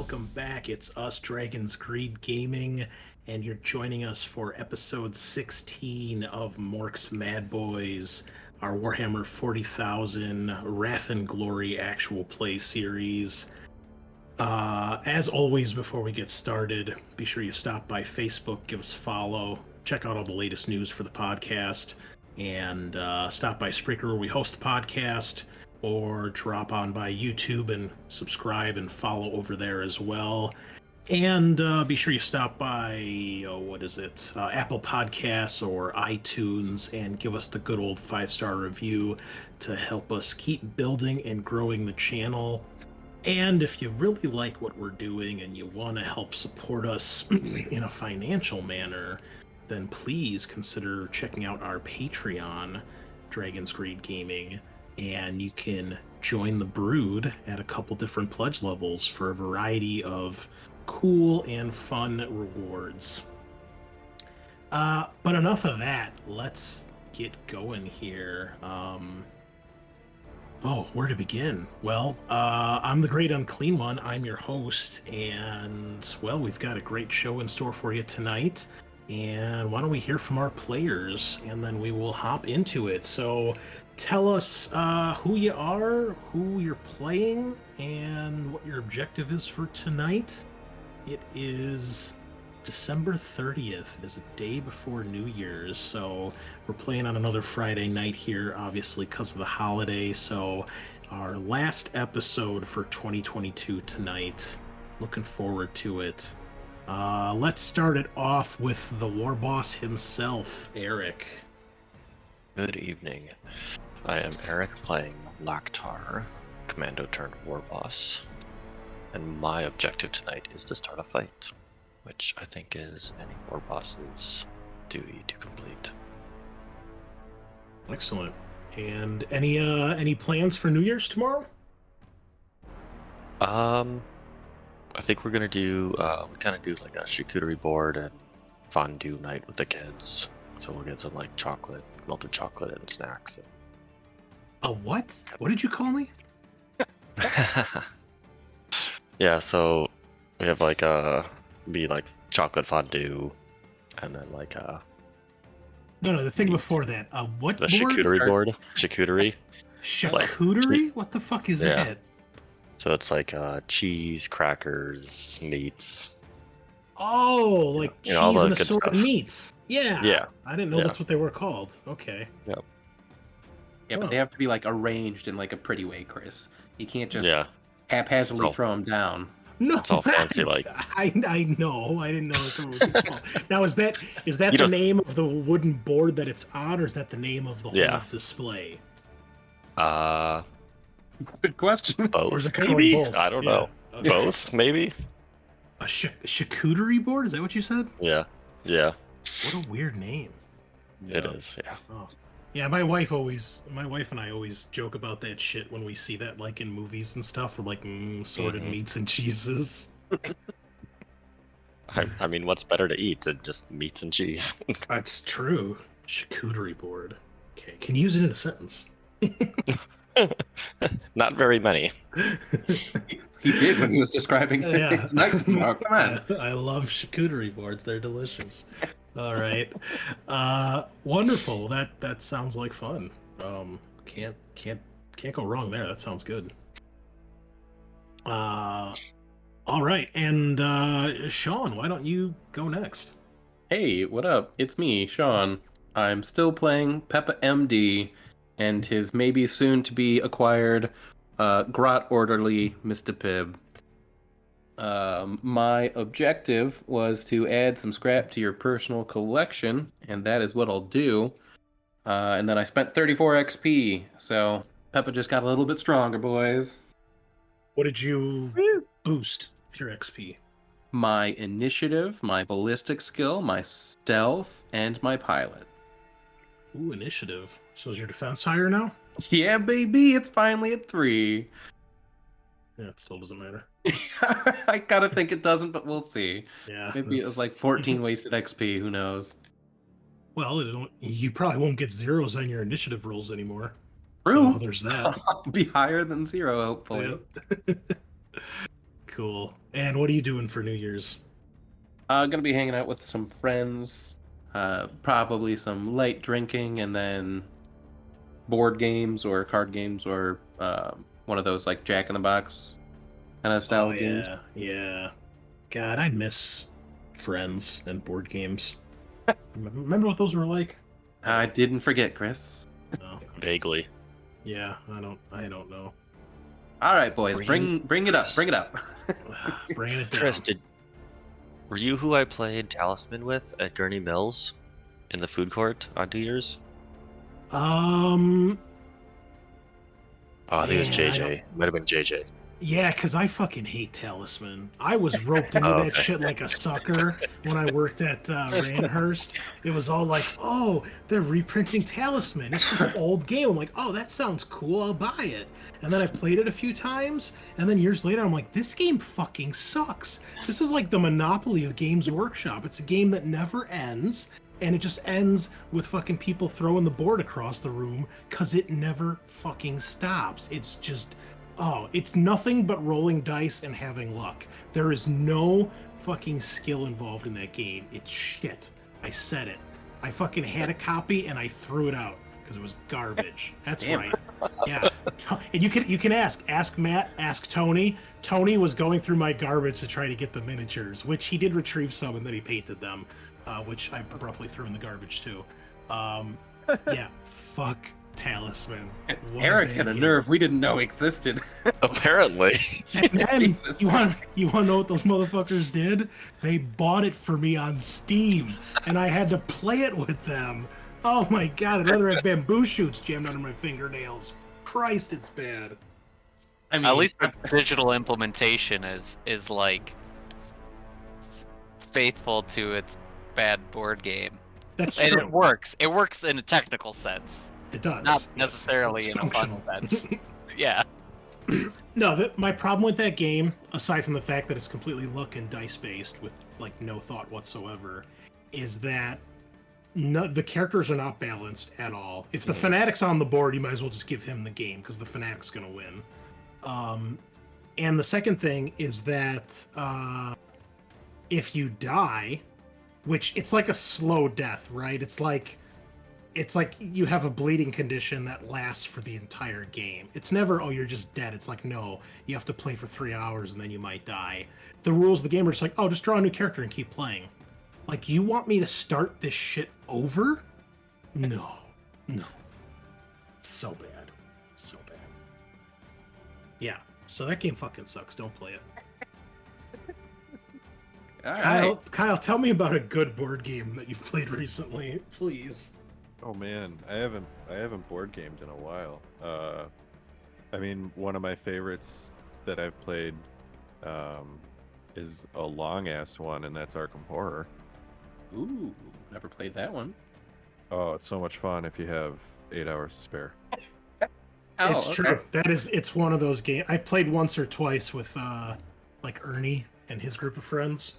welcome back. It's us, Dragon's Greed Gaming, and you're joining us for episode 16 of Morks Madboyz, our Warhammer 40,000 Wrath and Glory actual play series. As always, before we get started, be sure you stop by Facebook, give us a follow, check out all the latest news for the podcast, and stop by Spreaker where we host the podcast, or drop on by YouTube and subscribe and follow over there as well. And be sure you stop by, Apple Podcasts or iTunes and give us the good old 5-star review to help us keep building and growing the channel. And if you really like what we're doing and you want to help support us in a financial manner, then please consider checking out our Patreon, Dragon's Greed Gaming, and you can join the brood at a couple different pledge levels for a variety of cool and fun rewards. But enough of that. Let's get going here. Where to begin? Well, I'm the Great Unclean One. I'm your host, and, well, we've got a great show in store for you tonight. And why don't we hear from our players, and then we will hop into it. So tell us who you are, who you're playing, and what your objective is for tonight. It is December 30th. It is a day before New Year's, so we're playing on another Friday night here, obviously because of the holiday. So our last episode for 2022 tonight. Looking forward to it. Let's start it off with the war boss himself, Eric. Good evening. I am Eric, playing Laktar, Commando turned war boss, and my objective tonight is to start a fight, which I think is any war boss's duty to complete. Excellent. And any plans for New Year's tomorrow? I think we're gonna do we kind of do like a charcuterie board and fondue night with the kids. So we'll get some like chocolate, melted chocolate, and snacks. A what? What did you call me? Yeah, so we have like be like chocolate fondue, and then like No, the thing before that. What the board? charcuterie board, charcuterie. Charcuterie? What the fuck is that? So it's like cheese, crackers, meats. Oh, like cheese all the and good assorted stuff. meats. Yeah. Yeah. I didn't know that's what they were called. Okay. Yep. Yeah, but they have to be like arranged in like a pretty way, Chris. You can't just Yeah. haphazardly all- throw them down. No, It's all fancy, like. I know. I didn't know that's what it was called. Now, is that You the don't- name of the wooden board that it's on, or is that the name of the whole Yeah. display? Good question. Both. Or is it kind of maybe? like both? I don't Yeah. know. Okay. Both, maybe. A charcuterie board? Is that what you said? Yeah. Yeah. What a weird name. It is. Yeah. Oh. Yeah, my wife and I always joke about that shit when we see that, like in movies and stuff, or like assorted meats and cheeses. I mean, what's better to eat than just meats and cheese? That's true. Charcuterie board. Okay, can you use it in a sentence? Not very many. He did when he was describing Yeah. his night tomorrow. Come on. I love charcuterie boards. They're delicious. All right. Wonderful. That sounds like fun. Can't go wrong there. That sounds good. All right. And Sean, why don't you go next? Hey, what up? It's me, Sean. I'm still playing Peppa MD and his maybe soon to be acquired Grot Orderly Mr. Pibb. My objective was to add some scrap to your personal collection, and that is what I'll do. And then I spent 34 XP, so Peppa just got a little bit stronger, boys. What did you boost with your XP? My initiative, my ballistic skill, my stealth, and my pilot. Ooh, initiative. So is your defense higher now? Yeah, baby, it's finally at 3. Yeah, it still doesn't matter. I kind of think it doesn't, but we'll see. Yeah. Maybe it was like 14 wasted XP, who knows? Well, you probably won't get zeros on your initiative rolls anymore. True. So there's that. I'll be higher than 0, hopefully. Yeah. Cool. And what are you doing for New Year's? Gonna be hanging out with some friends. Probably some light drinking, and then board games or card games or one of those like Jack in the Box kind of style games. Yeah. God, I miss friends and board games. Remember what those were like? I didn't forget, Chris. No. Vaguely. Yeah, I don't know. All right, boys, bring it up. Bring it up. Bringing it down. Chris, were you who I played Talisman with at Gurney Mills in the food court on New Year's? Um. Oh, I think it was Man, JJ. Might have been JJ. Yeah, because I fucking hate Talisman. I was roped into that shit like a sucker when I worked at Ranhurst. It was all like, oh, they're reprinting Talisman. It's this old game. I'm like, oh, that sounds cool. I'll buy it. And then I played it a few times. And then years later, I'm like, this game fucking sucks. This is like the Monopoly of Games Workshop. It's a game that never ends. And it just ends with fucking people throwing the board across the room because it never fucking stops. It's just... Oh, it's nothing but rolling dice and having luck. There is no fucking skill involved in that game. It's shit. I said it. I fucking had a copy and I threw it out because it was garbage. That's right. Yeah. And you can ask Matt, ask Tony. Tony was going through my garbage to try to get the miniatures, which he did retrieve some and then he painted them, which I abruptly threw in the garbage too. Yeah. Fuck Talisman. What Eric had a nerve we didn't know existed. Apparently. And you want to know what those motherfuckers did? They bought it for me on Steam, and I had to play it with them. Oh my god! I'd rather have bamboo shoots jammed under my fingernails. Christ, it's bad. I mean, at least the digital implementation is like faithful to its bad board game. That's And true. it works. It works in a technical sense. It does. Not Yes. necessarily It's in a fun functional. sense. Yeah. No, my problem with that game, aside from the fact that it's completely luck and dice based with like no thought whatsoever, is that the characters are not balanced at all. If the fanatic's on the board, you might as well just give him the game because the fanatic's going to win. And the second thing is that if you die, which it's like a slow death, right? It's like you have a bleeding condition that lasts for the entire game. It's never, oh, you're just dead. It's like, no, you have to play for 3 hours and then you might die. The rules of the game are just like, oh, just draw a new character and keep playing. Like, you want me to start this shit over? No. So bad. So bad. Yeah, so that game fucking sucks. Don't play it. all right. Kyle, tell me about a good board game that you've played recently, please. Oh man, I haven't board gamed in a while. I mean, one of my favorites that I've played is a long ass one, and that's Arkham Horror. Ooh, never played that one. Oh, it's so much fun if you have 8 hours to spare. It's okay. true. It's one of those games. I played once or twice with like Ernie and his group of friends.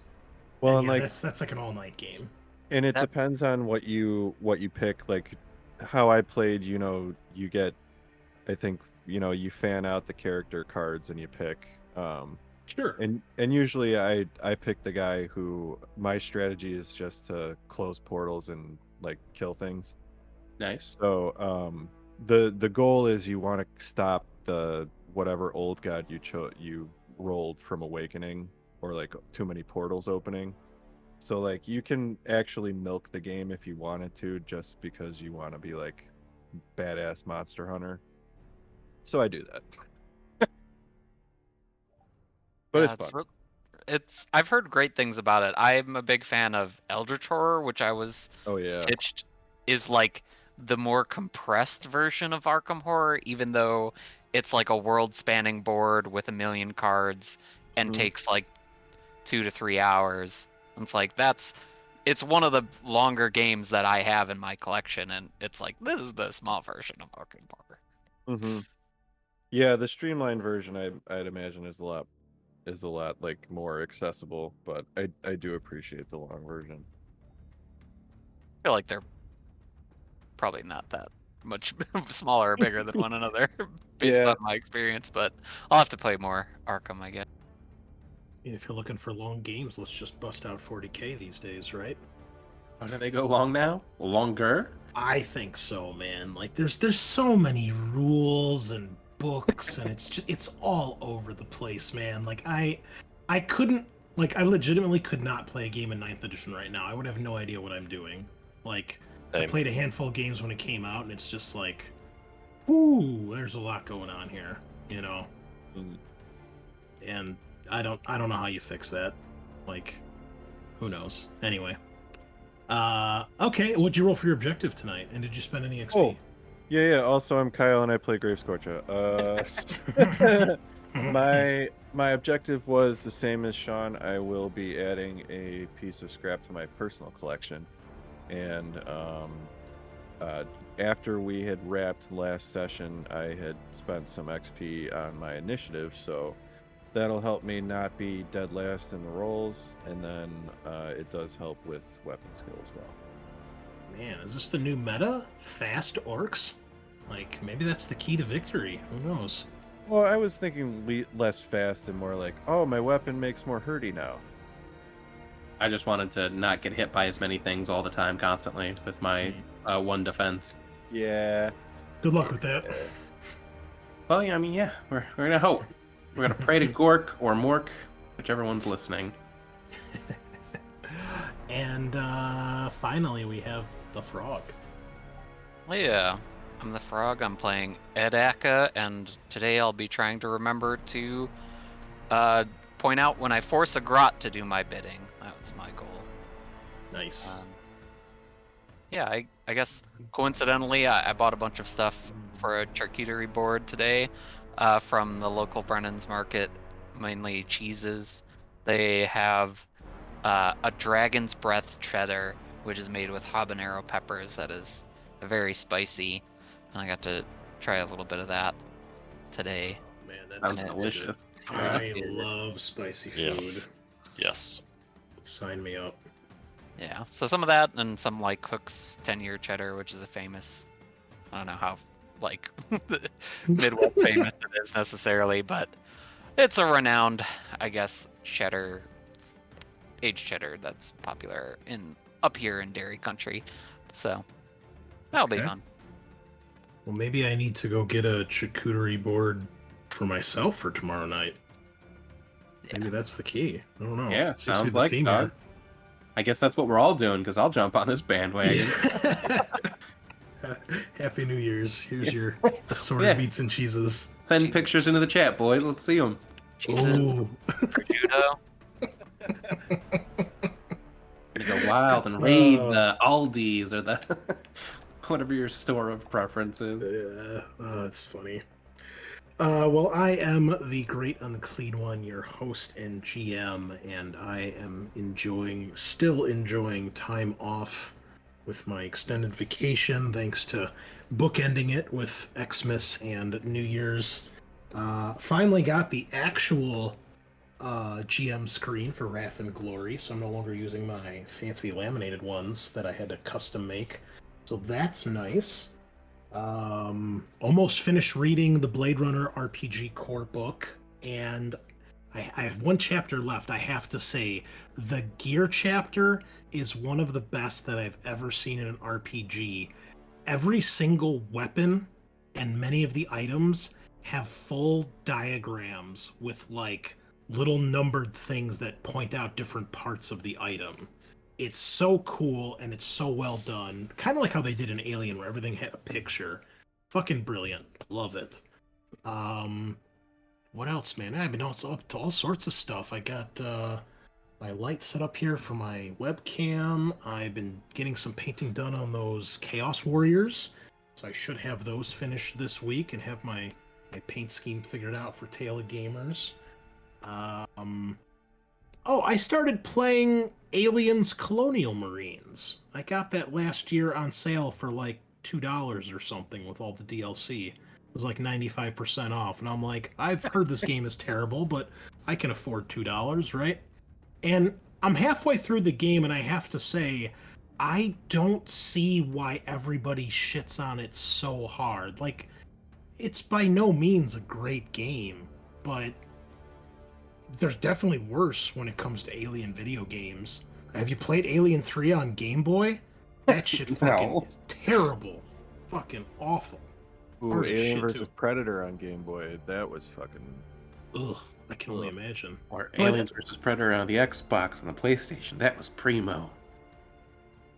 Well, And and yeah, like, that's like an all-night game. and it that- depends on what you pick. Like, how I played, you get, I think, you fan out the character cards and you pick. Sure. And usually I pick the guy who my strategy is just to close portals and like kill things. Nice. So the goal is you want to stop the whatever old god you rolled from awakening, or like too many portals opening. So like you can actually milk the game if you wanted to, just because you want to be like badass monster hunter. So I do that. But Yeah, it's fun. I've heard great things about it. I'm a big fan of Eldritch Horror, which I was Oh yeah. pitched is like the more compressed version of Arkham Horror, even though it's like a world-spanning board with 1 million cards and Mhm. takes like 2 to 3 hours. It's like it's one of the longer games that I have in my collection, and it's like this is the small version of Arkham Horror. Mm-hmm. Yeah, the streamlined version I'd imagine is a lot like more accessible, but I do appreciate the long version. I feel like they're probably not that much smaller or bigger than one another based Yeah. on my experience, but I'll have to play more Arkham, I guess. If you're looking for long games, let's just bust out 40K these days, right? Oh, do they go long now? Longer? I think so, man. Like there's so many rules and books and it's all over the place, man. Like I couldn't like I legitimately could not play a game in 9th edition right now. I would have no idea what I'm doing. Like I Same. played a handful of games when it came out and it's just like ooh, there's a lot going on here, you know. Mm. And I don't know how you fix that. Like who knows? Anyway. Okay, what'd you roll for your objective tonight? And did you spend any XP? Oh, yeah. Also, I'm Kyle, and I play Gravescorcher. My objective was the same as Sean. I will be adding a piece of scrap to my personal collection, and after we had wrapped last session, I had spent some XP on my initiative, so that'll help me not be dead last in the rolls, and then it does help with weapon skill as well. Man, is this the new meta? Fast orcs? Like, maybe that's the key to victory. Who knows? Well, I was thinking less fast and more like, oh, my weapon makes more hurdy now. I just wanted to not get hit by as many things all the time constantly with my 1 defense. Yeah. Good luck with that. Well, yeah, I mean, yeah, we're gonna hope. We're gonna pray to Gork or Mork, whichever one's listening. And finally, we have the frog. Well, yeah, I'm the frog. I'm playing Edaka, and today I'll be trying to remember to point out when I force a grot to do my bidding. That was my goal. Nice. Yeah, I guess coincidentally, I bought a bunch of stuff for a charcuterie board today from the local Brennan's Market, mainly cheeses. They have a Dragon's Breath cheddar, which is made with habanero peppers. That is very spicy, and I got to try a little bit of that today. Oh, man, that Sounds sounds delicious. good. I love spicy Yeah. food. Yes. Sign me up. Yeah, so some of that and some like Cook's 10-year cheddar, which is a famous, I don't know how like Midwest famous it is necessarily, but it's a renowned, I guess, cheddar, aged cheddar that's popular up here in dairy country. So that'll be Okay. fun. Well, maybe I need to go get a charcuterie board for myself for tomorrow night. Yeah. Maybe that's the key. I don't know. Yeah, Seems to be sounds the like theme dog. I guess that's what we're all doing, because I'll jump on this bandwagon. here. Happy New Year's. Here's your assorted Yeah. meats and cheeses. Send Jesus. pictures into the chat, boys. Let's see them. Jesus, Ooh. prosciutto. You go wild and raid Oh. the Aldi's or the whatever your store of preference is. Yeah, oh, that's funny. Well, I am the Great Unclean One, your host and GM, and I am still enjoying time off with my extended vacation, thanks to bookending it with Xmas and New Year's. Finally got the actual GM screen for Wrath and Glory, so I'm no longer using my fancy laminated ones that I had to custom make. So that's nice. Almost finished reading the Blade Runner RPG core book, and I have one chapter left. I have to say, the gear chapter is one of the best that I've ever seen in an RPG. Every single weapon and many of the items have full diagrams with like little numbered things that point out different parts of the item. It's so cool and it's so well done. Kind of like how they did in Alien, where everything had a picture. Fucking brilliant. Love it. What else, man? I've been also up to all sorts of stuff. I got my light set up here for my webcam. I've been getting some painting done on those Chaos Warriors. So I should have those finished this week and have my paint scheme figured out for Tale of Gamers. Oh, I started playing Aliens Colonial Marines. I got that last year on sale for like $2 or something with all the DLC. It was like 95% off. And I'm like, I've heard this game is terrible, but I can afford $2, right? And I'm halfway through the game, and I have to say, I don't see why everybody shits on it so hard. Like, it's by no means a great game, but there's definitely worse when it comes to Alien video games. Have you played Alien 3 on Game Boy? That shit fucking No. is terrible. Fucking awful. Ooh, Hard as Alien shit, versus too. Predator on Game Boy. That was fucking. Ugh, I can only Ugh. imagine. Or But- Aliens vs. Predator on the Xbox and the PlayStation. That was primo.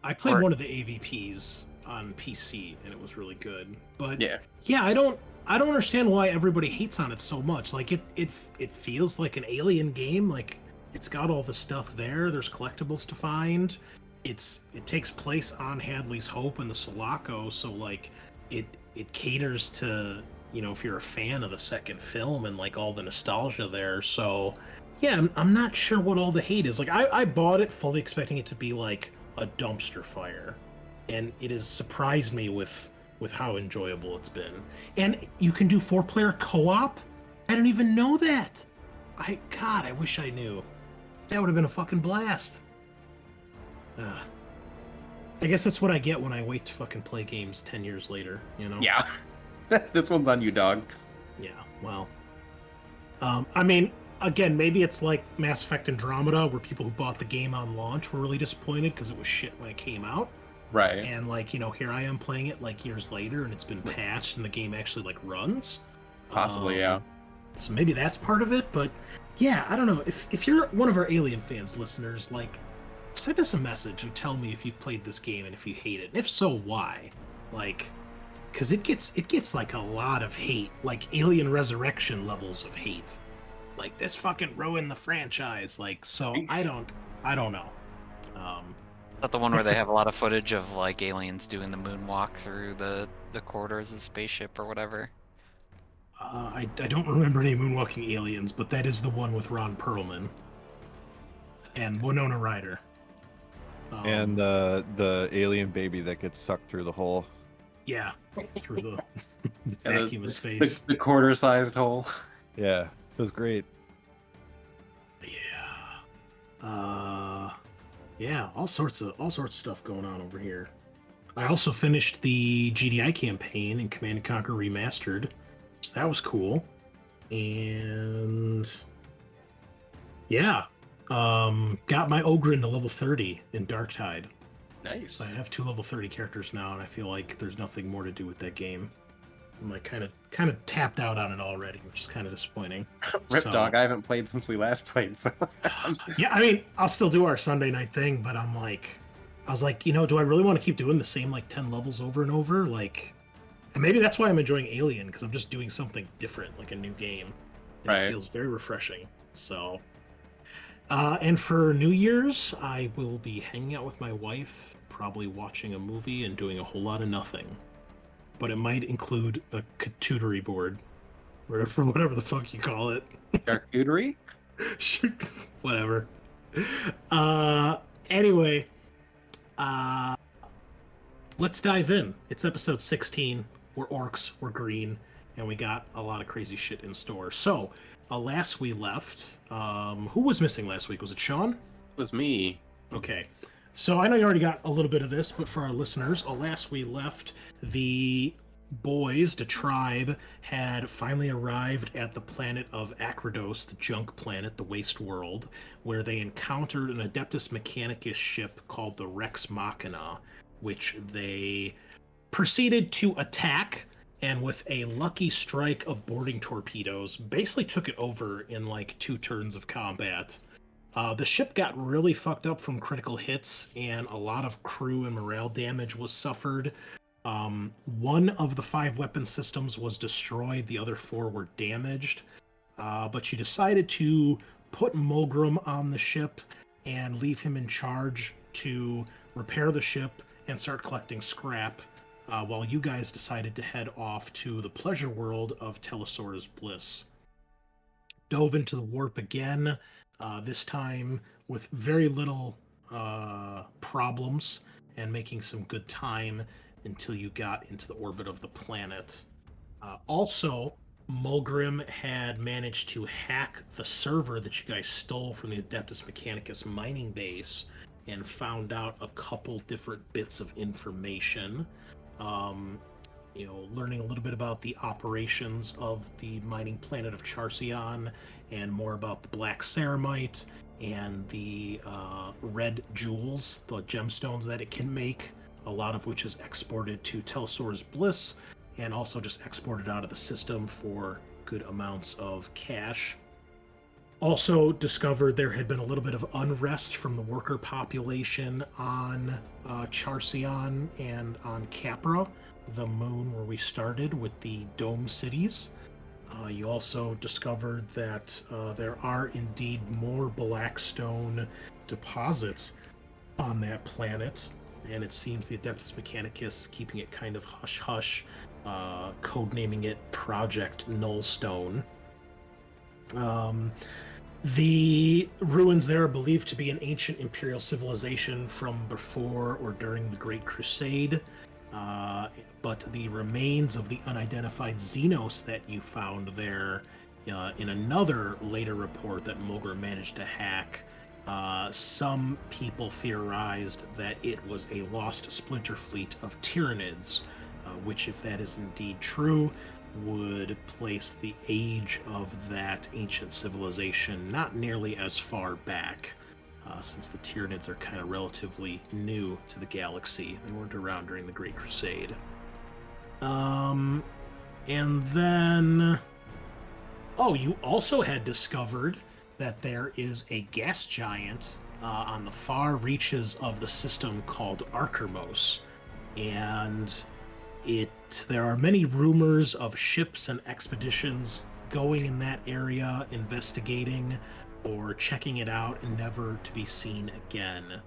I played Or- one of the AVPs on PC and it was really good. But Yeah. yeah, I don't understand why everybody hates on it so much. Like it feels like an Alien game. Like it's got all the stuff there. There's collectibles to find. It takes place on Hadley's Hope and the Sulaco, so like it caters to, you know, if you're a fan of the second film and like all the nostalgia there. So yeah, I'm not sure what all the hate is. Like I bought it fully expecting it to be like a dumpster fire, and it has surprised me with how enjoyable it's been. And you can do 4-player co-op. I didn't even know that. I wish I knew. That would have been a fucking blast. I guess that's what I get when I wait to fucking play games 10 years later, you know? Yeah. This one's on you, dog. Yeah, well. I mean, again, maybe it's like Mass Effect Andromeda, where people who bought the game on launch were really disappointed because it was shit when it came out. Right. And like, you know, here I am playing it like years later and it's been patched and the game actually like runs. Possibly, yeah. So maybe that's part of it, but yeah, I don't know. If you're one of our Alien fans, listeners, like, send us a message and tell me if you've played this game and if you hate it. And if so, why? Like, because it gets like a lot of hate, like Alien Resurrection levels of hate. Like, this fucking ruined the franchise. Like, so I don't know. Is that the one where they have a lot of footage of like aliens doing the moonwalk through the corridors of the spaceship or whatever? I don't remember any moonwalking aliens, but that is the one with Ron Perlman and Winona Ryder. And the alien baby that gets sucked through the hole. Yeah, through the Yeah, vacuum of space. The quarter-sized hole. Yeah, it was great. Yeah, all sorts of stuff going on over here. I also finished the GDI campaign in Command & Conquer Remastered, so that was cool. And yeah, got my Ogren to level 30 in Darktide. Nice. So I have 2 level 30 characters now, and I feel like there's nothing more to do with that game. I'm like kind of tapped out on it already, which is kind of disappointing. Rip So- dog, I haven't played since we last played, so Yeah, I mean, I'll still do our Sunday night thing, but I was like, you know, do I really want to keep doing the same like 10 levels over and over? Like, and maybe that's why I'm enjoying Alien, because I'm just doing something different, like a new game. And Right. It feels very refreshing. So, and for New Year's, I will be hanging out with my wife, probably watching a movie and doing a whole lot of nothing. But it might include a charcuterie board, whatever the fuck you call it. charcuterie? Shoot, whatever. Anyway, let's dive in. It's episode 16. We're orcs, we're green, and we got a lot of crazy shit in store. So, last we left, who was missing last week? Was it Sean? It was me. Okay. So I know you already got a little bit of this, but for our listeners, last we left, the boys, the tribe, had finally arrived at the planet of Acridos, the junk planet, the waste world, where they encountered an Adeptus Mechanicus ship called the Rex Machina, which they proceeded to attack, and with a lucky strike of boarding torpedoes, basically took it over in like 2 turns of combat. The ship got really fucked up from critical hits, and a lot of crew and morale damage was suffered. One of the 5 weapon systems was destroyed, the other 4 were damaged. But she decided to put Mulgrim on the ship and leave him in charge to repair the ship and start collecting scrap, while you guys decided to head off to the pleasure world of Telesora's Bliss. Dove into the warp again, this time with very little problems and making some good time until you got into the orbit of the planet. Also, Mulgrim had managed to hack the server that you guys stole from the Adeptus Mechanicus mining base and found out a couple different bits of information. learning a little bit about the operations of the mining planet of Charcion, and more about the black ceramite and the red jewels, the gemstones that it can make, a lot of which is exported to Telesaura's Bliss, and also just exported out of the system for good amounts of cash. Also discovered there had been a little bit of unrest from the worker population on Charcion and on Capra, the moon where we started with the dome cities. You also discovered that there are indeed more blackstone deposits on that planet, and it seems the Adeptus Mechanicus keeping it kind of hush-hush, codenaming it Project Nullstone. The ruins there are believed to be an ancient imperial civilization from before or during the Great Crusade, but the remains of the unidentified Xenos that you found there in another later report that Mulgrim managed to hack, some people theorized that it was a lost splinter fleet of Tyranids, which, if that is indeed true, would place the age of that ancient civilization not nearly as far back, since the Tyranids are kind of relatively new to the galaxy. They weren't around during the Great Crusade. And then... Oh, you also had discovered that there is a gas giant on the far reaches of the system called Arkermos, and there are many rumors of ships and expeditions going in that area, investigating or checking it out, and never to be seen again.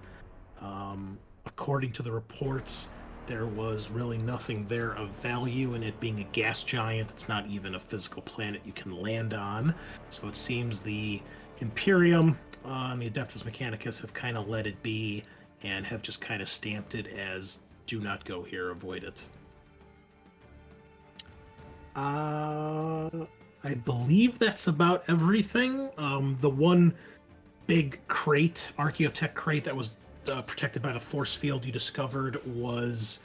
According to the reports, there was really nothing there of value, and it being a gas giant, it's not even a physical planet you can land on. So it seems the Imperium and the Adeptus Mechanicus have kind of let it be and have just kind of stamped it as do not go here, avoid it. I believe that's about everything. The one big crate, Archaeotech crate, that was protected by the force field you discovered was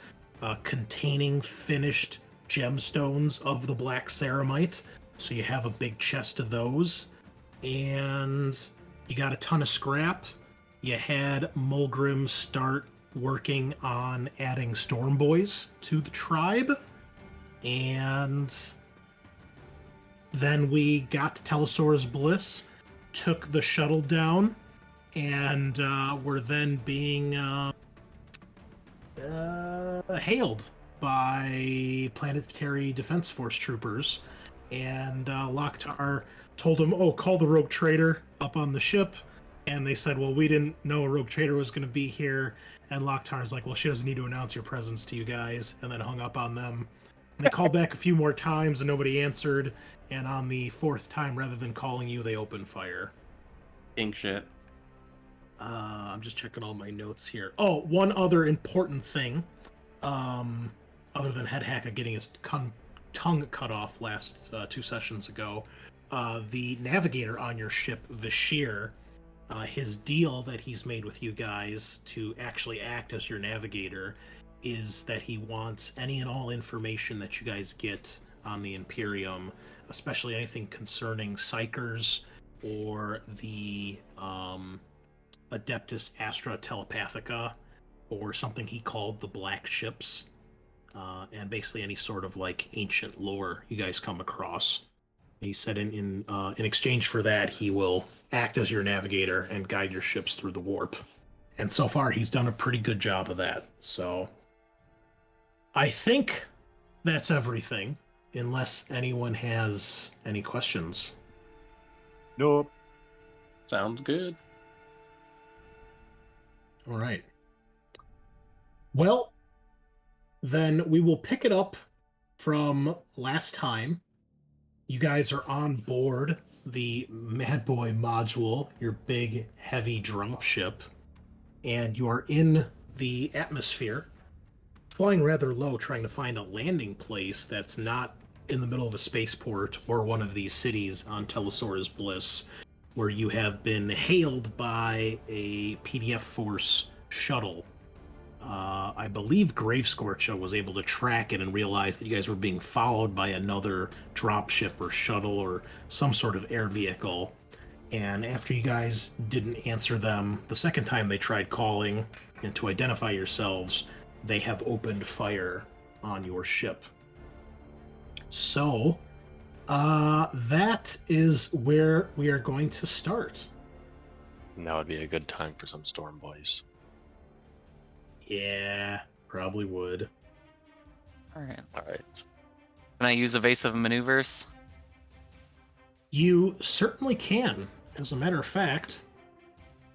containing finished gemstones of the black ceramite. So you have a big chest of those. And you got a ton of scrap. You had Mulgrim start working on adding Storm Boys to the tribe. And then we got to Telesaura's Bliss, took the shuttle down, and were then being hailed by Planetary Defense Force troopers. And Loktar told him, oh, call the Rogue Trader up on the ship. And they said, well, we didn't know a Rogue Trader was going to be here. And Loktar's like, well, she doesn't need to announce your presence to you guys. And then hung up on them. And they called back a few more times and nobody answered. And on the fourth time, rather than calling you, they opened fire. King shit. I'm just checking all my notes here. Oh, one other important thing, other than Head Hacker getting his tongue cut off last 2 sessions ago, the navigator on your ship, Vashir, his deal that he's made with you guys to actually act as your navigator is that he wants any and all information that you guys get on the Imperium, especially anything concerning Psychers or the Adeptus Astra Telepathica, or something he called the Black Ships, and basically any sort of like ancient lore you guys come across. He said in exchange for that, he will act as your navigator and guide your ships through the warp. And so far, he's done a pretty good job of that. So I think that's everything, unless anyone has any questions. Nope. Sounds good. All right. Well, then we will pick it up from last time. You guys are on board the Madboy Module, your big, heavy dropship, and you are in the atmosphere, flying rather low, trying to find a landing place that's not in the middle of a spaceport or one of these cities on Telesaura's Bliss, where you have been hailed by a PDF Force shuttle. I believe Gravescorcha was able to track it and realize that you guys were being followed by another dropship or shuttle or some sort of air vehicle. And after you guys didn't answer them the second time they tried calling and to identify yourselves, they have opened fire on your ship. So, that is where we are going to start. Now would be a good time for some storm boys. Yeah, probably would. Alright. Alright. Can I use evasive maneuvers? You certainly can. As a matter of fact,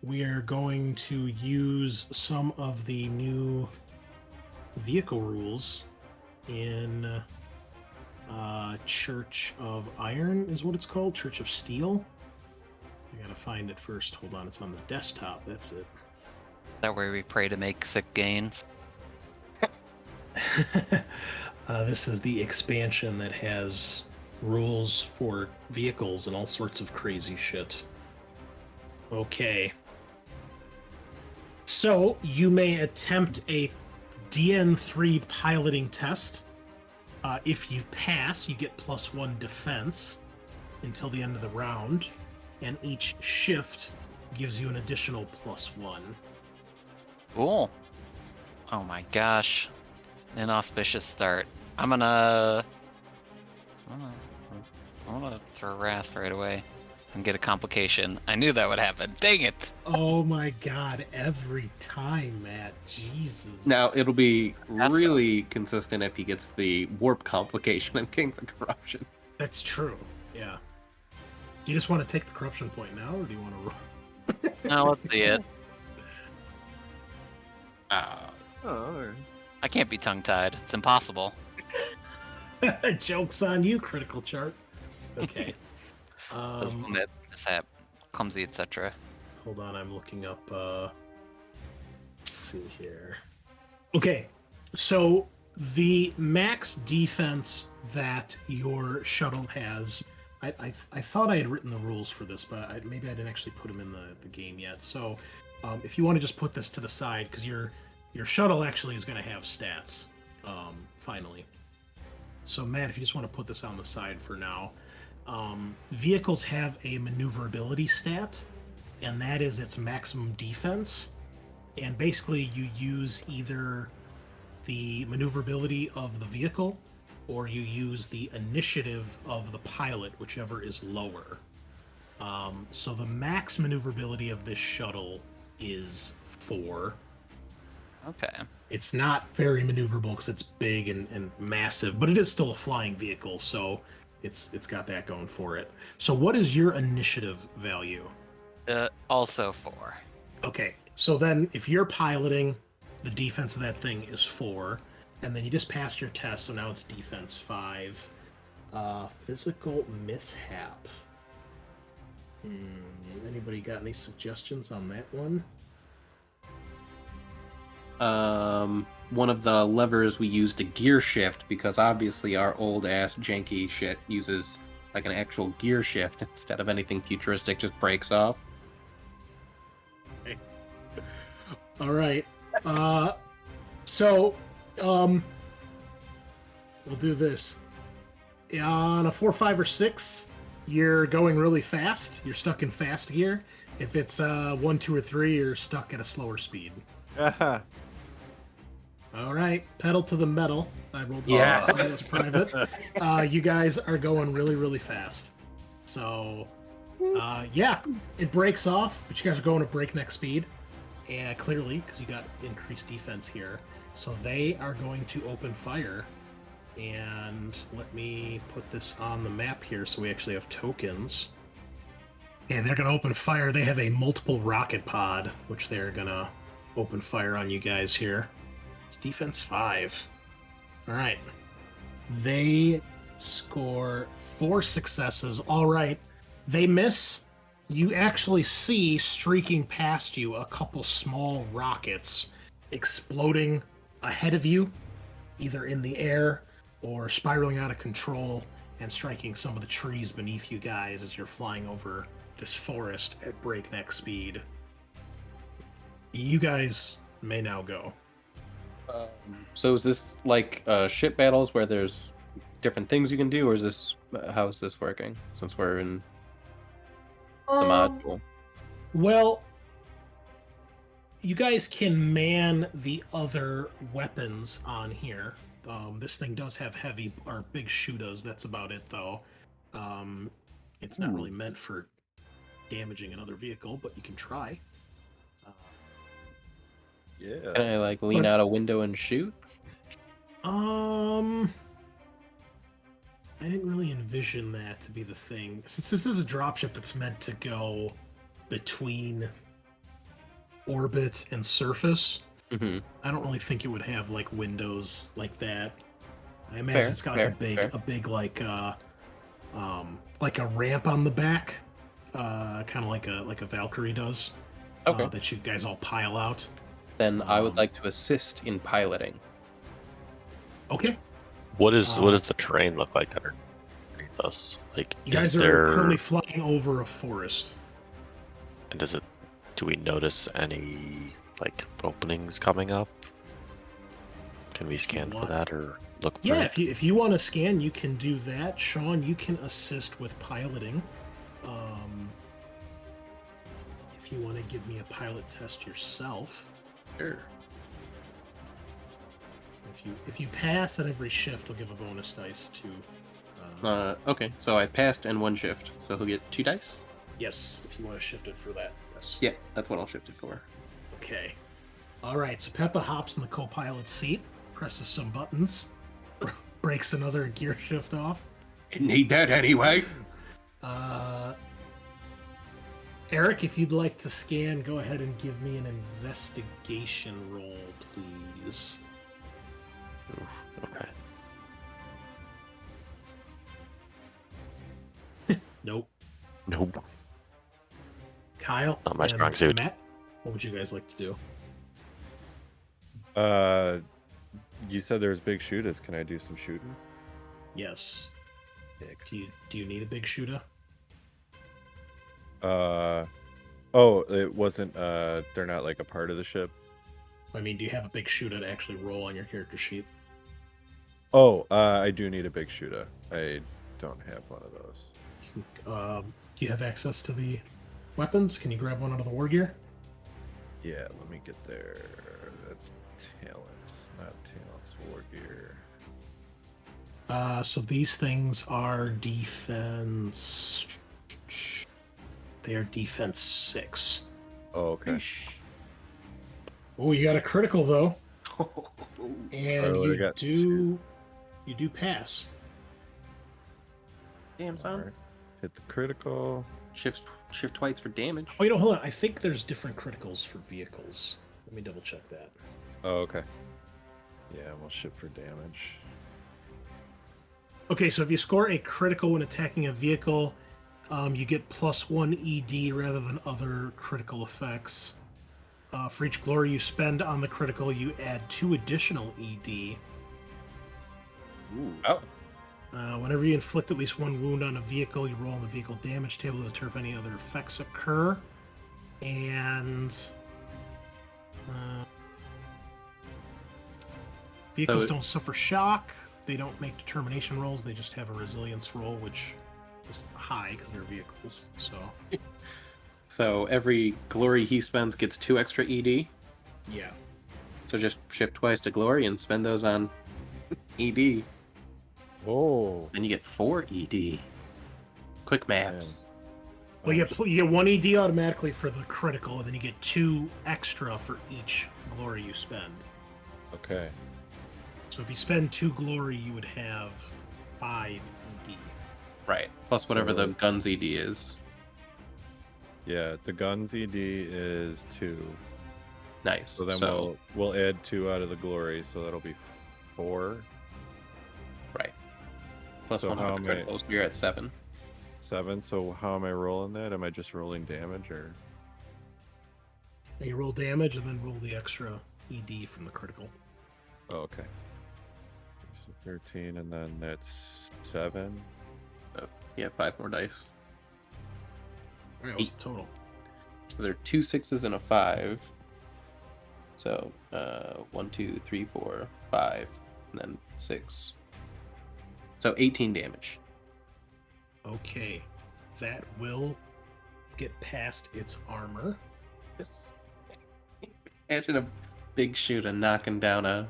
we are going to use some of the new vehicle rules in Church of Iron is what it's called. Church of Steel. I gotta find it first. Hold on, it's on the desktop. That's it. Is that where we pray to make sick gains? This is the expansion that has rules for vehicles and all sorts of crazy shit. Okay. So, you may attempt a DN3 piloting test. If you pass, you get +1 defense until the end of the round, and each shift gives you an additional +1. Cool. Oh my gosh. Inauspicious start. I'm gonna throw Wrath right away and get a complication. I knew that would happen. Dang it! Oh my god, every time, Matt. Jesus. Now it'll be really consistent if he gets the warp complication and Kings of Corruption. That's true. Yeah. Do you just want to take the corruption point now, or do you want to roll? Now let's see it. Oh, alright. I can't be tongue-tied. It's impossible. Joke's on you, critical chart. Okay. This one that mishap, clumsy, etc. Hold on, I'm looking up. Let's see here. Okay, so the max defense that your shuttle has, I thought I had written the rules for this, but maybe I didn't actually put them in the game yet. So if you want to just put this to the side, because your shuttle actually is going to have stats, finally. So Matt, if you just want to put this on the side for now. Vehicles have a maneuverability stat, and that is its maximum defense. And basically, you use either the maneuverability of the vehicle or you use the initiative of the pilot, whichever is lower. So the max maneuverability of this shuttle is 4. Okay. It's not very maneuverable because it's big and massive, but it is still a flying vehicle, so it's got that going for it. So what is your initiative value? Also 4. Okay, so then if you're piloting, the defense of that thing is 4, and then you just passed your test, so now it's defense 5. Physical mishap. Anybody got any suggestions on that one? One of the levers we use to gear shift, because obviously our old ass janky shit uses like an actual gear shift instead of anything futuristic, just breaks off. All right. So, we'll do this. On a 4, 5, or 6, you're going really fast. You're stuck in fast gear. If it's 1, 2, or 3, you're stuck at a slower speed. All right, pedal to the metal. I rolled this private. You guys are going really, really fast. So, yeah, it breaks off, but you guys are going at breakneck speed. And clearly, because you got increased defense here. So they are going to open fire. And let me put this on the map here so we actually have tokens. And they're going to open fire. They have a multiple rocket pod, which they're going to open fire on you guys here. It's defense 5. All right. They score 4 successes. All right. They miss. You actually see streaking past you a couple small rockets exploding ahead of you, either in the air or spiraling out of control and striking some of the trees beneath you guys as you're flying over this forest at breakneck speed. You guys may now go. So is this like ship battles where there's different things you can do, or is this how is this working? Since we're in the module. Well, you guys can man the other weapons on here. This thing does have heavy or big shooters. That's about it, though. It's not really meant for damaging another vehicle, but you can try. Yeah. Can I like lean out a window and shoot? I didn't really envision that to be the thing. Since this is a dropship that's meant to go between orbit and surface, Mm-hmm. I don't really think it would have like windows like that. I imagine it's got like a big like a ramp on the back, kind of like a Valkyrie does. Okay. That you guys all pile out. Then I would like to assist in piloting. Okay. What does the terrain look like underneath us? Like, You guys is are there, currently flying over a forest. and do we notice any like openings coming up? Can we scan for that or look? For Yeah, it? if you want to scan, you can do that. Sean, you can assist with piloting. If you want to give me a pilot test yourself. Sure. If you pass at every shift, I'll give a bonus dice to. Okay, so I passed and 1 shift, so he'll get 2 dice? Yes, if you want to shift it for that. Yes. Yeah, that's what I'll shift it for. Okay. All right. So Peppa hops in the co-pilot seat, presses some buttons, breaks another gear shift off. Need that anyway. Eric, if you'd like to scan, go ahead and give me an investigation roll, please. Okay. Nope. Nope. Kyle, Not my and strong suit. Matt, what would you guys like to do? You said there's big shooters. Can I do some shooting? Yes. Do you need a big shooter? Oh, it wasn't. They're not like a part of the ship. I mean, do you have a big shooter to actually roll on your character sheet? Oh, I do need a big shooter. I don't have one of those. Do you have access to the weapons? Can you grab one out of the war gear? Yeah, let me get there. That's talents, not talents. War gear. So these things are defense. They are defense 6. Oh, okay. Oh, you got a critical though, and Oh, I got you do pass. Damn, son. Alright. Hit the critical. Shift twice for damage. Oh, you know, hold on. I think there's different criticals for vehicles. Let me double check that. Oh, okay. Yeah, we'll ship for damage. Okay, so if you score a critical when attacking a vehicle, you get +1 ED rather than other critical effects. For each glory you spend on the critical, you add 2 additional ED. Ooh. Oh. Whenever you inflict at least 1 wound on a vehicle, you roll on the vehicle damage table to determine if any other effects occur. And vehicles don't suffer shock. They don't make determination rolls. They just have a resilience roll, which is high because they're vehicles. So every glory he spends gets 2 extra ED. Yeah. So just shift twice to glory and spend those on ED. Oh. Then you get 4 ED. Quick maths. Well, you get 1 ED automatically for the critical, and then you get 2 extra for each glory you spend. Okay. So if you spend 2 glory, you would have 5 ED. Right. Plus whatever So- the guns ED is. Yeah, the guns ED is 2. Nice. So then we'll add 2 out of the glory, so that'll be 4. Right. Plus So 1 how off the am I- criticals. You're at 7. 7. So how am I rolling that? Am I just rolling damage or? And you roll damage, and then roll the extra ED from the critical. Oh, okay. So 13, and then that's 7. You have 5 more dice. What's the total? So there are 2 6s and a 5. So 1, 2, 3, 4, 5, and then 6. So 18 damage. Okay, that will get past its armor. Imagine a big shooter knocking down a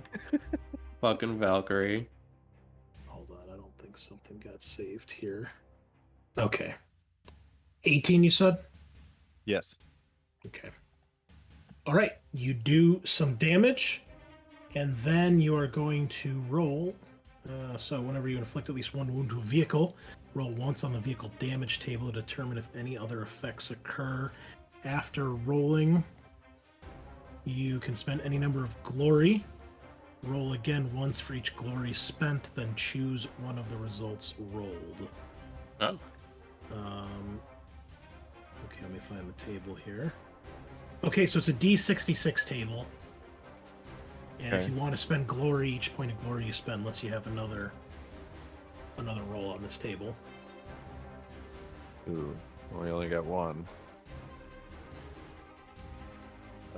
fucking Valkyrie. Hold on, I don't think something got saved here. Okay. 18, you said? Yes. Okay. All right, you do some damage, and then you are going to roll. So whenever you inflict at least one wound to a vehicle, roll once on the vehicle damage table to determine if any other effects occur. After rolling, you can spend any number of glory. Roll again once for each glory spent, then choose one of the results rolled. Oh. Okay, let me find the table here. Okay, so it's a D66 table. And if Okay. you want to spend glory, each point of glory you spend lets you have another roll on this table. Ooh, we only got one.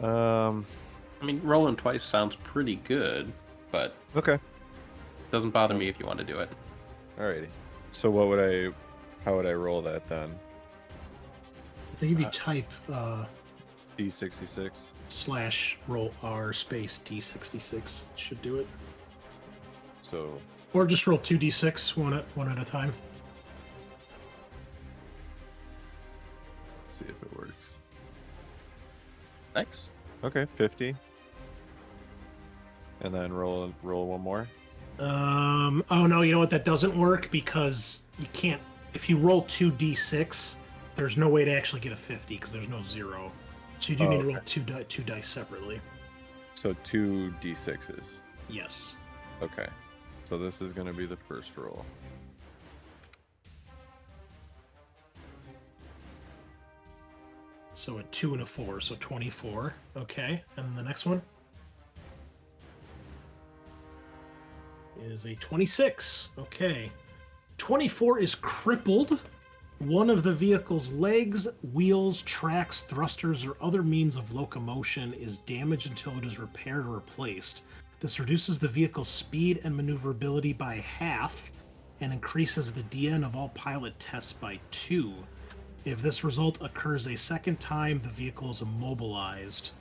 Um. I mean, rolling twice sounds pretty good, but Okay. doesn't bother me if you want to do it. Alrighty. So how would I roll that then? I think if you type D66. /roll R space D66, it should do it. So Or just roll 2d6 one at a time. let's see if it works. Nice. Okay, 50. And then roll one more. Oh no, you know what? That doesn't work because you can't. If you roll 2d6, there's no way to actually get a 50 because there's no 0. So you do need to roll two dice separately. So 2 D6s. Yes. Okay. So this is going to be the first roll. So a 2 and a 4, so 24. Okay, and then the next one is a 26. Okay. 24 is crippled. One of the vehicle's legs, wheels, tracks, thrusters, or other means of locomotion is damaged until it is repaired or replaced. This reduces the vehicle's speed and maneuverability by half and increases the DN of all pilot tests by 2. If this result occurs a second time, the vehicle is immobilized,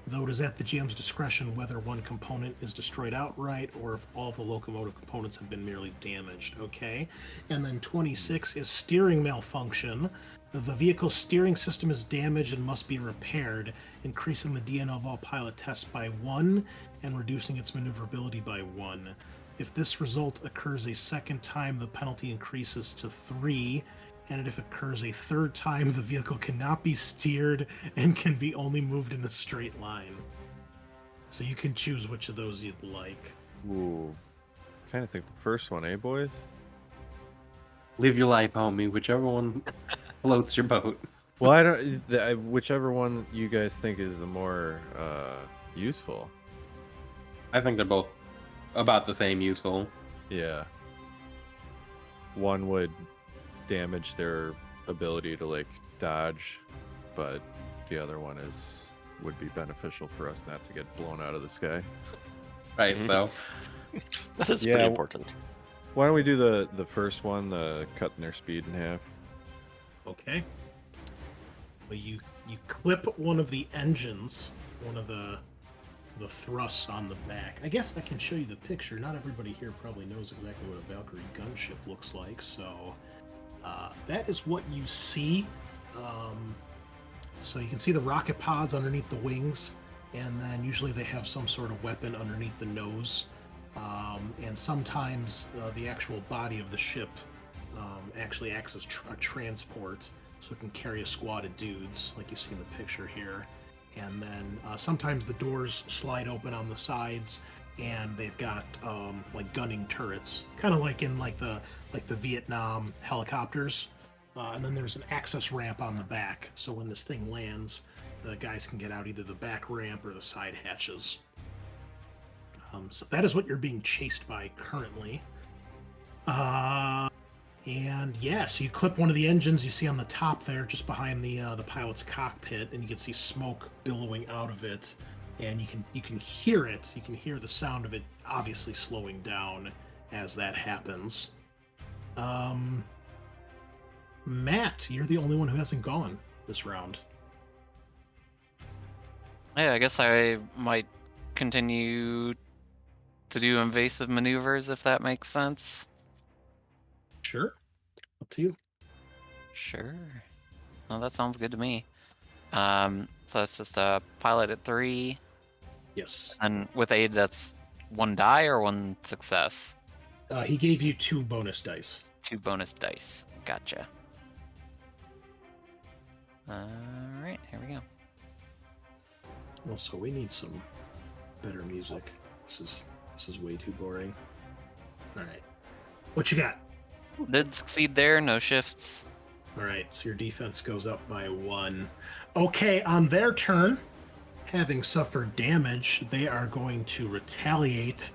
though it is at the GM's discretion whether one component is destroyed outright or if all of the locomotive components have been merely damaged. Okay. And then 26 is steering malfunction. The vehicle's steering system is damaged and must be repaired, increasing the DN of all pilot tests by 1 and reducing its maneuverability by 1. If this result occurs a second time, the penalty increases to 3. And if it occurs a third time, the vehicle cannot be steered and can be only moved in a straight line. So you can choose which of those you'd like. Ooh. Kind of think the first one, eh, boys? Live your life, homie. Whichever one floats your boat. Well, I don't. Whichever one you guys think is the more useful. I think they're both about the same useful. Yeah. One would damage their ability to like dodge, but the other one would be beneficial for us not to get blown out of the sky. Right, so That is Yeah, pretty important. Why don't we do the first one, the cutting their speed in half? Okay. Well, you clip one of the engines, one of the thrusts on the back. I guess I can show you the picture. Not everybody here probably knows exactly what a Valkyrie gunship looks like, so that is what you see. So you can see the rocket pods underneath the wings, and then usually they have some sort of weapon underneath the nose. And sometimes the actual body of the ship actually acts as a transport, so it can carry a squad of dudes, like you see in the picture here. And then sometimes the doors slide open on the sides, and they've got like gunning turrets, kind of like in the Vietnam helicopters. And then there's an access ramp on the back, so when this thing lands, the guys can get out either the back ramp or the side hatches. So that is what you're being chased by currently. And yeah, so you clip one of the engines you see on the top there, just behind the pilot's cockpit, and you can see smoke billowing out of it. and you can hear it. You can hear the sound of it obviously slowing down as that happens. Matt, you're the only one who hasn't gone this round. Yeah, I guess I might continue to do invasive maneuvers if that makes sense. Sure. Up to you. Sure. Well, that sounds good to me. So that's just a pilot at 3, Yes. and with aid, that's 1 die or 1 success. He gave you 2 bonus dice. 2 bonus dice. Gotcha. Alright, here we go. Also, we need some better music. This is way too boring. All right. What you got? Did succeed there, no shifts. All right, so your defense goes up by 1. Okay, on their turn, having suffered damage, they are going to retaliate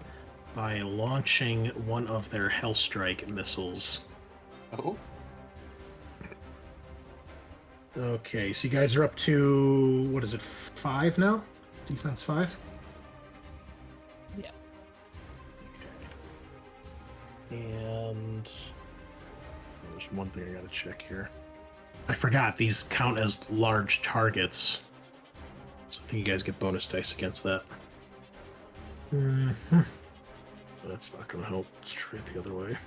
by launching one of their Hellstrike missiles. Oh. Okay, so you guys are up to, what is it, 5 now? Defense 5? Yeah. Okay. And there's one thing I gotta check here. I forgot, these count as large targets. So I think you guys get bonus dice against that. That's not gonna help. Let's try it the other way.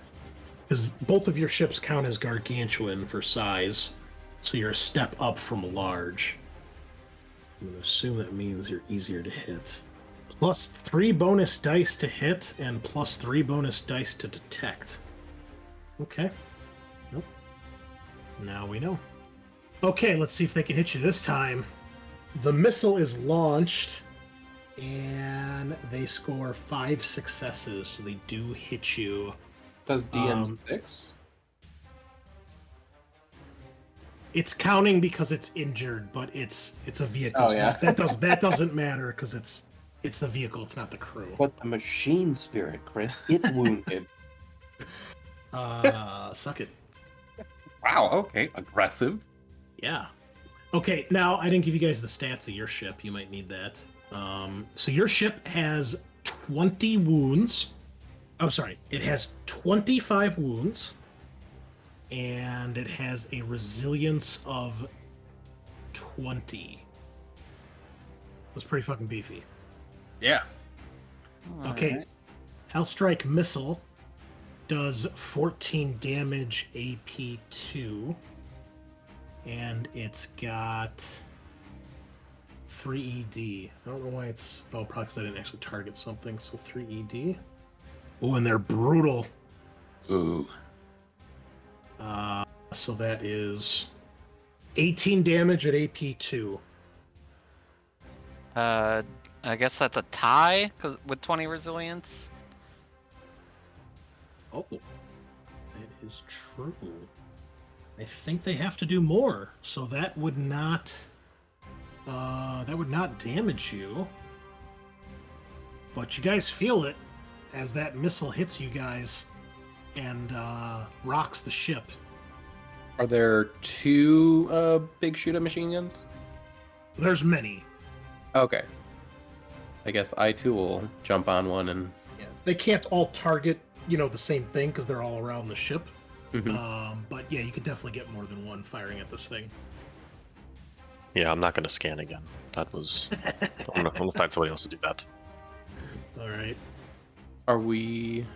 Because both of your ships count as gargantuan for size. So you're a step up from large. I'm going to assume that means you're easier to hit. Plus 3 bonus dice to hit and plus 3 bonus dice to detect. Okay. Nope. Now we know. Okay, let's see if they can hit you this time. The missile is launched, and they score 5 successes, so they do hit you. Does DM6? It's counting because it's injured, but it's a vehicle. Oh, so yeah. that doesn't matter because it's the vehicle. It's not the crew. But the machine spirit, Chris, it's wounded. Suck it. Wow. Okay. Aggressive. Yeah. Okay. Now I didn't give you guys the stats of your ship. You might need that. So your ship has 20 wounds. I'm sorry. It has 25 wounds. And it has a resilience of 20. That's pretty fucking beefy. Yeah. Okay. Alright. Hellstrike missile does 14 damage AP2. And it's got 3 ED. I don't know why it's... Oh, probably because I didn't actually target something. So 3 ED. Oh, and they're brutal. Ooh. So that is 18 damage at AP2. I guess that's a tie, cause with 20 resilience. Oh, that is true. I think they have to do more, so that would not damage you. But you guys feel it as that missile hits you guys and rocks the ship. Are there 2 big shooter machine guns? There's many. Okay. I guess I too will jump on one and. Yeah. They can't all target, the same thing because they're all around the ship. Mhm. But yeah, you could definitely get more than one firing at this thing. Yeah, I'm not going to scan again. That was. I'm going to find somebody else to do that. All right. Are we?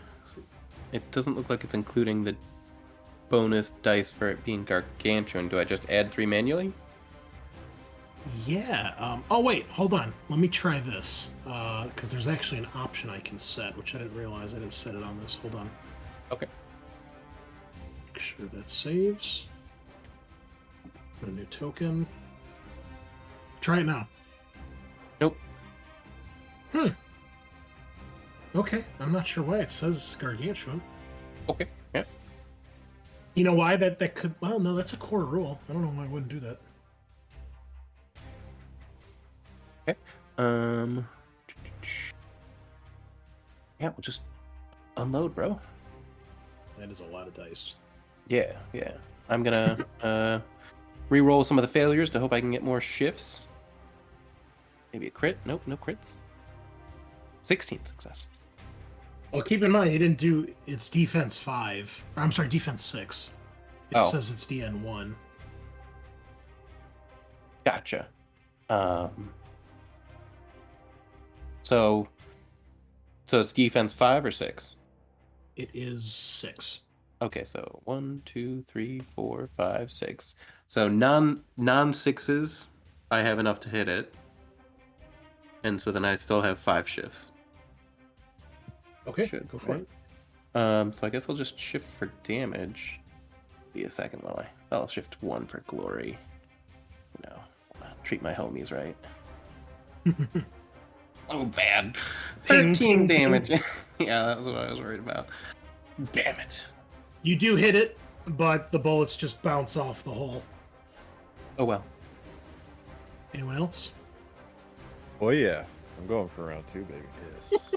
It doesn't look like it's including the bonus dice for it being gargantuan. Do I just add 3 manually? Yeah. Oh, wait. Hold on. Let me try this. Because there's actually an option I can set, which I didn't realize. I didn't set it on this. Hold on. Okay. Make sure that saves. Put a new token. Try it now. Nope. Okay. I'm not sure why it says gargantuan. Okay. Yeah. You know why that could... Well, no, that's a core rule. I don't know why I wouldn't do that. Okay. Yeah, we'll just unload, bro. That is a lot of dice. Yeah. I'm gonna re-roll some of the failures to hope I can get more shifts. Maybe a crit? Nope, no crits. 16 successes. Well, keep in mind, he didn't do its defense 5. Or, I'm sorry, defense 6. It Oh. says it's DN 1. Gotcha. So it's defense 5 or 6? It is 6. Okay, so 1, 2, 3, 4, 5, 6. So non sixes, I have enough to hit it. And so then I still have 5 shifts. Okay, Should, go for right? it. So I guess I'll just shift for damage. Be a second while I'll shift 1 for glory. You know, treat my homies right. Oh, bad. Ping, 13 ping, damage. Yeah, that was what I was worried about. Damn it. You do hit it, but the bullets just bounce off the hull. Oh well. Anyone else? Oh yeah, I'm going for round 2, baby. Yes.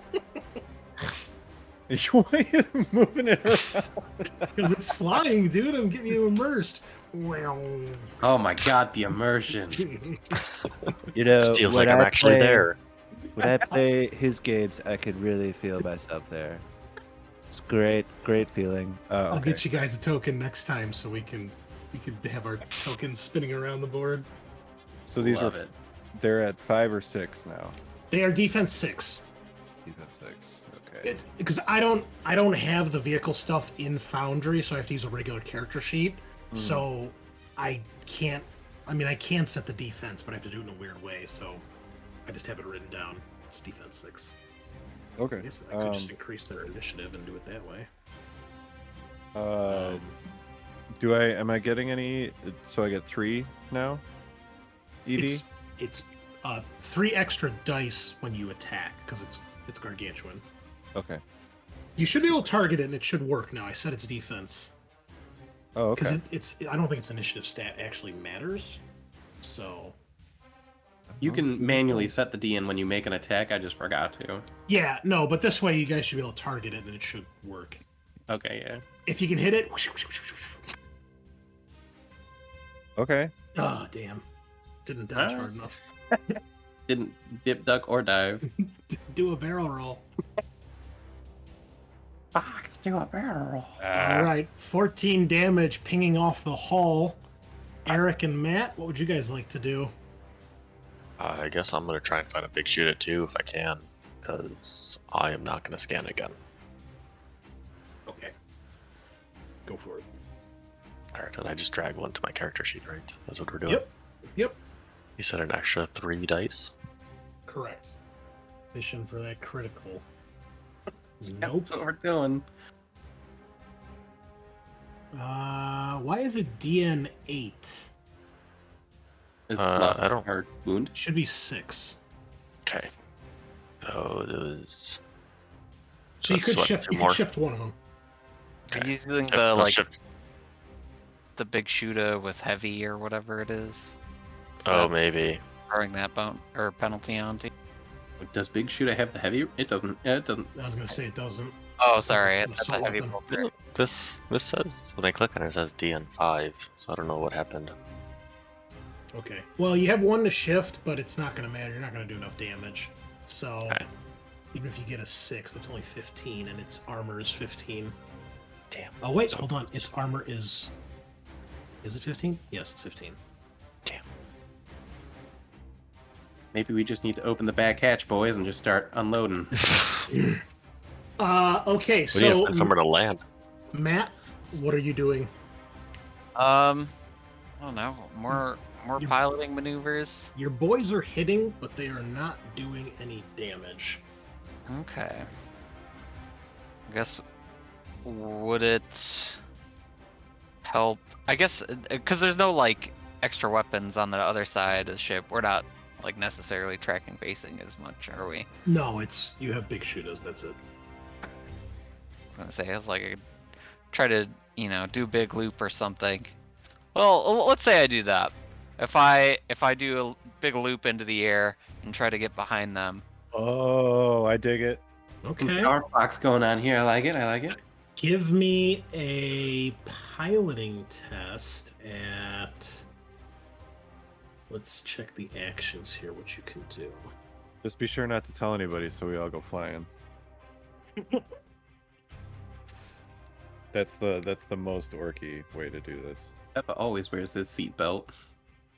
Why are you moving it around? Because it's flying, dude. I'm getting you immersed. Oh my god, the immersion. You know, It feels when like I'm I actually play- there. When I play his games, I can really feel myself there. It's great feeling. I'll Okay. get you guys a token next time so we can have our tokens spinning around the board. So these Love were it. they're at 5 or 6 now. They are defense 6. Defense 6. Okay. Because I don't have the vehicle stuff in Foundry, so I have to use a regular character sheet. So I can't. I mean, I can set the defense, but I have to do it in a weird way. So I just have it written down. It's defense 6. Okay. I guess I could just increase their initiative and do it that way. Am I getting any? So I get 3 now. EV. It's 3 extra dice when you attack because it's gargantuan. Okay. You should be able to target it and it should work now. I said it's defense Oh, because okay. it's. I don't think its initiative stat actually matters. So You can manually set the DN when you make an attack. I just forgot to. yeah, no, but this way you guys should be able to target it and it should work. Okay, yeah. If you can hit it. Okay. Oh damn! Didn't dodge hard enough. Didn't dip, duck, or dive. Do a barrel roll. Fuck, let's do a barrel roll. All right, 14 damage pinging off the hull. Eric and Matt, what would you guys like to do? I guess I'm gonna try and find a big shoot at 2 if I can, because I am not gonna scan again. Okay, go for it. Alright, and I just drag 1 to my character sheet, right? That's what we're doing. Yep, You said an extra 3 dice? correct. Mission for that critical. Nope. That's what we're doing. Why is it DN 8? It's I don't- her wound. It should be 6. Okay. So it was. So you that's could what, shift. 2 You more? could shift one of them. Are Okay. you using Shift- the no, like shift. the big shooter with heavy or whatever it is? Oh, maybe. Throwing that or penalty onto. Does Big Shooter have the heavy? It doesn't. Yeah, it doesn't. I was gonna say it doesn't. Oh, sorry, It's an that's a assault heavy weapon. bolter. This says, when I click on it, it says DN5, so I don't know what happened. Okay. Well, you have 1 to shift, but it's not gonna matter. You're not gonna do enough damage. So Okay. even if you get a 6, that's only 15, and its armor is 15. Damn. Oh wait, So hold on. close. Its armor is. Is it 15? Yes, it's 15. Damn. Maybe we just need to open the back hatch, boys, and just start unloading. Okay, We need to so find somewhere to land. Matt, what are you doing? I don't know. More You- piloting maneuvers. Your boys are hitting, but they are not doing any damage. Okay. I guess would it help? I guess because there's no like extra weapons on the other side of the ship. We're not like necessarily tracking facing as much, are we? No, it's you have big shooters. That's it. I was gonna say it's like I'd try to do big loop or something. Well, let's say I do that. If I do a big loop into the air and try to get behind them. Oh, I dig it. Some Okay. Star Fox going on here. I like it. I like it. Give me a piloting test at let's check the actions here, what you can do. Just be sure not to tell anybody so we all go flying. That's the most orky way to do this. Peppa always wears his seatbelt.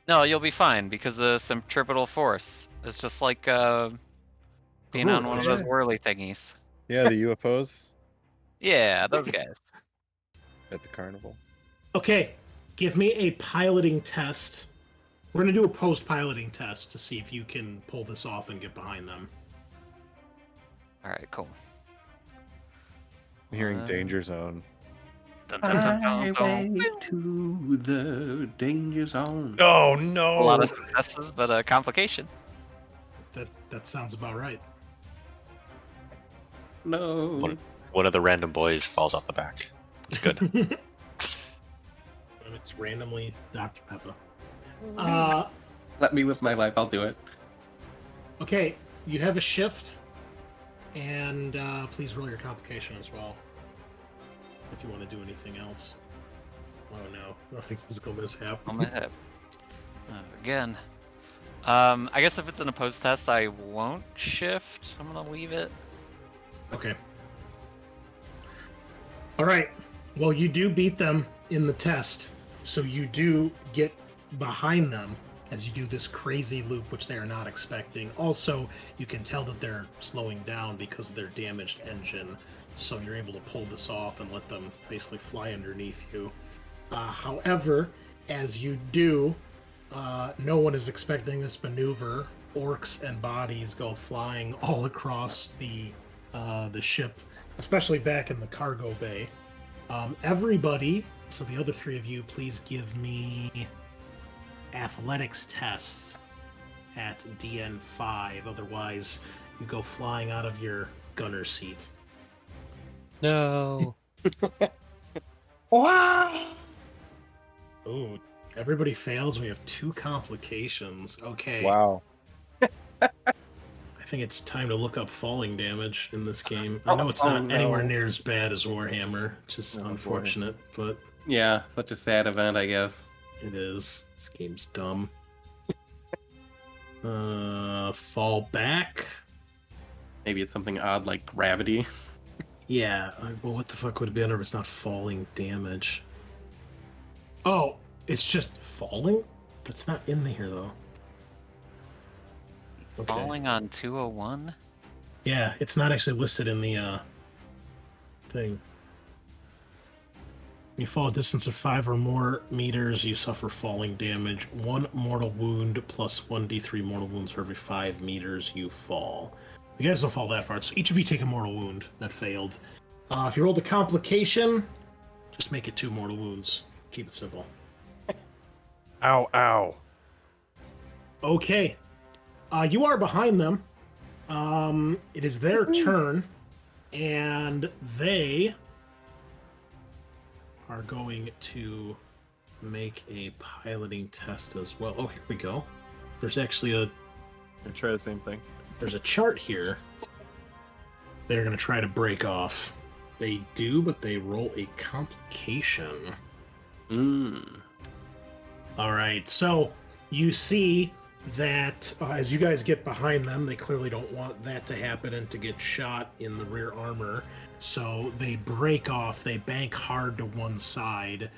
No, you'll be fine because of centripetal force. It's just like being on one of those whirly thingies. Yeah, the UFOs Yeah, those guys. at the carnival. Okay, give me a piloting test. We're going to do a post-piloting test to see if you can pull this off and get behind them. All right, cool. I'm hearing danger zone. Dun, dun, dun, dun, dun. Highway to the danger zone. Oh no! A lot of successes, but a complication. That sounds about right. No. One of the random boys falls off the back. It's good. And it's randomly Dr. Peppa. Let me live my life. I'll do it. Okay, you have a shift, and please roll your complication as well. If you want to do anything else. Oh no, nothing physical mishap. On my head. Again. I guess if it's an opposed test, I won't shift. I'm gonna leave it. Okay. All right. Well, you do beat them in the test, so you do get behind them as you do this crazy loop, which they are not expecting. Also, you can tell that they're slowing down because of their damaged engine, so you're able to pull this off and let them basically fly underneath you. However, as you do, no one is expecting this maneuver. Orcs and bodies go flying all across the ship, especially back in the cargo bay. Everybody, so the other three of you, please give me athletics tests at DN5. Otherwise, you go flying out of your gunner seat. No. Ooh, everybody fails. We have 2 complications. Okay. Wow. I think it's time to look up falling damage in this game. I know it's not anywhere near as bad as Warhammer, which is unfortunate, but Yeah, such a sad event, I guess. it is. This game's dumb. Fall back. Maybe it's something odd like gravity. Yeah, well, what the fuck would it be under if it's not falling damage? Oh, it's just falling? That's not in here, though. Okay. Falling on 201? Yeah, it's not actually listed in the thing. You fall a distance of 5 or more meters, you suffer falling damage. 1 mortal wound plus 1d3 mortal wounds for every 5 meters you fall. You guys don't fall that far, so each of you take a mortal wound that failed. If you rolled a complication, just make it 2 mortal wounds. Keep it simple. Ow! Ow! Okay. You are behind them. It is their turn, and they are going to make a piloting test as well. Oh, here we go. There's actually And try the same thing. there's a chart here. They're going to try to break off. They do, but they roll a complication. All right, so you see that as you guys get behind them, they clearly don't want that to happen and to get shot in the rear armor. So they break off, they bank hard to one side.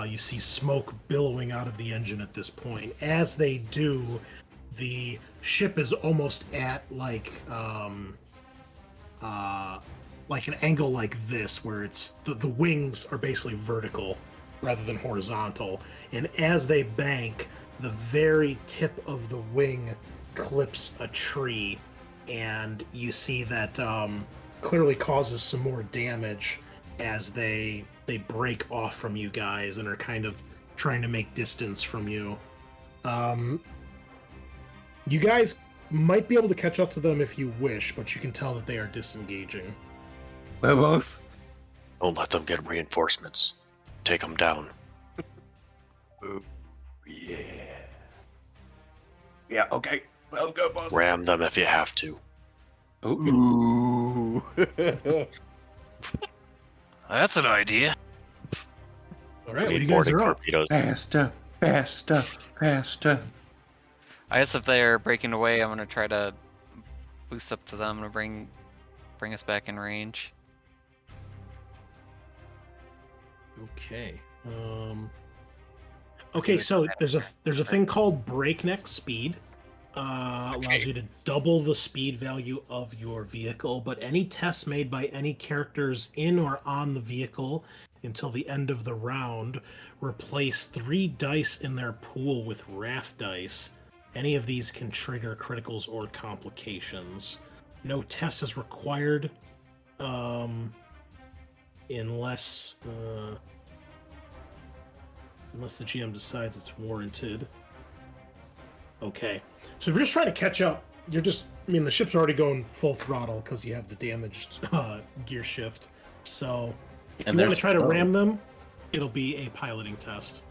You see smoke billowing out of the engine at this point. As they do, the ship is almost at like an angle like this, where it's the wings are basically vertical rather than horizontal. And as they bank, the very tip of the wing clips a tree, and you see that clearly causes some more damage as they break off from you guys and are kind of trying to make distance from you. You guys might be able to catch up to them if you wish, but you can tell that they are disengaging. Huevos. Don't let them get reinforcements. Take them down. Yeah. Yeah, okay. Well, go, boss. Ram them if you have to. Ooh. That's an idea. All right, well, Need you guys boarding are up. torpedoes. Faster, faster, faster. I guess if they're breaking away, I'm gonna try to boost up to them to bring us back in range. Okay. Okay, so there's a thing called breakneck speed. Allows you to double the speed value of your vehicle, but any tests made by any characters in or on the vehicle until the end of the round replace 3 dice in their pool with wrath dice. Any of these can trigger criticals or complications. No test is required unless the GM decides it's warranted. Okay. So if you're just trying to catch up, the ship's already going full throttle because you have the damaged gear shift. So if you want to try to ram them, it'll be a piloting test.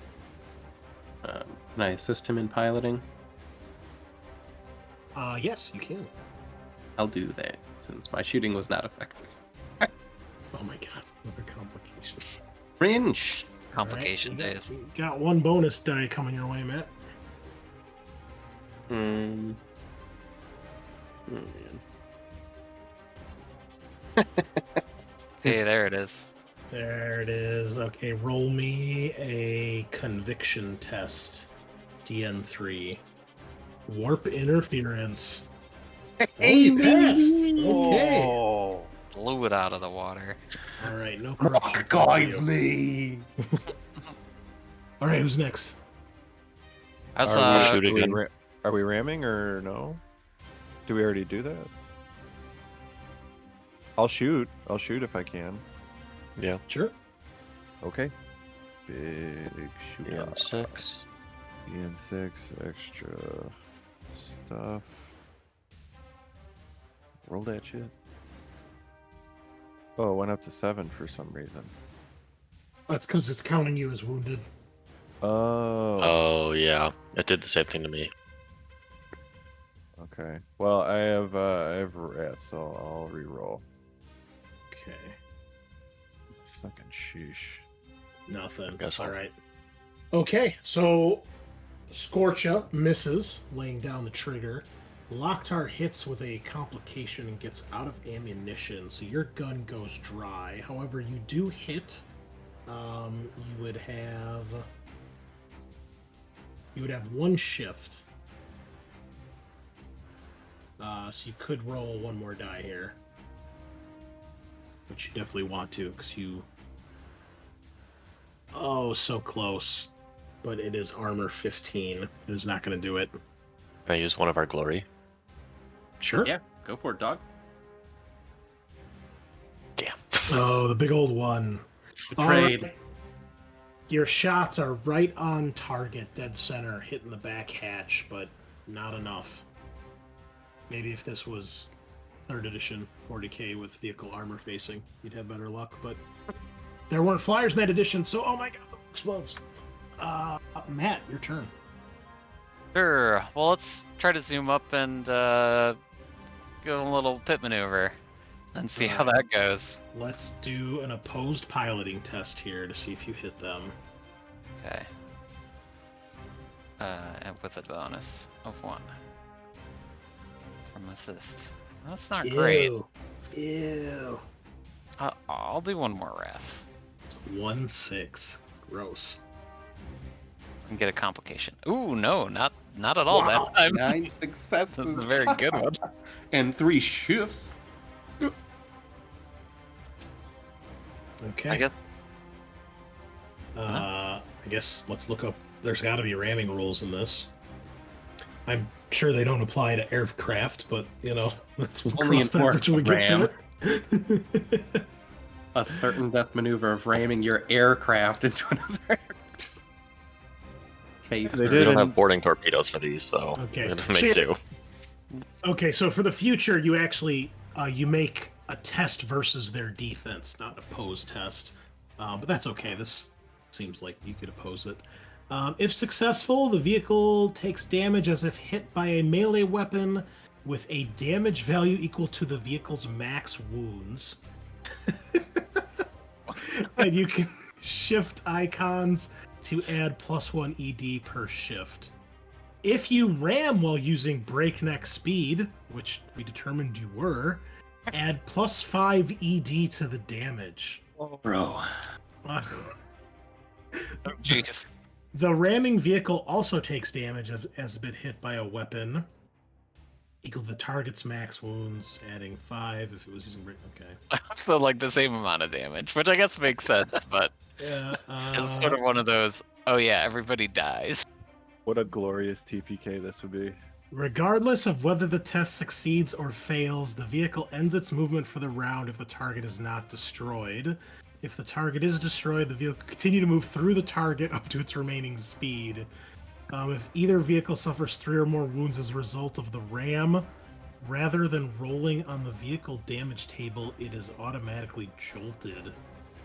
Can I assist him in piloting? Yes, you can. I'll do that, since my shooting was not effective. Oh my god, another complication. Cringe! Complication All right, days. you got 1 bonus die coming your way, Matt. Oh, man. Hey, there it is. There it is. Okay, roll me a conviction test. DN3. Warp interference. Hey, passed. baby! Okay. Oh. Blew it out of the water. All right, no corruption. Rock guides me! All right, who's next? That's Are we shooting are we gun. are we ramming or no? Do we already do that? I'll shoot if I can. Yeah. Sure. Okay. Big shoot. Yeah. 6. EN6 extra stuff. Roll that shit. Oh, it went up to 7 for some reason. That's because it's counting you as wounded. Oh. Oh yeah, it did the same thing to me. Okay. Well, I have rats, so I'll re-roll. Okay. Fucking sheesh. Nothing. Guess All I'll- right. Okay, so Scorcha misses, laying down the trigger. Locktar hits with a complication and gets out of ammunition, so your gun goes dry. However, you do hit. You would have 1 shift. So you could roll 1 more die here, which you definitely want to, because you. Oh, so close. But it is armor 15. It is not going to do it. Can I use one of our glory? Sure. Yeah, go for it, dog. Damn. Oh, the big old one. Betrayed. All right. Your shots are right on target, dead center, hitting the back hatch, but not enough. Maybe if this was 3rd edition 40k with vehicle armor facing, you'd have better luck, but there weren't flyers in that edition, so oh my god, explodes. Matt, your turn. Sure. Well, let's try to zoom up and go a little pit maneuver and see how that goes. Let's do an opposed piloting test here to see if you hit them. Okay. And with a bonus of 1 from assist. That's not great. Ew. I'll do 1 more wrath 1-6. Gross. and get a complication. Ooh, no, not at all that time. 9 This successes. is a very good one. And 3 shifts. Okay. I I guess let's look up. There's got to be ramming rules in this. I'm sure they don't apply to aircraft, but let's Only cross that bridge when we get to it. A certain death maneuver of ramming your aircraft into another face. They We did don't in- have boarding torpedoes for these, so Okay. we're gonna See- make do. Okay, so for the future, you actually you make a test versus their defense, not an opposed test. But that's okay. This seems like you could oppose it. If successful, the vehicle takes damage as if hit by a melee weapon with a damage value equal to the vehicle's max wounds. And you can shift icons to add +1 ED per shift. If you ram while using breakneck speed, which we determined you were, add +5 ED to the damage. Bro. Uh, Oh, jeez. The ramming vehicle also takes damage as a bit hit by a weapon. Equal to the target's max wounds, adding 5 if it was using break. Okay. Still like the same amount of damage, which I guess makes sense, but Yeah. it's sort of one of those, oh yeah, everybody dies. What a glorious TPK this would be. Regardless of whether the test succeeds or fails, the vehicle ends its movement for the round if the target is not destroyed. If the target is destroyed, the vehicle can continue to move through the target up to its remaining speed. If either vehicle suffers 3 or more wounds as a result of the ram, rather than rolling on the vehicle damage table, it is automatically jolted.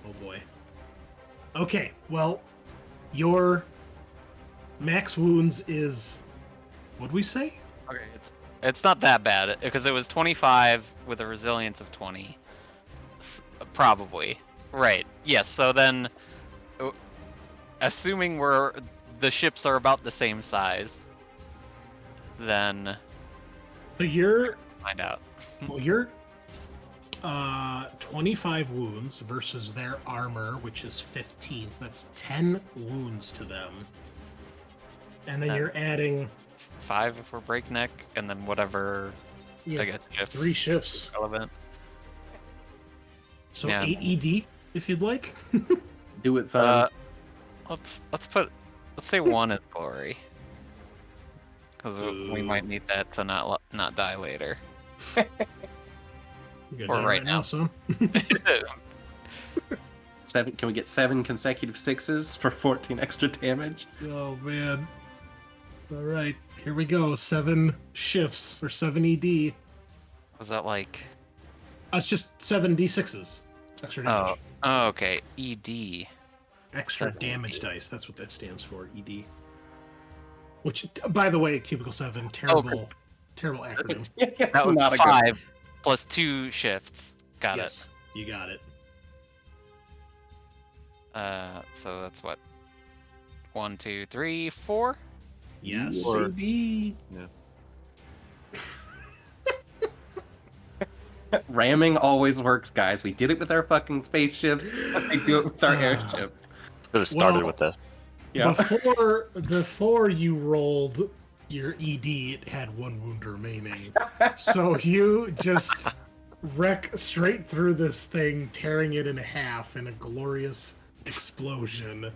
Oh boy. Okay, well, your max wounds is... What'd we say? Okay, it's not that bad, because it was 25 with a resilience of 20. Probably. Right, yes, so then, assuming the ships are about the same size, then So you're... find out. Well, you're 25 wounds versus their armor, which is 15. So that's 10 wounds to them. And then you're adding 5 if we're breakneck, and then whatever, I guess, shifts 3 shifts. relevant. So Yeah. 8 ED, if you'd like. Do it, son. Let's say 1 is glory, because we might need that to not die later. You got Or that right now. son? 7. Can we get 7 consecutive 6s for 14 extra damage? Oh, man. All right, here we go. 7 shifts, or 7 ED. Was that like? It's just 7 D6s. Extra damage. Oh, okay. ED. Extra 7 damage ED. dice. That's what that stands for, ED. Which, by the way, Cubicle 7, terrible, terrible acronym. That was not a 5 plus 2 shifts. Got Yes, you got it. it. So that's what? 1, 2, 3, 4. Yes. Or- Baby. Yeah. Ramming always works, guys. We did it with our fucking spaceships. We do it with our airships. Could have started Well- with this. Yeah. Before you rolled your ED, it had 1 wound remaining. So you just wreck straight through this thing, tearing it in half in a glorious explosion,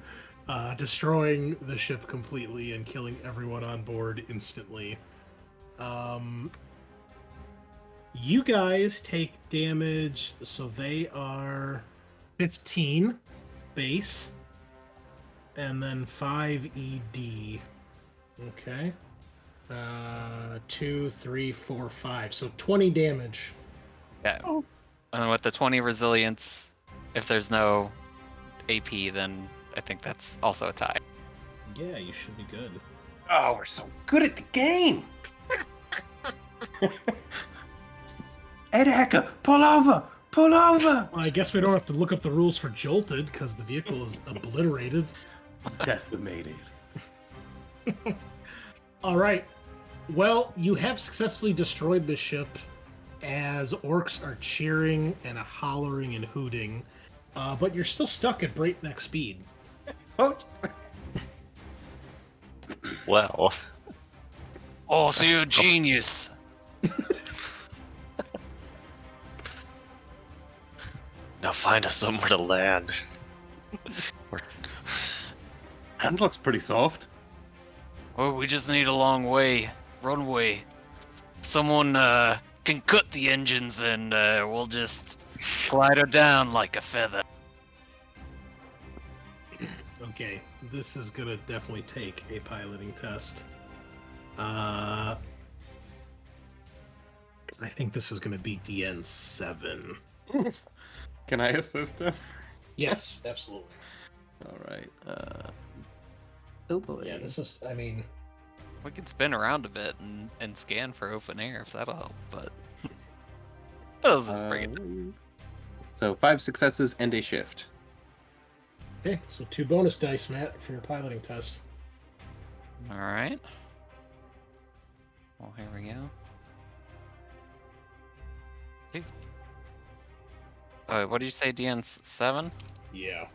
destroying the ship completely and killing everyone on board instantly. You guys take damage, so they are 15 base, and then 5 ED. Okay. 2, 3, 4, 5. So 20 damage. Yeah. And with the 20 resilience, if there's no AP, then I think that's also a tie. Yeah, you should be good. Oh, we're so good at the game. Ed Hacker, pull over! Pull over! Well, I guess we don't have to look up the rules for jolted because the vehicle is obliterated. Decimated. All right. Well, you have successfully destroyed the ship as orcs are cheering and hollering and hooting, but you're still stuck at breakneck speed. Oh, Well, Oh, so you're a genius. now find us somewhere to land. hand looks pretty soft. Oh, we just need a long runway. Someone can cut the engines and we'll just glide her down like a feather. Okay, this is gonna definitely take a piloting test. I think this is gonna be DN 7. Can I assist him? Yes, absolutely. All right. Oh boy. Yeah, this is. I mean, We can spin around a bit and scan for open air if that'll help, but let's just bring it down. So 5 successes and a shift. okay. So 2 bonus dice, Matt, for your piloting test. All right. Well, here we go. Two. Oh, what did you say, DN 7? Yeah.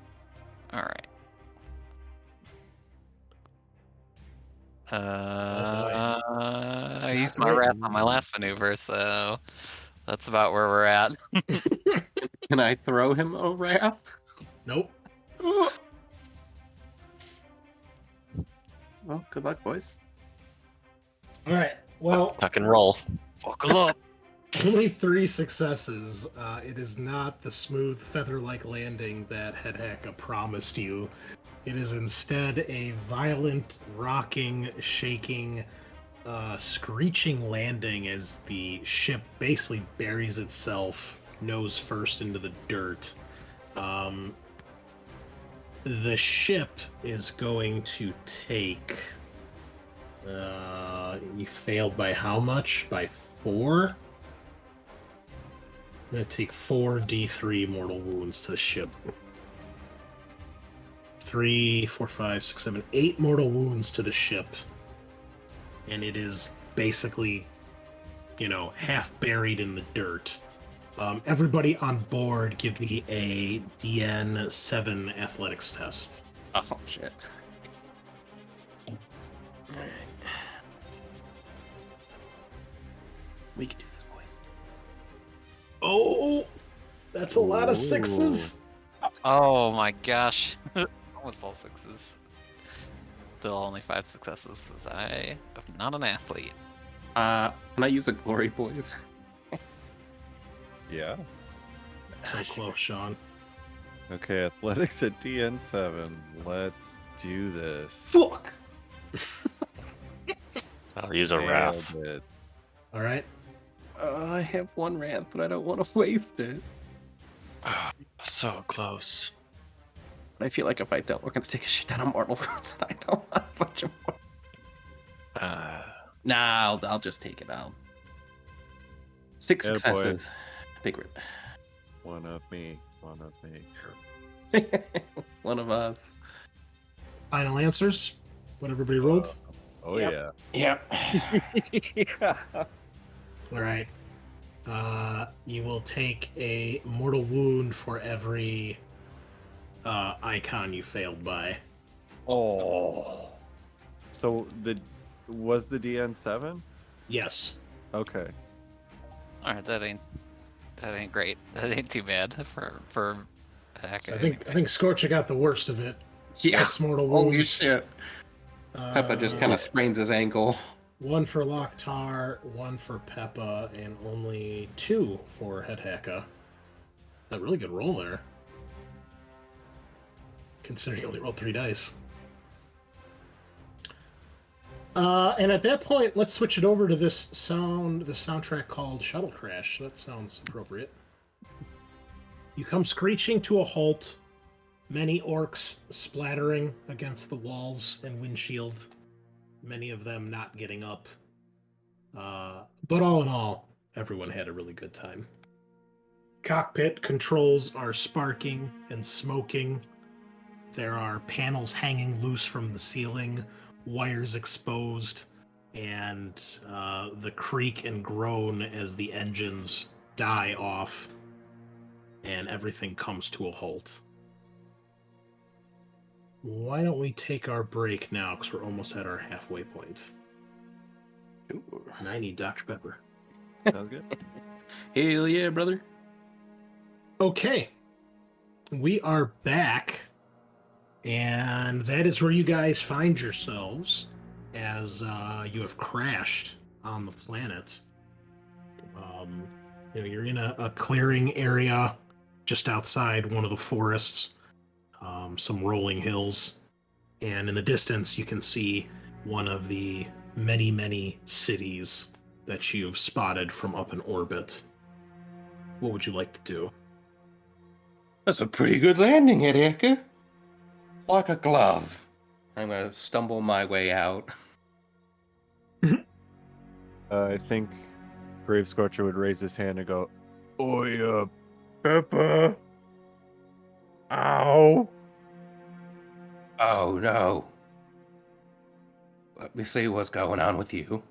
All right. It's I not used my great. wrath on my last maneuver, so that's about where we're at. Can I throw him a wrath? Nope. Well, good luck, boys. All right. Well, Tuck and roll. Buckle up. only 3 successes. It is not the smooth feather-like landing that Hedheka promised you. It is instead a violent, rocking, shaking, screeching landing as the ship basically buries itself nose first into the dirt. The ship is going to take... you failed by how much? By 4? I'm going to take 4 D3 mortal wounds to the ship. 3, 4, 5, 6, 7, 8 mortal wounds to the ship. And it is basically, half buried in the dirt. Everybody on board, give me a DN 7 athletics test. Oh, shit. Alright. We can do this, boys. Oh, that's a lot of 6s. Oh my gosh. Almost all 6s. Still only 5 successes, as I am not an athlete. Can I use a glory, boys? Yeah. So close, Sean. Okay, athletics at DN7. Let's do this. Fuck! I'll use a wrath. Nailed it. Alright. I have 1 wrath, but I don't want to waste it. So close. I feel like if I don't, we're gonna take a shit ton of mortal wounds, and I don't want a bunch of more. Nah, I'll just take it out. 6 Yeah, successes. Big rip. One of me. One of me. One of us. Final answers? What everybody rolled? Oh, Yep. yeah. Yep. Alright. You will take a mortal wound for every icon you failed by. Oh. So was the DN7? Yes. Okay. Alright, that ain't great. That ain't too bad for heck. So I think Scorcher got the worst of it. Yeah. 6 mortal wounds. Holy shit. Peppa just kind of sprains his ankle. 1 for Loktar, 1 for Peppa, and only 2 for Hedheka. A really good roll there. Considering you only rolled 3 dice. And at that point, let's switch it over to the soundtrack called Shuttle Crash. That sounds appropriate. You come screeching to a halt. Many orcs splattering against the walls and windshield. Many of them not getting up. But all in all, everyone had a really good time. Cockpit controls are sparking and smoking. There are panels hanging loose from the ceiling, wires exposed, and the creak and groan as the engines die off, and everything comes to a halt. Why don't we take our break now, because we're almost at our halfway point. And I need Dr. Pepper. Sounds good. Hell yeah, brother. Okay. We are back. And that is where you guys find yourselves as you have crashed on the planet. You're in a clearing area just outside one of the forests, some rolling hills. And in the distance, you can see one of the many, many cities that you've spotted from up in orbit. What would you like to do? That's a pretty good landing, Hedheka. Like a glove. I'm gonna stumble my way out. I think Grave Scorcher would raise his hand and go, "Oi, Peppa! Ow!" Oh no. Let me see what's going on with you.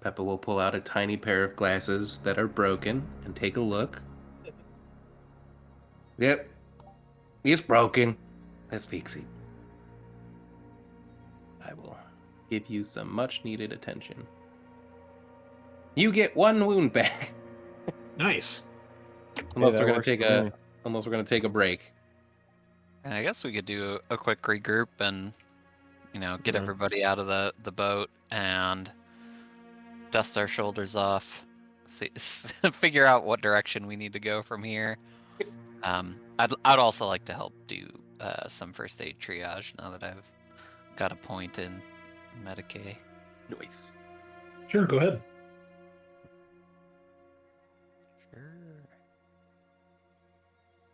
Peppa will pull out a tiny pair of glasses that are broken and take a look. Yep. It's broken. Let's fix it. I will give you some much needed attention. You get 1 wound back. Nice. Unless that we're gonna works take for a me. break. And I guess we could do a quick regroup and, get Yeah. everybody out of the boat and dust our shoulders off. See, figure out what direction we need to go from here. I'd also like to help do some first aid triage now that I've got a point in Medicaid. Nice. Sure, go ahead. Sure.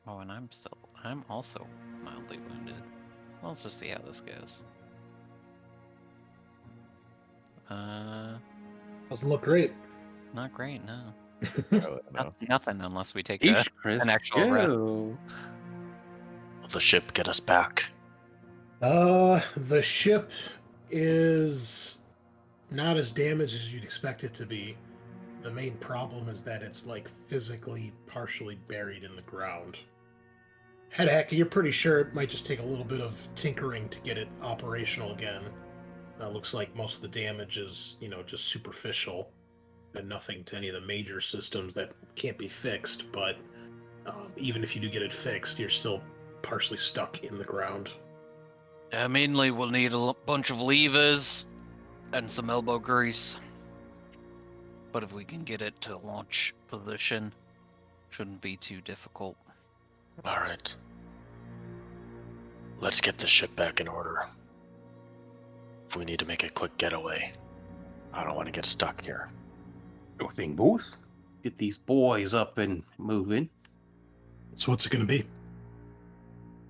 Oh, and I'm also mildly wounded. Well, let's just see how this goes. Doesn't look great. Not great, no. Oh, no. Nothing unless we take Eesh, Chris, an actual rest. go. Will the ship get us back? The ship is not as damaged as you'd expect it to be. The main problem is that it's like physically partially buried in the ground. Head hacker, you're pretty sure it might just take a little bit of tinkering to get it operational again. Looks like most of the damage is, just superficial and nothing to any of the major systems that can't be fixed. But even if you do get it fixed, you're still partially stuck in the ground. Mainly we'll need a bunch of levers and some elbow grease. But if we can get it to launch position, shouldn't be too difficult. All right. Let's get the ship back in order. If we need to make a quick getaway, I don't want to get stuck here. Sure thing, boys. Get these boys up and moving. So what's it going to be?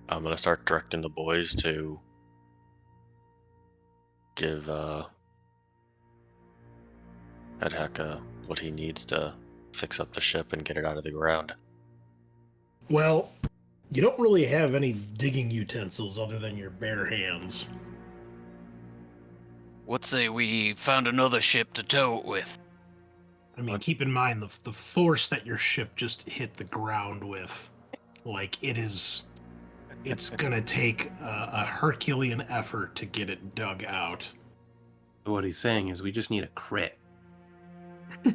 I'm gonna start directing the boys to give Head Hacka what he needs to fix up the ship and get it out of the ground. Well, you don't really have any digging utensils other than your bare hands. What say we found another ship to tow it with? I mean, keep in mind the force that your ship just hit the ground with. Like, it's gonna take a Herculean effort to get it dug out. What he's saying is we just need a crit. I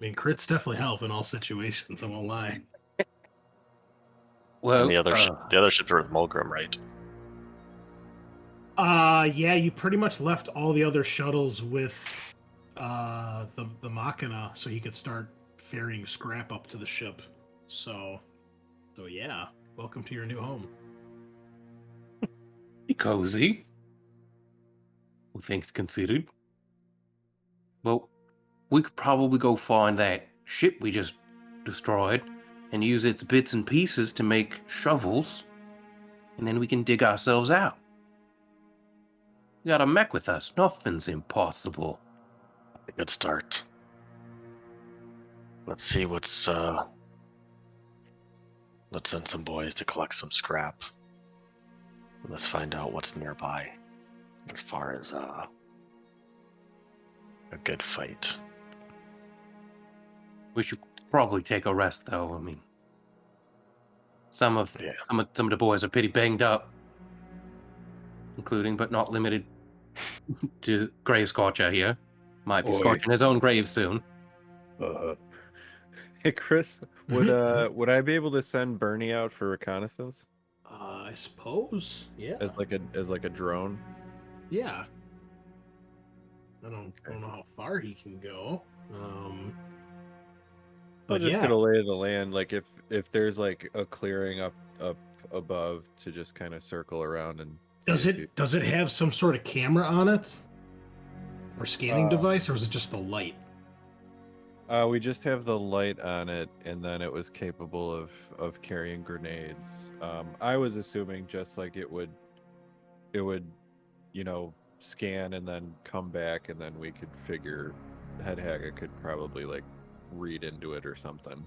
mean, crits definitely help in all situations, I won't lie. Well, And the other ships are with Mulgrim, right? Yeah, you pretty much left all the other shuttles with the Machina so he could start ferrying scrap up to the ship. So yeah, welcome to your new home. be cozy. All things considered. Well, we could probably go find that ship we just destroyed and use its bits and pieces to make shovels, and then we can dig ourselves out. We got a mech with us. Nothing's impossible. A good start. Let's see what's let's send some boys to collect some scrap. Let's find out what's nearby as far as a good fight. We should probably take a rest, though. I mean, some of the boys are pretty banged up, including but not limited to Grave Scorcher here. Might be Oi. scorching his own grave soon. Hey, Chris, would I be able to send Bernie out for reconnaissance I suppose, yeah. as like a drone? Yeah. I don't know how far he can go. I'll But just yeah, get a lay of the land. Like if there's like a clearing up above to just kind of circle around and. does it have some sort of camera on it, or scanning device, or is it just the light? We just have the light on it, and then it was capable of carrying grenades. I was assuming just like it would, scan and then come back, and then we could figure Head Haga could probably like read into it or something.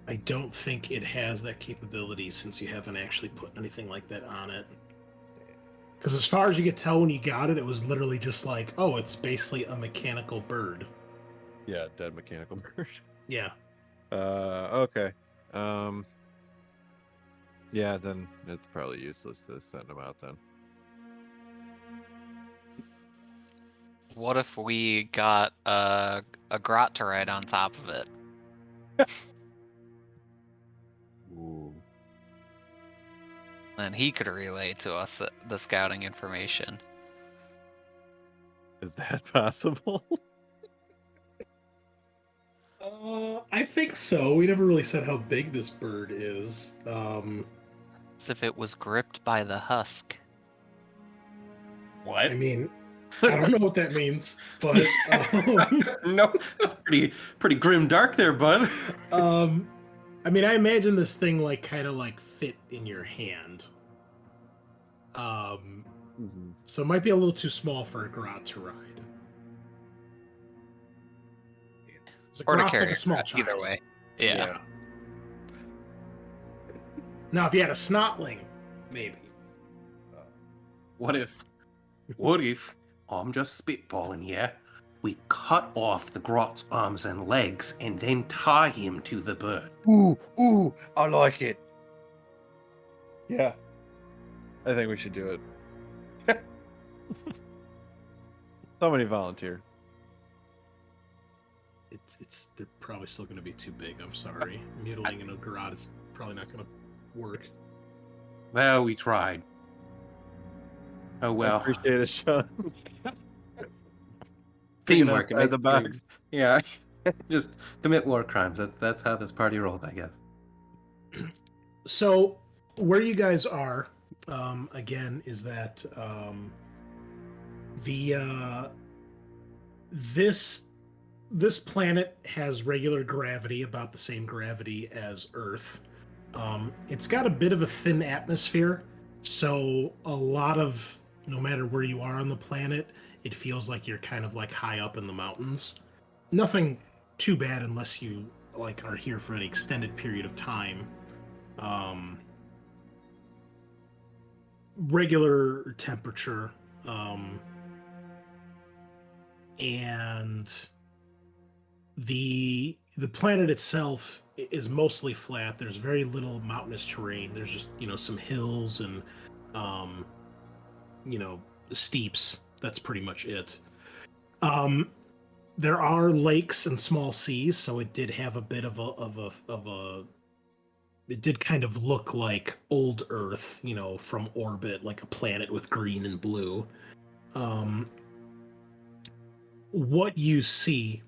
I don't think it has that capability since you haven't actually put anything like that on it. Because as far as you could tell when you got it, it was literally just like, oh, it's basically a mechanical bird. Yeah, dead mechanical bird. Yeah. Okay. Yeah, then it's probably useless to send them out then. What if we got a grot to ride on top of it? Ooh. Then he could relay to us the scouting information. Is that possible? I think so. We never really said how big this bird is. As if it was gripped by the husk. What? I mean, I don't know what that means, but No, that's pretty grim dark there, bud. I mean, I imagine this thing like kind of like fit in your hand. So it might be a little too small for a grot to ride. So Or to grot's carry like a small child. either way. Yeah. Now, if you had a snotling, maybe. What if, I'm just spitballing here, we cut off the grot's arms and legs and then tie him to the bird? Ooh, I like it. Yeah. I think we should do it. Somebody volunteer. They're probably still going to be too big. I'm sorry. Mutilating in a garage is probably not going to work. Well, we tried. Oh well. I appreciate it, Sean. Teamwork. It outside makes the box. Yeah. Just commit war crimes. That's how this party rolls, I guess. So, where you guys are, again, is that this planet has regular gravity, about the same gravity as Earth. It's got a bit of a thin atmosphere, so a lot of, no matter where you are on the planet, it feels like you're kind of like high up in the mountains. Nothing too bad unless you like are here for an extended period of time. Regular temperature, and the planet itself is mostly flat. There's very little mountainous terrain. There's just, some hills and steeps. That's pretty much it. There are lakes and small seas, so it did have a bit of a it did kind of look like old Earth, from orbit, like a planet with green and blue. What you see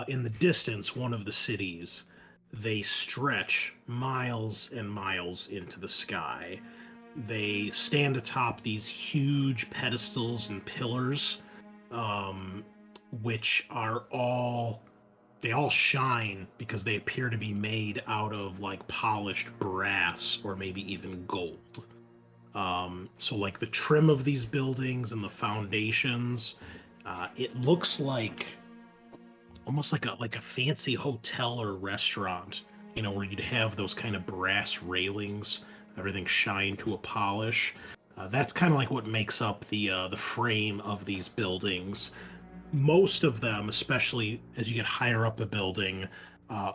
in the distance, one of the cities, they stretch miles and miles into the sky. They stand atop these huge pedestals and pillars, which are they all shine because they appear to be made out of like polished brass or maybe even gold. So like the trim of these buildings and the foundations, it looks like almost like a fancy hotel or restaurant, where you'd have those kind of brass railings, everything shine to a polish. That's kind of like what makes up the frame of these buildings. Most of them, especially as you get higher up a building,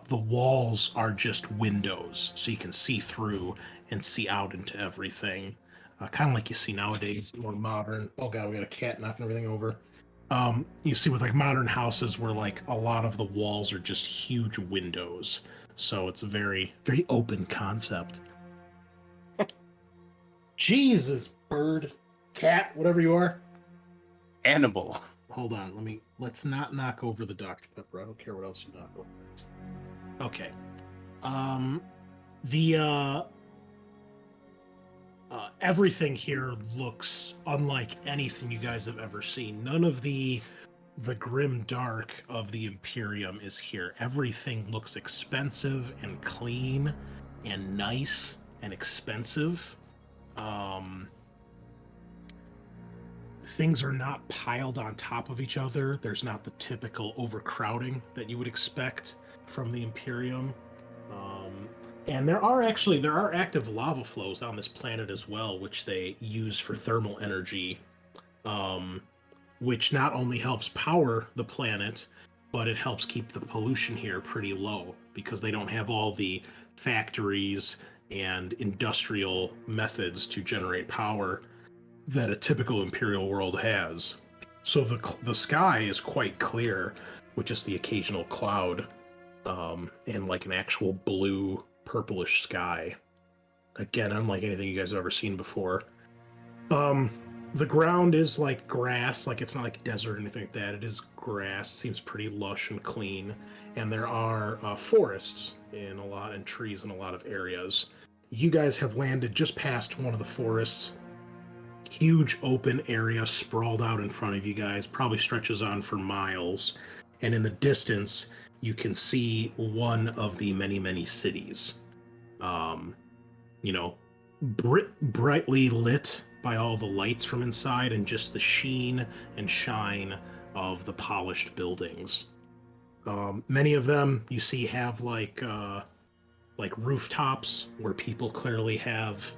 the walls are just windows, so you can see through and see out into everything. Kind of like you see nowadays, more modern. Oh god, we got a cat knocking everything over. You see with like modern houses where like a lot of the walls are just huge windows, so it's a very, very open concept. Jesus, bird, cat, whatever you are. Animal. Hold on, let's not knock over the Dr. Pepper. I don't care what else you knock over. Okay. Everything here looks unlike anything you guys have ever seen. None of the grim dark of the Imperium is here. Everything looks expensive and clean and nice and expensive. Things are not piled on top of each other. There's not the typical overcrowding that you would expect from the Imperium. And there are active lava flows on this planet as well, which they use for thermal energy, um, which not only helps power the planet, but it helps keep the pollution here pretty low because they don't have all the factories and industrial methods to generate power that a typical imperial world has. So the sky is quite clear with just the occasional cloud, and like an actual blue purplish sky. Again, unlike anything you guys have ever seen before. The ground is like grass, like it's not like desert or anything like that. It is grass, seems pretty lush and clean, and there are forests and trees in a lot of areas. You guys have landed just past one of the forests. Huge open area sprawled out in front of you guys, probably stretches on for miles. And in the distance, you can see one of the many, many cities. You know, brightly lit by all the lights from inside and just the sheen and shine of the polished buildings. Many of them you see have like rooftops where people clearly have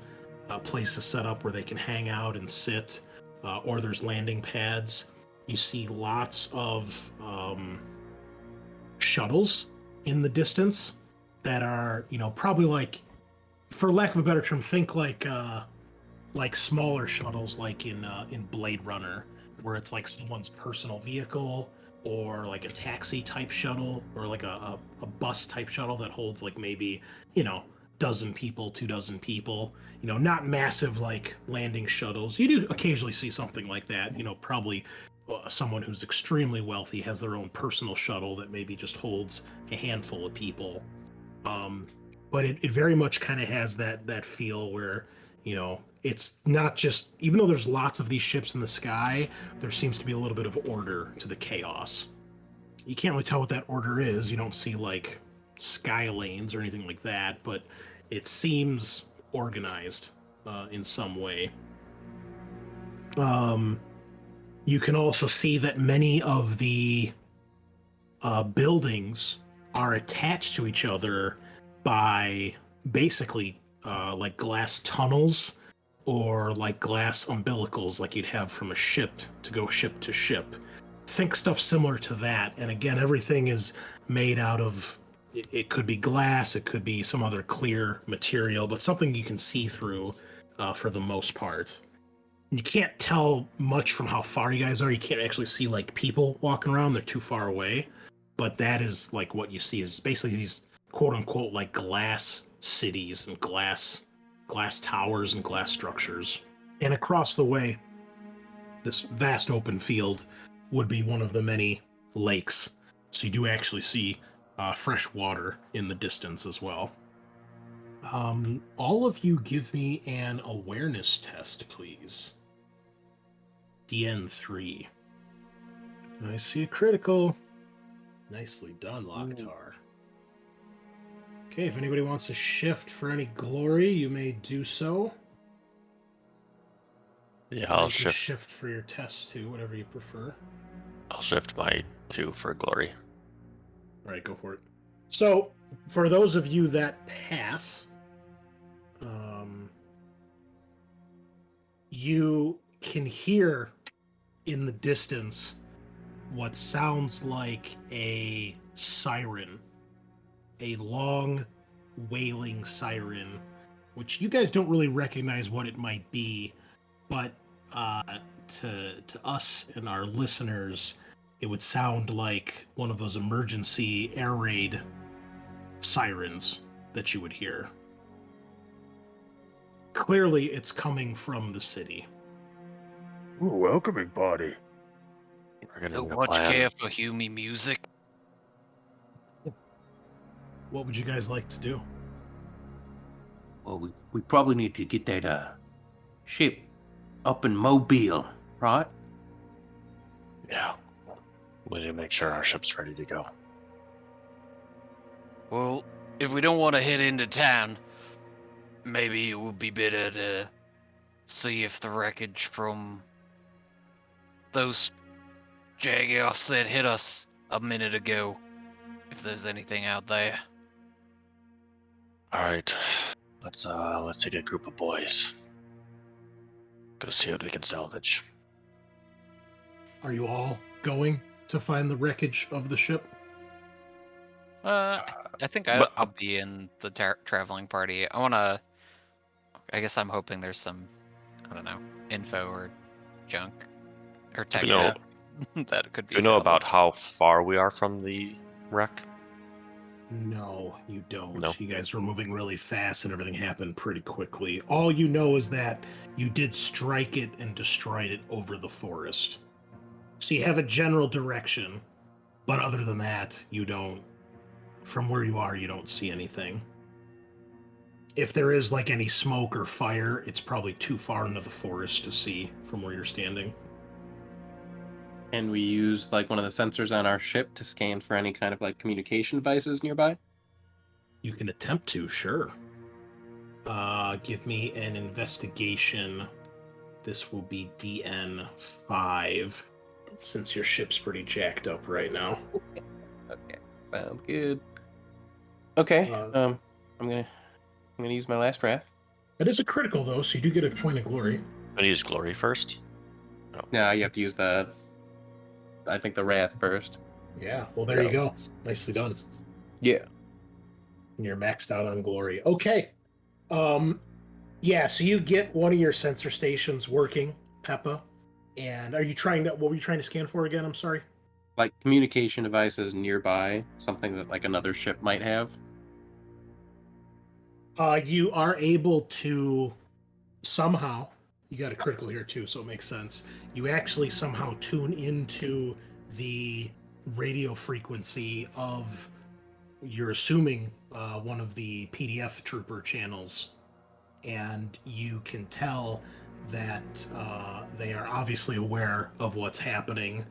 places set up where they can hang out and sit, or there's landing pads. You see lots of shuttles in the distance that are, probably like, for lack of a better term, think like smaller shuttles, like in Blade Runner, where it's like someone's personal vehicle, or like a taxi type shuttle, or like a bus type shuttle that holds like maybe dozen people, 2 dozen people. Not massive like landing shuttles. You do occasionally see something like that. Probably someone who's extremely wealthy has their own personal shuttle that maybe just holds a handful of people. But it very much kind of has that feel where, it's not just, even though there's lots of these ships in the sky, there seems to be a little bit of order to the chaos. You can't really tell what that order is. You don't see like sky lanes or anything like that, but it seems organized in some way. You can also see that many of the buildings are attached to each other by basically like glass tunnels or like glass umbilicals like you'd have from a ship to go ship to ship. Think stuff similar to that. And again, everything is made out of, it could be glass, it could be some other clear material, but something you can see through for the most part. You can't tell much from how far you guys are. You can't actually see like people walking around. They're too far away. But that is like what you see is basically these quote unquote like glass cities and glass towers and glass structures. And across the way, this vast open field would be one of the many lakes. So you do actually see fresh water in the distance as well. All of you give me an awareness test, please. DN3. I see a critical. Nicely done, Loktar. Okay, if anybody wants to shift for any glory, you may do so. Yeah, Or I'll you can shift. shift for your test too, whatever you prefer. I'll shift my 2 for glory. All right, go for it. So, for those of you that pass, you can hear in the distance what sounds like a siren, a long, wailing siren, which you guys don't really recognize what it might be, but to us and our listeners, it would sound like one of those emergency air raid sirens that you would hear. Clearly, it's coming from the city. Ooh, welcoming party. We're gonna Don't need a much plan. care for Hume music. What would you guys like to do? Well, we probably need to get that ship up in Mobile, right? Yeah. We need to make sure our ship's ready to go. Well, if we don't want to head into town, maybe it would be better to see if the wreckage from those jagoffs that hit us a minute ago, if there's anything out there. All right, let's take a group of boys. Go see what we can salvage. Are you all going to find the wreckage of the ship? I think but- I'll be in the traveling party. I guess I'm hoping there's some, I don't know, info or junk or tech we know, that could be. Do you know about salvaged. how far we are from the wreck? No, you don't. No. You guys were moving really fast and everything happened pretty quickly. All you know is that you did strike it and destroyed it over the forest. So you have a general direction, but other than that, you don't. From where you are, you don't see anything. If there is like any smoke or fire, it's probably too far into the forest to see from where you're standing. And we use like one of the sensors on our ship to scan for any kind of like communication devices nearby. You can attempt to, sure. Give me an investigation. This will be DN5, since your ship's pretty jacked up right now. Okay, sounds good. Okay, Uh, I'm gonna use my last wrath. It is a critical, though, so you do get a point of glory. I use glory first. No, you have to use the wrath first. Yeah, well, there you go. Nicely done. Yeah. And you're maxed out on glory. Okay. Yeah, so you get one of your sensor stations working, Peppa. And what were you trying to scan for again? I'm sorry. Like communication devices nearby, something that like another ship might have. You are able to somehow, you got a critical here too, so it makes sense. You actually somehow tune into the radio frequency of, you're assuming, one of the PDF trooper channels, and you can tell that they are obviously aware of what's happening,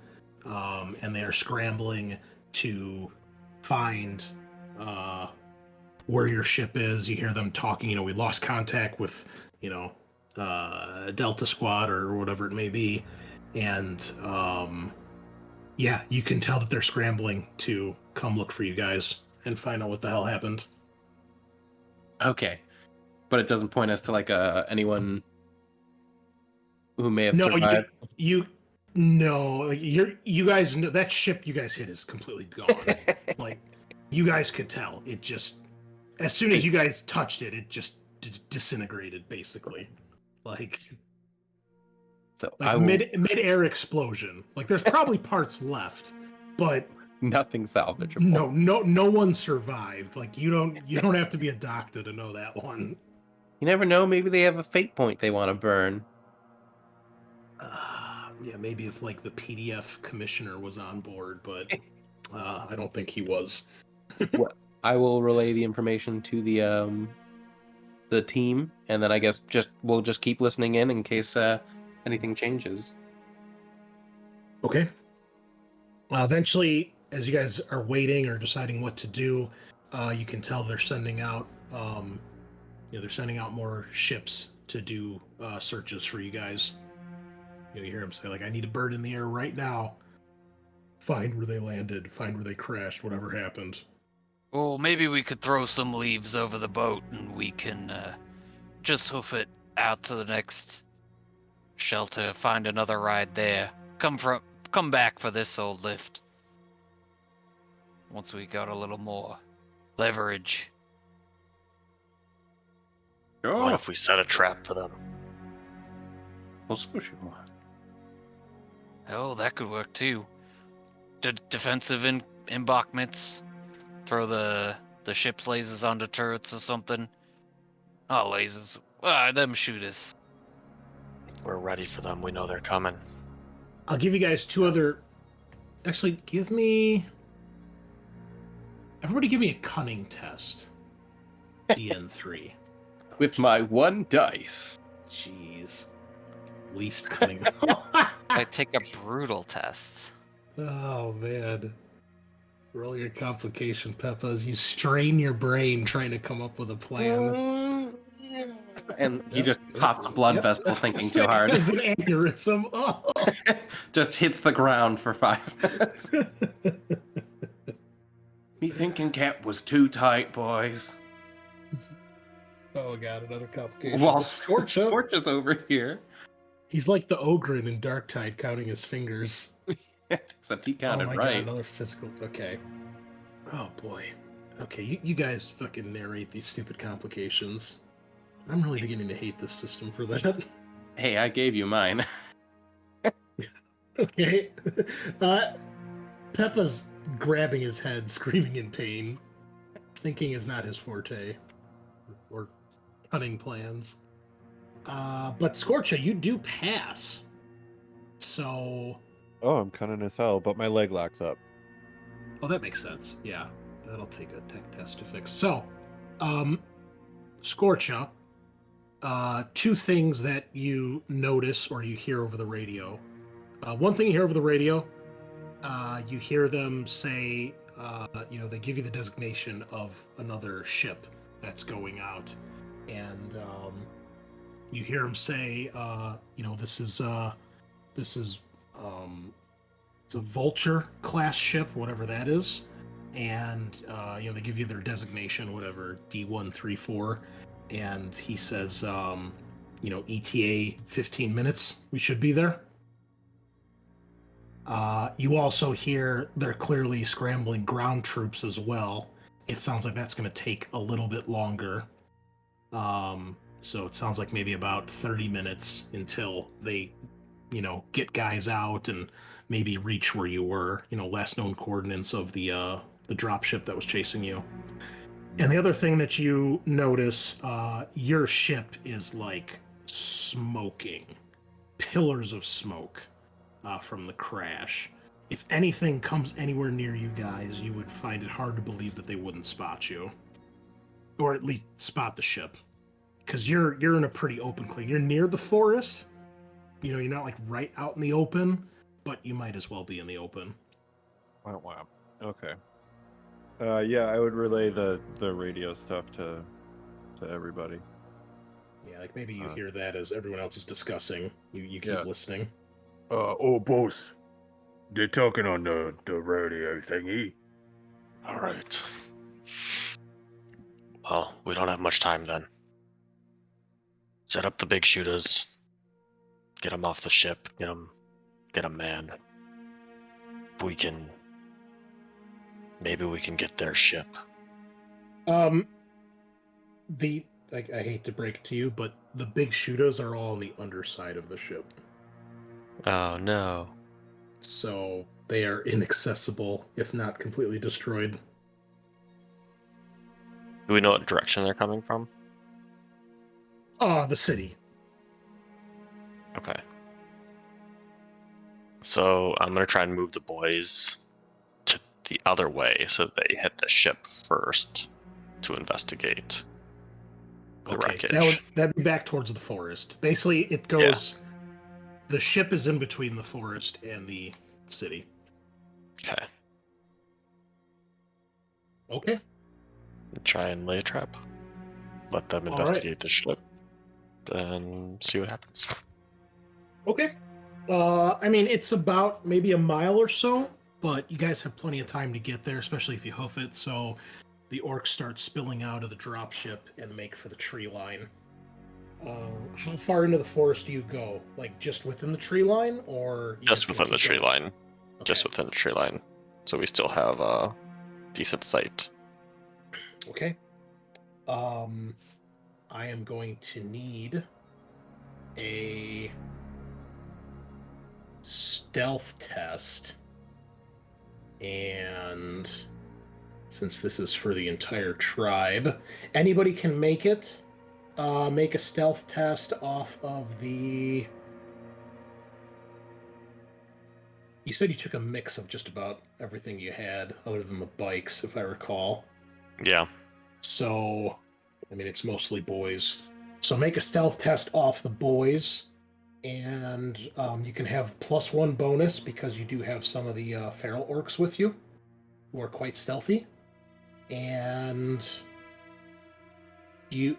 and they are scrambling to find where your ship is. You hear them talking, we lost contact with, Delta Squad or whatever it may be. And yeah, you can tell that they're scrambling to come look for you guys and find out what the hell happened. Okay, but it doesn't point us to like anyone who may have survived. You guys know that ship you guys hit is completely gone. Like, you guys could tell. It just, as soon as you guys touched it, it just disintegrated, basically. Like mid-air explosion. Like, there's probably parts left, but Nothing salvageable. no one survived. Like, you don't have to be a doctor to know that one. You never know. Maybe they have a fate point they want to burn. Yeah, maybe if like the PDF commissioner was on board, but I don't think he was. Well, I will relay the information to the team, and then I guess we'll just keep listening in case anything changes. Okay. Eventually, as you guys are waiting or deciding what to do, you can tell they're sending out, they're sending out more ships to do searches for you guys. You hear them say, like, I need a bird in the air right now. Find where they landed, find where they crashed, whatever happened. Well, maybe we could throw some leaves over the boat and we can just hoof it out to the next shelter, find another ride there. Come back for this old lift. Once we got a little more leverage. What if we set a trap for them? Well, squish you. Oh, that could work too. Defensive embankments. Throw the ship's lasers onto turrets or something. Oh, lasers. Them shoot us. We're ready for them. We know they're coming. I'll give you guys two other... Actually, everybody give me a cunning test. DN3. With my one dice. Jeez. Least cunning. I take a brutal test. Oh, man. Roll your complication, Peppa, as you strain your brain trying to come up with a plan. And he just pops a blood vessel thinking too hard. It's an aneurysm. Oh. Just hits the ground for 5 minutes. Me thinking cap was too tight, boys. Oh god, another complication. While Scorcha, Scorcha's over here. he's like the Ogren in Darktide, counting his fingers. Except he Oh counted my right. god, another physical. Okay. Oh boy. Okay, you guys fucking narrate these stupid complications. I'm really beginning to hate this system for that. Hey, I gave you mine. Okay. Peppa's grabbing his head, screaming in pain. Thinking is not his forte. Or cunning plans. But Scorcha, you do pass. So... Oh, I'm cunning as hell, but my leg locks up. Oh, that makes sense. Yeah, that'll take a tech test to fix. So, Scorcha, two things that you notice or you hear over the radio. One thing you hear over the radio, you hear them say, they give you the designation of another ship that's going out. And you hear them say, this is it's a Vulture class ship, whatever that is, and they give you their designation, whatever, D134, and he says, ETA 15 minutes, we should be there. You also hear they're clearly scrambling ground troops as well. It sounds like that's going to take a little bit longer. So it sounds like maybe about 30 minutes until they get guys out and maybe reach where you were, last known coordinates of the dropship that was chasing you. And the other thing that you notice, your ship is like smoking, pillars of smoke from the crash. If anything comes anywhere near you guys, you would find it hard to believe that they wouldn't spot you, or at least spot the ship, because you're in a pretty open clear. You're near the forest. You're not like right out in the open, but you might as well be in the open. Wow. Okay. Yeah, I would relay the radio stuff to everybody. Yeah, like maybe you hear that as everyone else is discussing. You keep listening. Boss. They're talking on the radio thingy. All right. Well, we don't have much time then. Set up the big shooters. Get them off the ship. Get them manned. Maybe we can get their ship. I hate to break it to you, but the big shooters are all on the underside of the ship. Oh no. So they are inaccessible, if not completely destroyed. Do we know what direction they're coming from? The city. Okay. So I'm gonna try and move the boys to the other way so that they hit the ship first to investigate the wreckage. That'd be back towards the forest. Basically, it goes... Yeah. The ship is in between the forest and the city. Okay. Okay. Try and lay a trap. Let them investigate the ship and see what happens. Okay. It's about maybe a mile or so, but you guys have plenty of time to get there, especially if you hoof it. So the orcs start spilling out of the dropship and make for the tree line. How far into the forest do you go? Like just within the tree line, or just within the tree line? Okay. Just within the tree line, so we still have a decent sight. Okay. I am going to need a stealth test, and since this is for the entire tribe, anybody can make it. Make a stealth test off of the... You said you took a mix of just about everything you had, other than the bikes, if I recall. Yeah. So, it's mostly boys. So make a stealth test off the boys, and you can have +1 bonus because you do have some of the feral orcs with you, who are quite stealthy. And...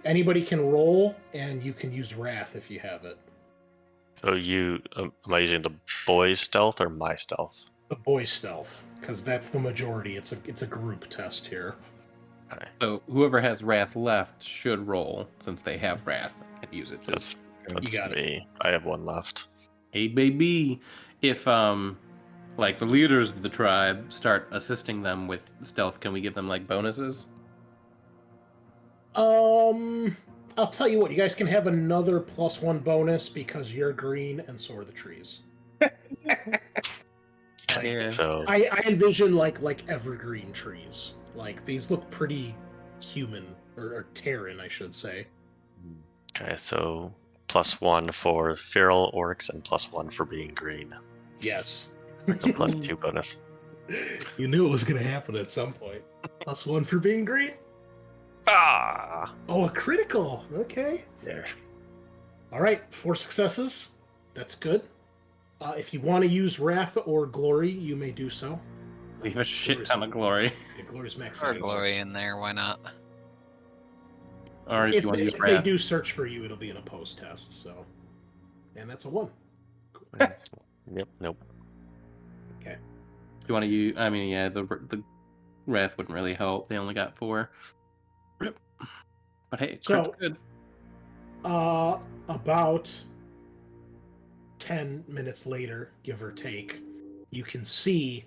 anybody can roll, and you can use Wrath if you have it. So am I using the boys' stealth or my stealth? The boys' stealth, because that's the majority. It's a group test here. Okay. So whoever has Wrath left should roll, since they have Wrath, and use it. That's got it. me. I have one left. Hey, baby. If like the leaders of the tribe start assisting them with stealth, can we give them like bonuses? I'll tell you what. You guys can have another +1 bonus because you're green and so are the trees. Yeah. So I envision like evergreen trees. Like these look pretty human or Terran, I should say. okay, so +1 for feral orcs and +1 for being green. Yes. So +2 bonus. You knew it was going to happen at some point. +1 for being green. Ah! Oh, a critical. Okay. There. All right, 4 successes. That's good. If you want to use Wrath or Glory, you may do so. We have a shit ton of glory. Yeah, Glory's max. Or glory in there, why not? Or if you want to use if they Wrath. do search for you, it'll be in a post test. So, and that's a 1. Yep. Nope. Okay. If you want to use, I mean, yeah, the Wrath wouldn't really help. They only got 4. Rip. But hey, So- crit's good. About 10 minutes later, give or take, you can see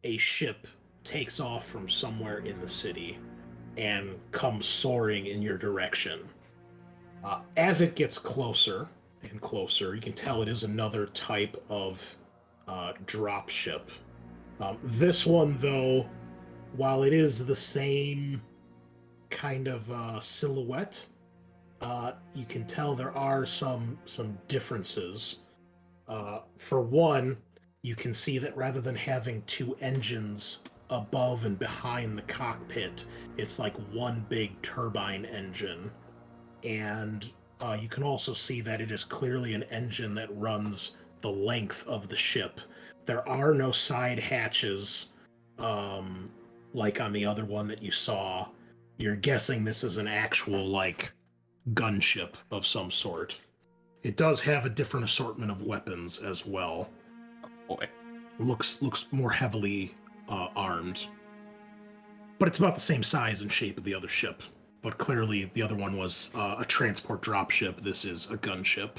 a ship takes off from somewhere in the city and comes soaring in your direction. As it gets closer and closer, you can tell it is another type of dropship. This one, though, while it is the same kind of silhouette, you can tell there are some differences. For one, you can see that rather than having 2 engines above and behind the cockpit, it's like one big turbine engine. And you can also see that it is clearly an engine that runs the length of the ship. There are no side hatches like on the other one that you saw. You're guessing this is an actual, like, gunship of some sort. It does have a different assortment of weapons as well. Boy. Looks more heavily armed. But it's about the same size and shape of the other ship. But clearly the other one was a transport dropship. This is a gunship.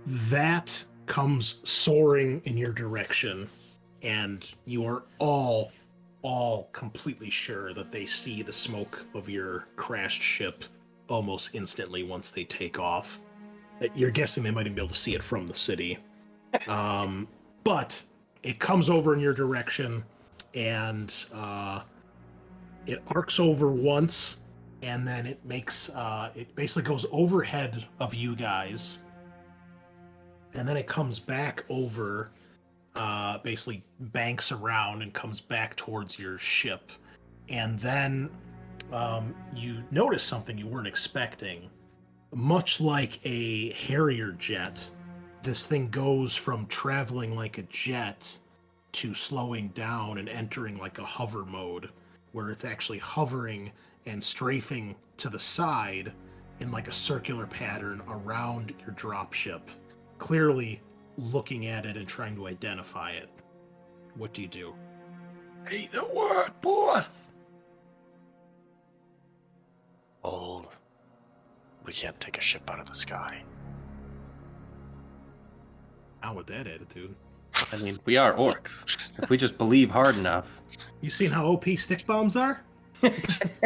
That comes soaring in your direction, and you are all completely sure that they see the smoke of your crashed ship almost instantly once they take off. You're guessing they might even be able to see it from the city. But it comes over in your direction, and it arcs over once, and then it makes it basically goes overhead of you guys, and then it comes back over, basically banks around and comes back towards your ship. And then you notice something you weren't expecting. Much like a Harrier jet, this thing goes from traveling like a jet to slowing down and entering like a hover mode, where it's actually hovering and strafing to the side in like a circular pattern around your dropship, clearly looking at it and trying to identify it. What do you do? Say the word, boss. Old. We can't take a ship out of the sky. Out with that attitude. I mean, we are orcs. If we just believe hard enough. You seen how OP stick bombs are?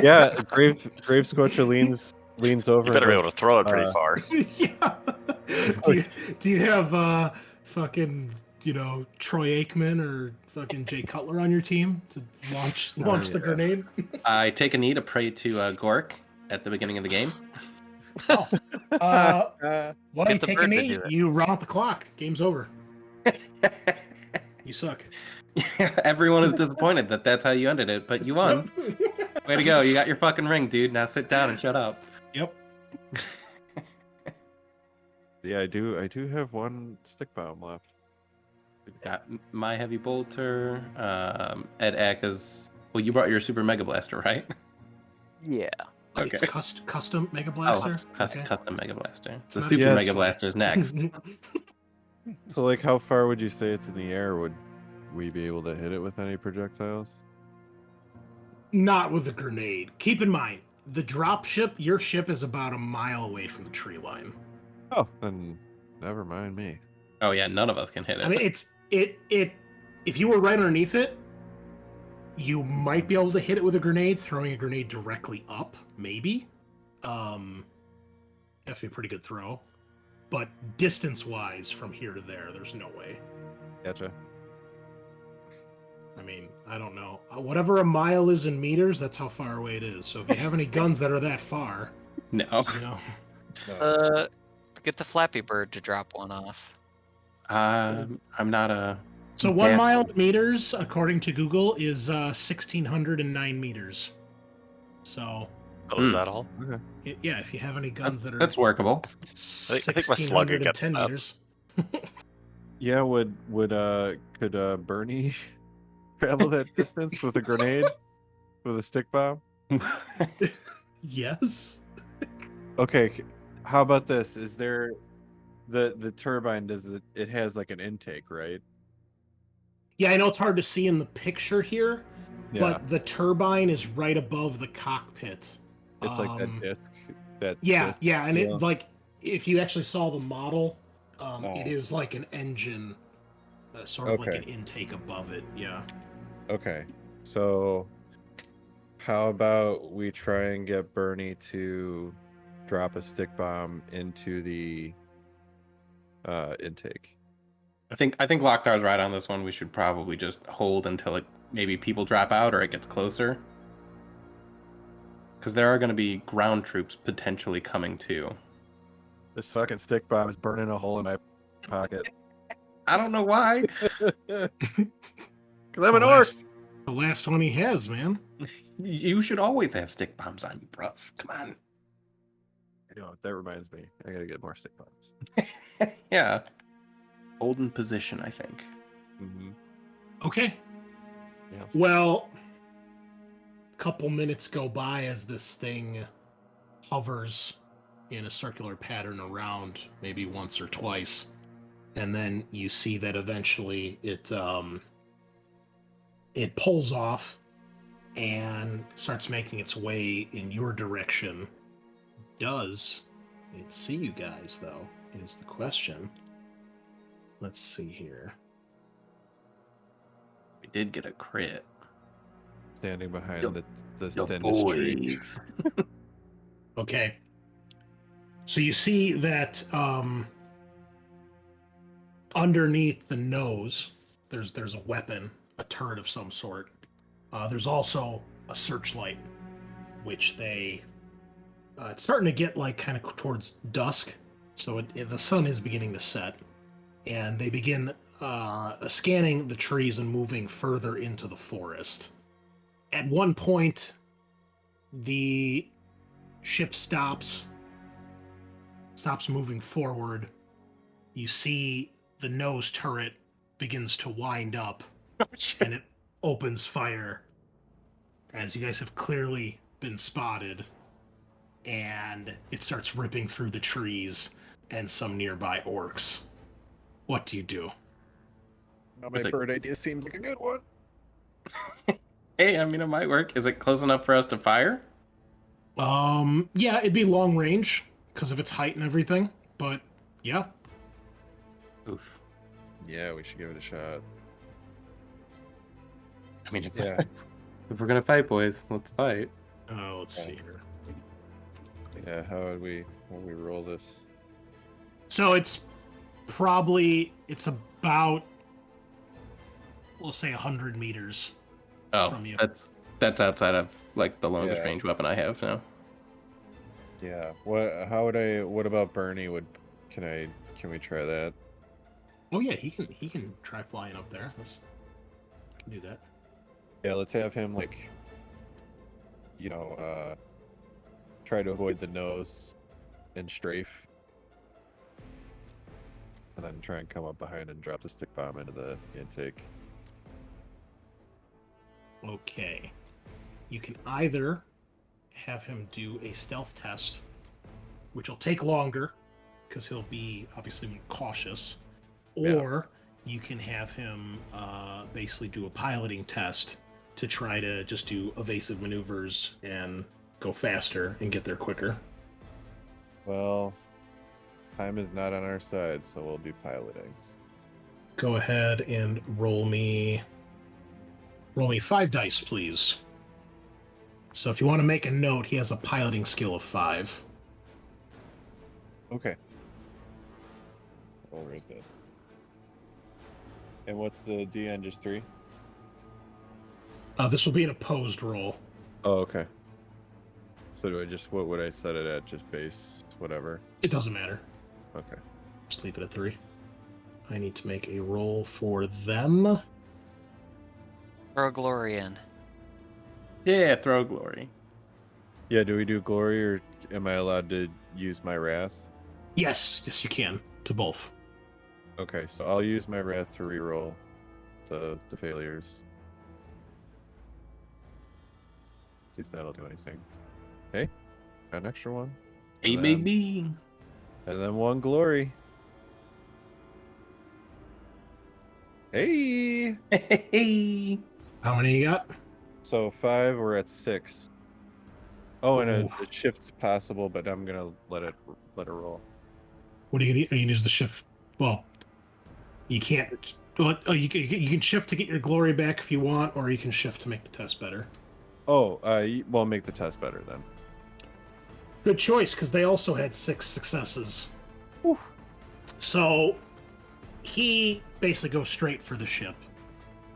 Yeah, Grave Scorcher leans over. You better be and able to throw it pretty far. Yeah. Do you have fucking, Troy Aikman or fucking Jay Cutler on your team to launch the yeah. grenade? I take a knee to pray to Gork at the beginning of the game. Well, you Get the take a bird to knee, do it. you run out the clock. Game's over. You suck. Everyone is disappointed that that's how you ended it, but you won. Way to go. You got your fucking ring, dude. Now sit down and shut up. Yep. Yeah, I do have one stick bomb left. Got my heavy bolter. Ed Aka's. Well, you brought your super mega blaster, right? Yeah. Like Okay. it's custom Mega Oh, Blaster. custom mega blaster. The Not- super Yes. mega blaster is next. So, like, how far would you say it's in the air? Would we be able to hit it with any projectiles? Not with a grenade. Keep in mind, the dropship, your ship is about a mile away from the tree line. Oh, then never mind me. Oh yeah, none of us can hit it. I mean, if you were right underneath it, you might be able to hit it with a grenade, throwing a grenade directly up, maybe. That's be a pretty good throw. But distance-wise, from here to there, there's no way. Gotcha. I mean, I don't know. Whatever a mile is in meters, that's how far away it is. So if you have any guns that are that far, no. you know. No. Get the Flappy Bird to drop one off. I'm not a. So 1 Yeah. mile in meters, according to Google, is 1,609 meters. So, Oh, is that all? yeah, if you have any guns that are That's workable. I think my slug would get 1,610 that. meters. Yeah, could Bernie travel that distance with a grenade? With a stick bomb? Yes. Okay, how about this? Is there the turbine, it has like an intake, right? Yeah, I know it's hard to see in the picture here, Yeah. but the turbine is right above the cockpit. It's like that disc. That Yeah, disc yeah, and deal. it like if you actually saw the model, it Oh. is like an engine, sort of like Okay. an intake above it. Yeah. Okay, so how about we try and get Bernie to drop a stick bomb into the intake? I think Locktar's right on this one. We should probably just hold until maybe people drop out or it gets closer. Because there are going to be ground troops potentially coming too. This fucking stick bomb is burning a hole in my pocket. I don't know why. Because I'm an orc. The last one he has, man. You should always have stick bombs on you, bruv. Come on. You know, that reminds me. I gotta get more stick bombs. Yeah. Hold in position, I think. Mm-hmm. Okay. Yeah. Well, a couple minutes go by as this thing hovers in a circular pattern around maybe once or twice. And then you see that eventually it pulls off and starts making its way in your direction. Does it see you guys, though, is the question. Let's see here. We did get a crit. Standing behind Yo- the Yo, thinnest tree. boys. Okay. So you see that underneath the nose, there's a weapon, a turret of some sort. There's also a searchlight, which it's starting to get like kind of towards dusk, so the sun is beginning to set, and they begin scanning the trees and moving further into the forest. At one point, the ship stops moving forward. You see the nose turret begins to wind up, and it opens fire, as you guys have clearly been spotted, and it starts ripping through the trees and some nearby orcs. What do you do? My It's like- bird idea seems like a good one. Hey, I mean, it might work. Is it close enough for us to fire? Yeah, it'd be long range because of its height and everything, but yeah. Oof. Yeah, we should give it a shot. I mean, if, Yeah. if we're gonna fight, boys, let's fight. Let's see here. Yeah, how would we roll this? So it's about, we'll say 100 meters. Oh, From you. that's outside of like the longest Yeah. range weapon I have now. Yeah. What about Bernie? Can we try that? Oh yeah, he can try flying up there. Can do that. Yeah, let's have him try to avoid the nose and strafe. And then try and come up behind and drop the stick bomb into the intake. Okay. You can either have him do a stealth test, which will take longer because he'll be obviously more cautious, or you can have him basically do a piloting test to try to just do evasive maneuvers and go faster and get there quicker. Well, time is not on our side, so we'll be piloting. Go ahead and roll me 5 dice, please. So if you want to make a note, he has a piloting skill of 5. Okay. I'll write that. And what's the DN? Just 3? This will be an opposed roll. Oh, okay. So do I just, what would I set it at? Just base, whatever? It doesn't matter. Okay. Just leave it at 3. I need to make a roll for them. Throw glory in. Yeah, throw glory. Yeah, do we do glory, or am I allowed to use my wrath? Yes, you can. To both. Okay, so I'll use my wrath to reroll the failures. See if that'll do anything. Okay, got an extra one. Hey, And then- baby. And then 1 glory. Hey! Hey. How many you got? So 5, we're at 6. Oh, and Ooh. a shift's possible, but I'm gonna let it roll. What are you gonna use the shift? Well, you can't. Well, you can shift to get your glory back if you want, or you can shift to make the test better. Oh, well, make the test better then. Good choice, because they also had 6 successes. Whew. So he basically goes straight for the ship,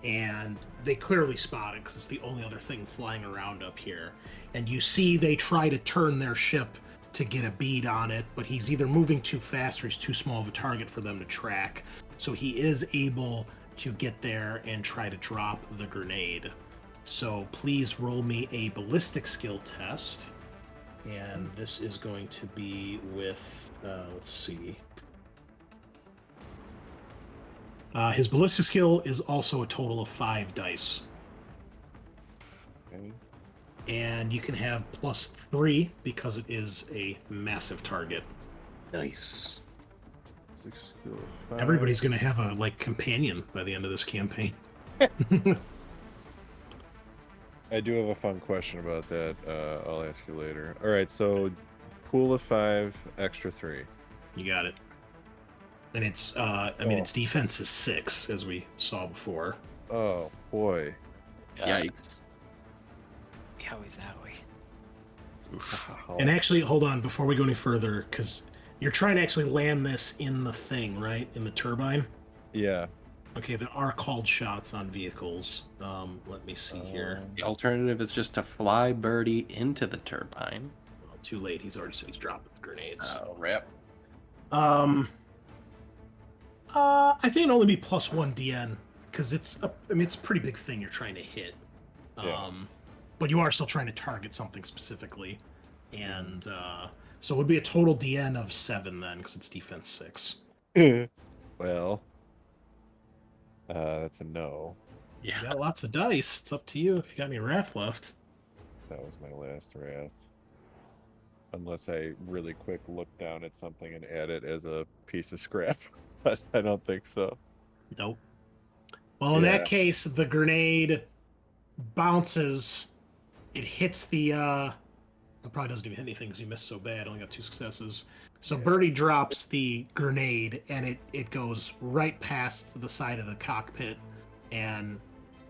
and they clearly spot it because it's the only other thing flying around up here. And you see they try to turn their ship to get a bead on it, but he's either moving too fast or he's too small of a target for them to track. So he is able to get there and try to drop the grenade. So please roll me a ballistic skill test. And this is going to be with, let's see. His ballistic skill is also a total of 5 dice. Okay. And you can have +3 because it is a massive target. Nice. 6 skill, 5. Everybody's going to have a companion by the end of this campaign. I do have a fun question about that. I'll ask you later. All right, so pool of 5, extra 3. You got it. And it's, its defense is 6, as we saw before. Oh boy. Yikes. Yowie zowie. And actually, hold on, before we go any further, because you're trying to actually land this in the thing, right? In the turbine? Yeah. Okay, there are called shots on vehicles. Let me see here. The alternative is just to fly Birdie into the turbine. Well, too late. He's already said he's dropping the grenades. Oh, rip. I think it'd only be +1 DN because it's a pretty big thing you're trying to hit. Yeah. But you are still trying to target something specifically, and so it would be a total DN of 7 then because it's defense 6. Well, that's a no. You got lots of dice. It's up to you if you got any wrath left. That was my last wrath. Unless I really quick look down at something and add it as a piece of scrap. But I don't think so. Nope. Well, in Yeah. that case, the grenade bounces. It hits the. It probably doesn't even hit anything because you missed so bad. Only got 2 successes. So Birdie drops the grenade, and it goes right past the side of the cockpit, and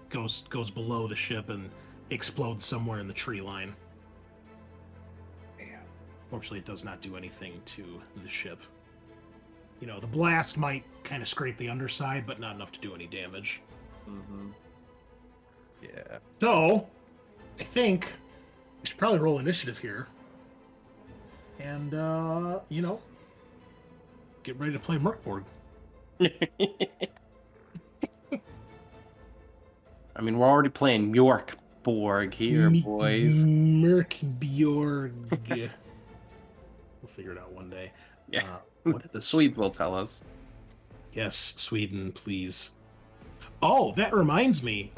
goes below the ship and explodes somewhere in the tree line. Damn. Fortunately, it does not do anything to the ship. You know, the blast might kind of scrape the underside, but not enough to do any damage. Mm-hmm. Yeah. So, I think we should probably roll initiative here. And, get ready to play Merkborg. I mean, we're already playing Yorkborg here, boys. Merkbjorg. We'll figure it out one day. Yeah. What did The the Swedes will tell us. Yes, Sweden, please. Oh, that reminds me.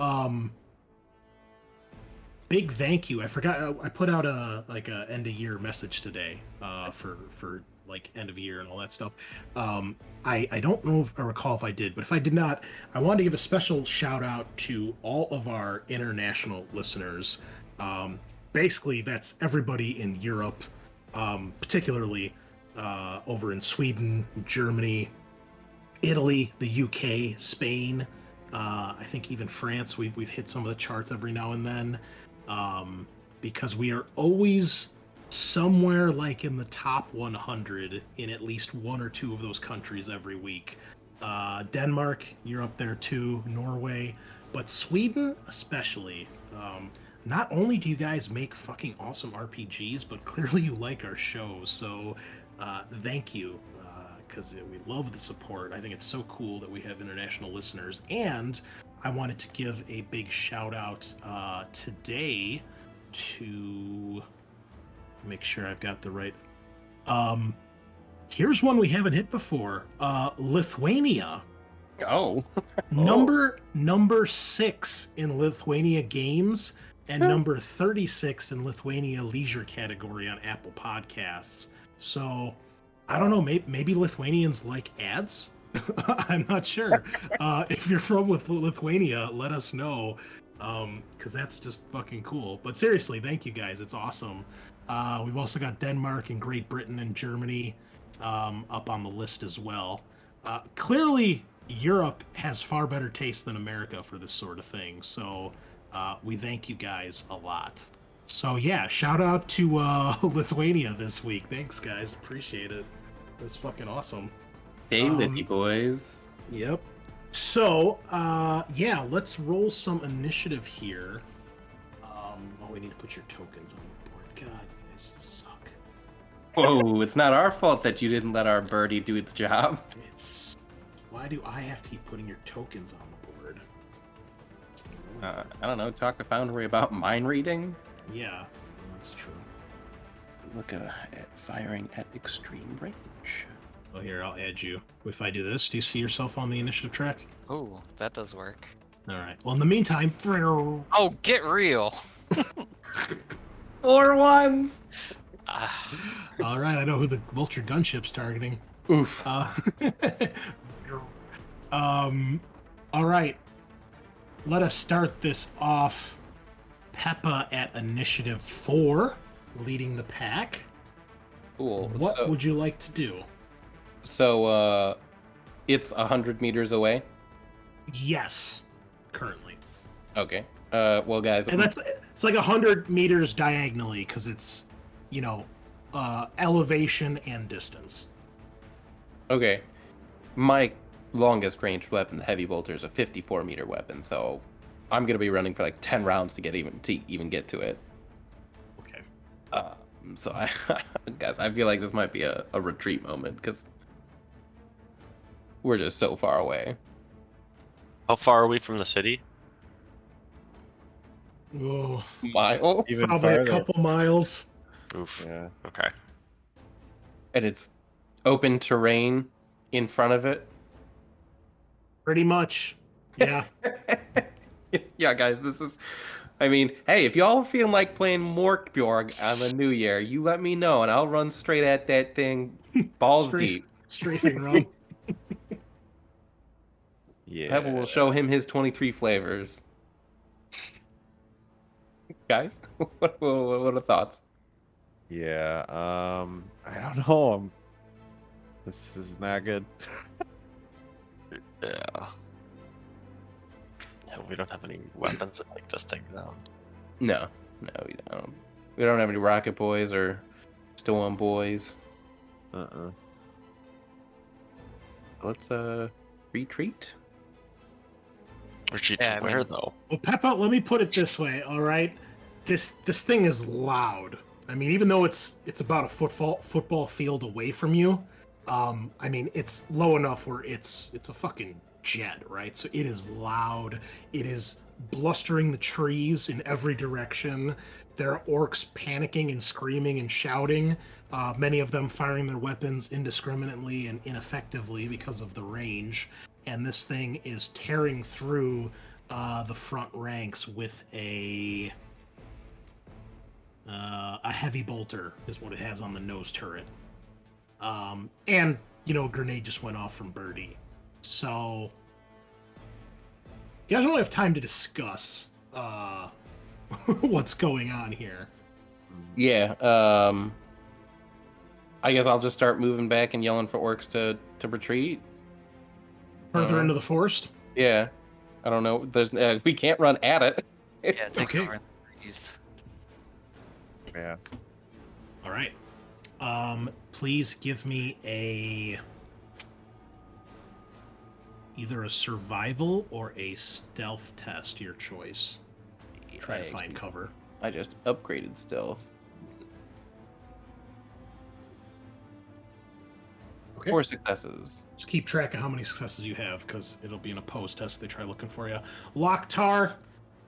Big thank you. I forgot. I put out a end of year message today for like end of year and all that stuff. I don't know if I recall if I did, but if I did not, I wanted to give a special shout out to all of our international listeners. Basically, that's everybody in Europe, particularly over in Sweden, Germany, Italy, the UK, Spain. I think even France. We've hit some of the charts every now and then, because we are always somewhere like in the top 100 in at least one or two of those countries every week. Denmark, you're up there too. Norway, but Sweden especially. Not only do you guys make fucking awesome RPGs, but clearly you like our show. So thank you, because we love the support. I think it's so cool that we have international listeners. And I wanted to give a big shout out today to make sure I've got the right. Here's one we haven't hit before. Lithuania. Oh. Number 6 in Lithuania games and number 36 in Lithuania leisure category on Apple Podcasts. So I don't know, maybe Lithuanians like ads. I'm not sure. If you're from Lithuania, let us know, because that's just fucking cool. But seriously, thank you guys. It's awesome. We've also got Denmark and Great Britain and Germany up on the list as well. Clearly, Europe has far better taste than America for this sort of thing. So we thank you guys a lot. So yeah, shout out to Lithuania this week. Thanks, guys. Appreciate it. That's fucking awesome. Hey, Lithy boys. Yep. So, yeah, let's roll some initiative here. We need to put your tokens on the board. God, you guys suck. Whoa, it's not our fault that you didn't let our birdie do its job. Why do I have to keep putting your tokens on the board? I don't know, talk to Foundry about mind reading? Yeah, that's true. Look at firing at extreme range. Well, here, I'll add you. If I do this, do you see yourself on the initiative track? Oh, that does work. All right. Well, in the meantime... Oh, get real! 4 ones! All right, I know who the Vulture gunship's targeting. Oof. All right. Let us start this off. Peppa at initiative 4, leading the pack. Cool. What would you like to do? So, it's 100 meters away? Yes, currently. Okay. Well, guys... And it's like 100 meters diagonally, because it's, elevation and distance. Okay. My longest ranged weapon, the heavy bolter, is a 54-meter weapon, so I'm gonna be running for like 10 rounds to even get to it. Okay. So guys, I feel like this might be a retreat moment because we're just so far away. How far are we from the city? Oh, Miles, Even probably farther. a couple miles. Oof. Yeah. Okay. and it's open terrain in front of it. Pretty much. Yeah. Yeah, guys, this is. I mean, hey, if y'all are feeling like playing Morkbjorg on the New Year, you let me know, and I'll run straight at that thing, balls deep. Strafing run. Yeah. Pebble will show him his 23 flavors. Guys, what are the thoughts? Yeah. I don't know. This is not good. Yeah. Yeah, we don't have any weapons that take this thing down. No, we don't. We don't have any rocket boys or storm boys. Let's retreat. Retreat Yeah, to I where mean- though? Well, Peppa, let me put it this way, all right? This thing is loud. I mean, even though it's about a football field away from you, I mean, it's low enough where it's a fucking jet, right? So it is loud. It is blustering the trees in every direction. There are orcs panicking and screaming and shouting, many of them firing their weapons indiscriminately and ineffectively because of the range. And this thing is tearing through the front ranks with a heavy bolter is what it has on the nose turret. And, a grenade just went off from Birdie. So, you guys don't have time to discuss what's going on here. Yeah. I guess I'll just start moving back and yelling for orcs to retreat. Further into the forest? Yeah. I don't know. There's we can't run at it. Yeah, take Okay. over in the trees. Yeah. All right. Please give me either a survival or a stealth test, your choice. Try to find cover. I just upgraded stealth. Okay. 4 successes. Just keep track of how many successes you have, because it'll be an opposed test if they try looking for you. Loktar,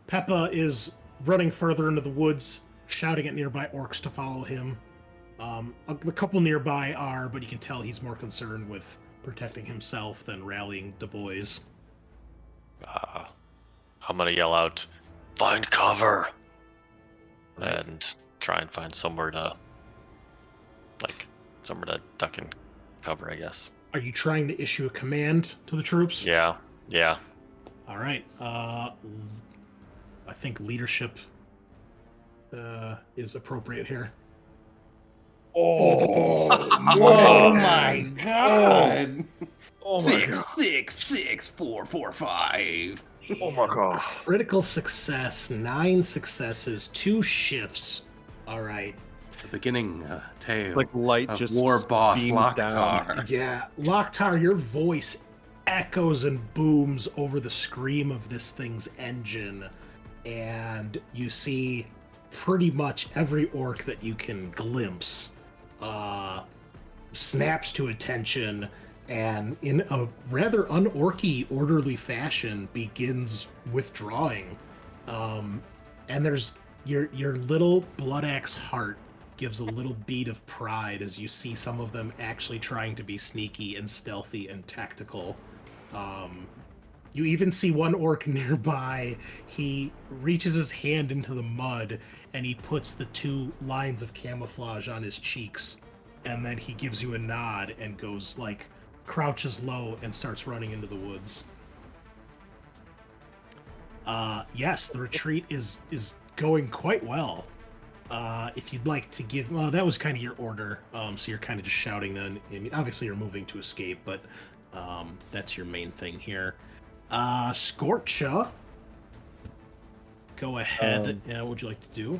Peppa is running further into the woods, shouting at nearby orcs to follow him. A couple nearby are, but you can tell he's more concerned with protecting himself than rallying the boys. I'm gonna yell out, "Find cover!" and try and find somewhere to duck and cover, I guess. Are you trying to issue a command to the troops? Yeah. All right. I think leadership is appropriate here. Oh my god! Oh my god. 6, 4, 4, 5. Oh my god. Critical success, 9 successes, 2 shifts. All right. The beginning tale Like light of just war boss beams down. Loktar. Yeah, Loktar, your voice echoes and booms over the scream of this thing's engine, and you see pretty much every orc that you can glimpse snaps to attention, and in a rather unorky, orderly fashion begins withdrawing. And there's your little blood axe heart gives a little beat of pride as you see some of them actually trying to be sneaky and stealthy and tactical. You even see one orc nearby. He reaches his hand into the mud and he puts the 2 lines of camouflage on his cheeks, and then he gives you a nod and goes crouches low and starts running into the woods. Yes, the retreat is going quite well. If you'd like to give, well, that was kind of your order, so you're kind of just shouting then. I mean, obviously you're moving to escape, but that's your main thing here. Scorcha, go ahead. What would you like to do?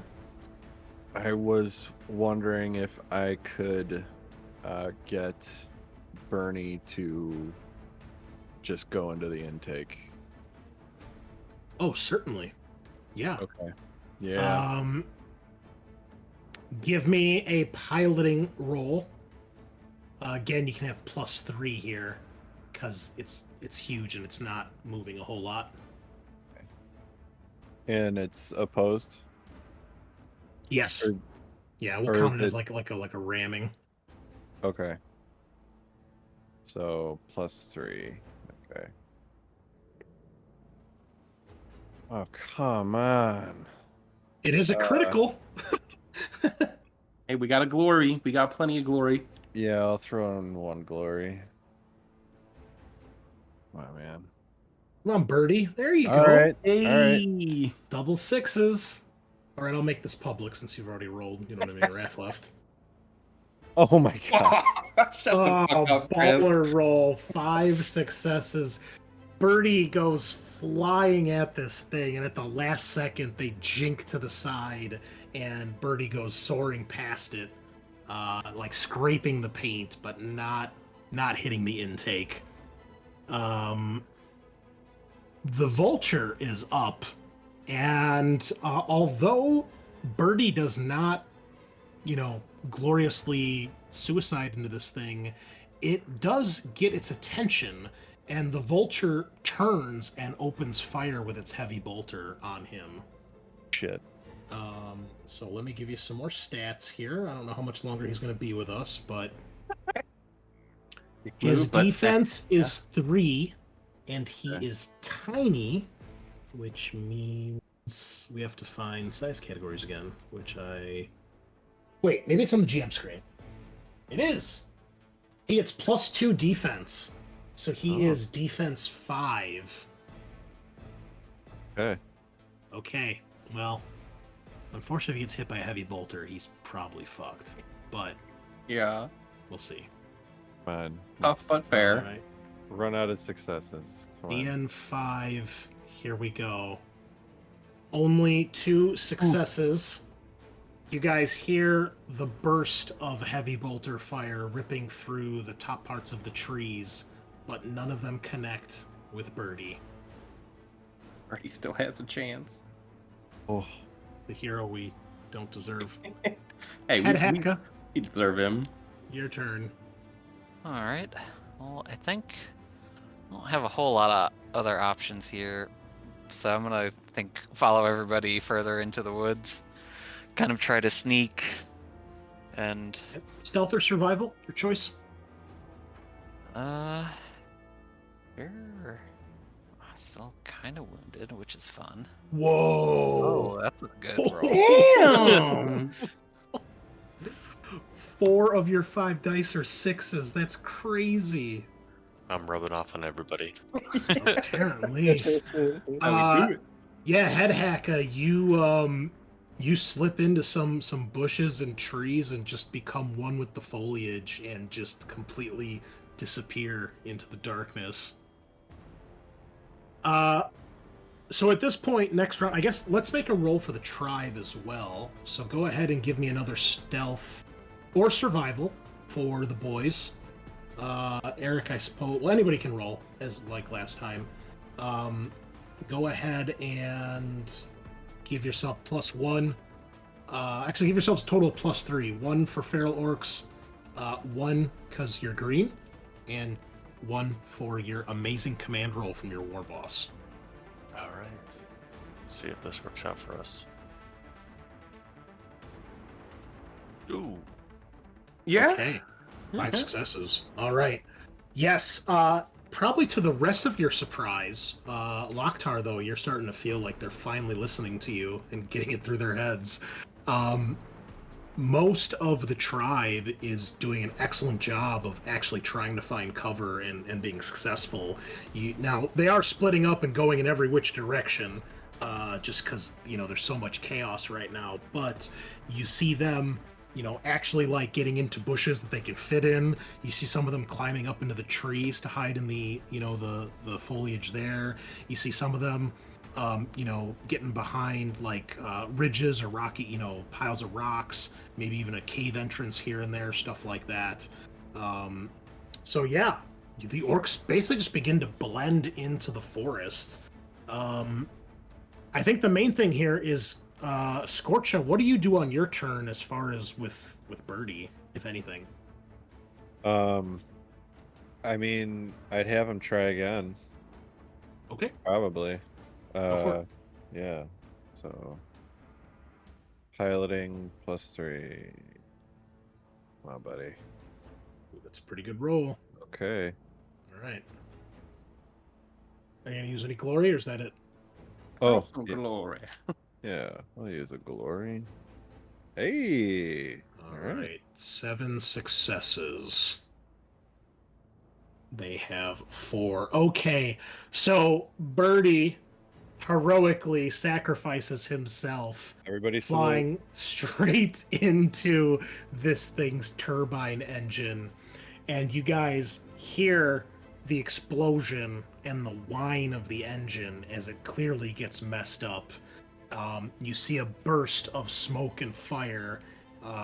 I was wondering if I could get Bernie to just go into the intake. Oh, certainly. Yeah. Okay. Yeah. Give me a piloting roll. Again, you can have +3 here because it's huge and it's not moving a whole lot. And it's opposed. Yes. Or- Yeah, we'll or count is it as it- like a ramming. Okay. So +3. Okay. Oh, come on. It is a critical. Hey, we got a glory. We got plenty of glory. Yeah, I'll throw in 1 glory. Oh, man. Come on, Birdie. There you go. All right. Hey. Double 6s. All right, I'll make this public since you've already rolled. You don't have any wrath left. Oh my god. Shut the fuck up, Chris. Baller roll, 5 successes. Birdie goes flying at this thing, and at the last second, they jink to the side, and Birdie goes soaring past it, scraping the paint, but not hitting the intake. The vulture is up, and although Birdie does not, gloriously suicide into this thing, it does get its attention, and the vulture turns and opens fire with its heavy bolter on him. Shit. So let me give you some more stats here. I don't know how much longer he's going to be with us, but his defense is 3, and he is tiny, which means we have to find size categories again, which I... Wait, maybe it's on the GM screen. It is! He gets +2 defense, so he Oh. is defense 5. Okay. Okay, well, unfortunately, if he gets hit by a heavy bolter, he's probably fucked. But Yeah. we'll see. Fine. Tough but fair. All right, Run out of successes. Come on. DN5. Here we go. Only 2 successes. You guys hear the burst of heavy bolter fire ripping through the top parts of the trees, but none of them connect with Birdie, Or he still has a chance. Oh, the hero we don't deserve. Hey, Head we Hacka, deserve him. your turn. Alright. Well, I think I don't have a whole lot of other options here. So I'm gonna follow everybody further into the woods. Kind of try to sneak and Stealth or survival, your choice. sure. Still kind of wounded, which is fun. Whoa! that's a good roll. Damn! 4 of your 5 dice are 6s. That's crazy. I'm rubbing off on everybody. Apparently. Yeah, Head Hacka, you slip into some bushes and trees and just become one with the foliage and just completely disappear into the darkness. So at this point, next round, I guess let's make a roll for the tribe as well. So go ahead and give me another stealth or survival for the boys. Eric, I suppose. Well, anybody can roll, as like last time. Go ahead and give yourself +1. Actually, give yourselves a total of +3. 1 for feral orcs, 1 because you're green, and 1 for your amazing command roll from your war boss. All right. Let's see if this works out for us. Ooh. Yeah. Okay. 5 Okay. successes. All right. Yes. Probably to the rest of your surprise, Lokhtar, though, you're starting to feel like they're finally listening to you and getting it through their heads. Most of the tribe is doing an excellent job of actually trying to find cover and being successful. Now, they are splitting up and going in every which direction, just because, there's so much chaos right now. But you see them actually like getting into bushes that they can fit in. You see some of them climbing up into the trees to hide in the the foliage there. You see some of them getting behind like ridges or rocky piles of rocks, maybe even a cave entrance here and there, stuff like that. So yeah, the orcs basically just begin to blend into the forest. I think the main thing here is Scorcha, what do you do on your turn as far as with Birdie, if anything? I mean, I'd have him try again. Okay. Probably. for it. Yeah. So piloting +3. Come on, buddy. Ooh, that's a pretty good roll. Okay. All right. Are you gonna use any glory, or is that it? Oh, Some yeah, glory. yeah. I'll use a glory. Hey. All right. 7 successes. They have 4. Okay, so Birdie heroically sacrifices himself, Everybody salute. flying straight into this thing's turbine engine. And you guys hear the explosion and the whine of the engine as it clearly gets messed up. You see a burst of smoke and fire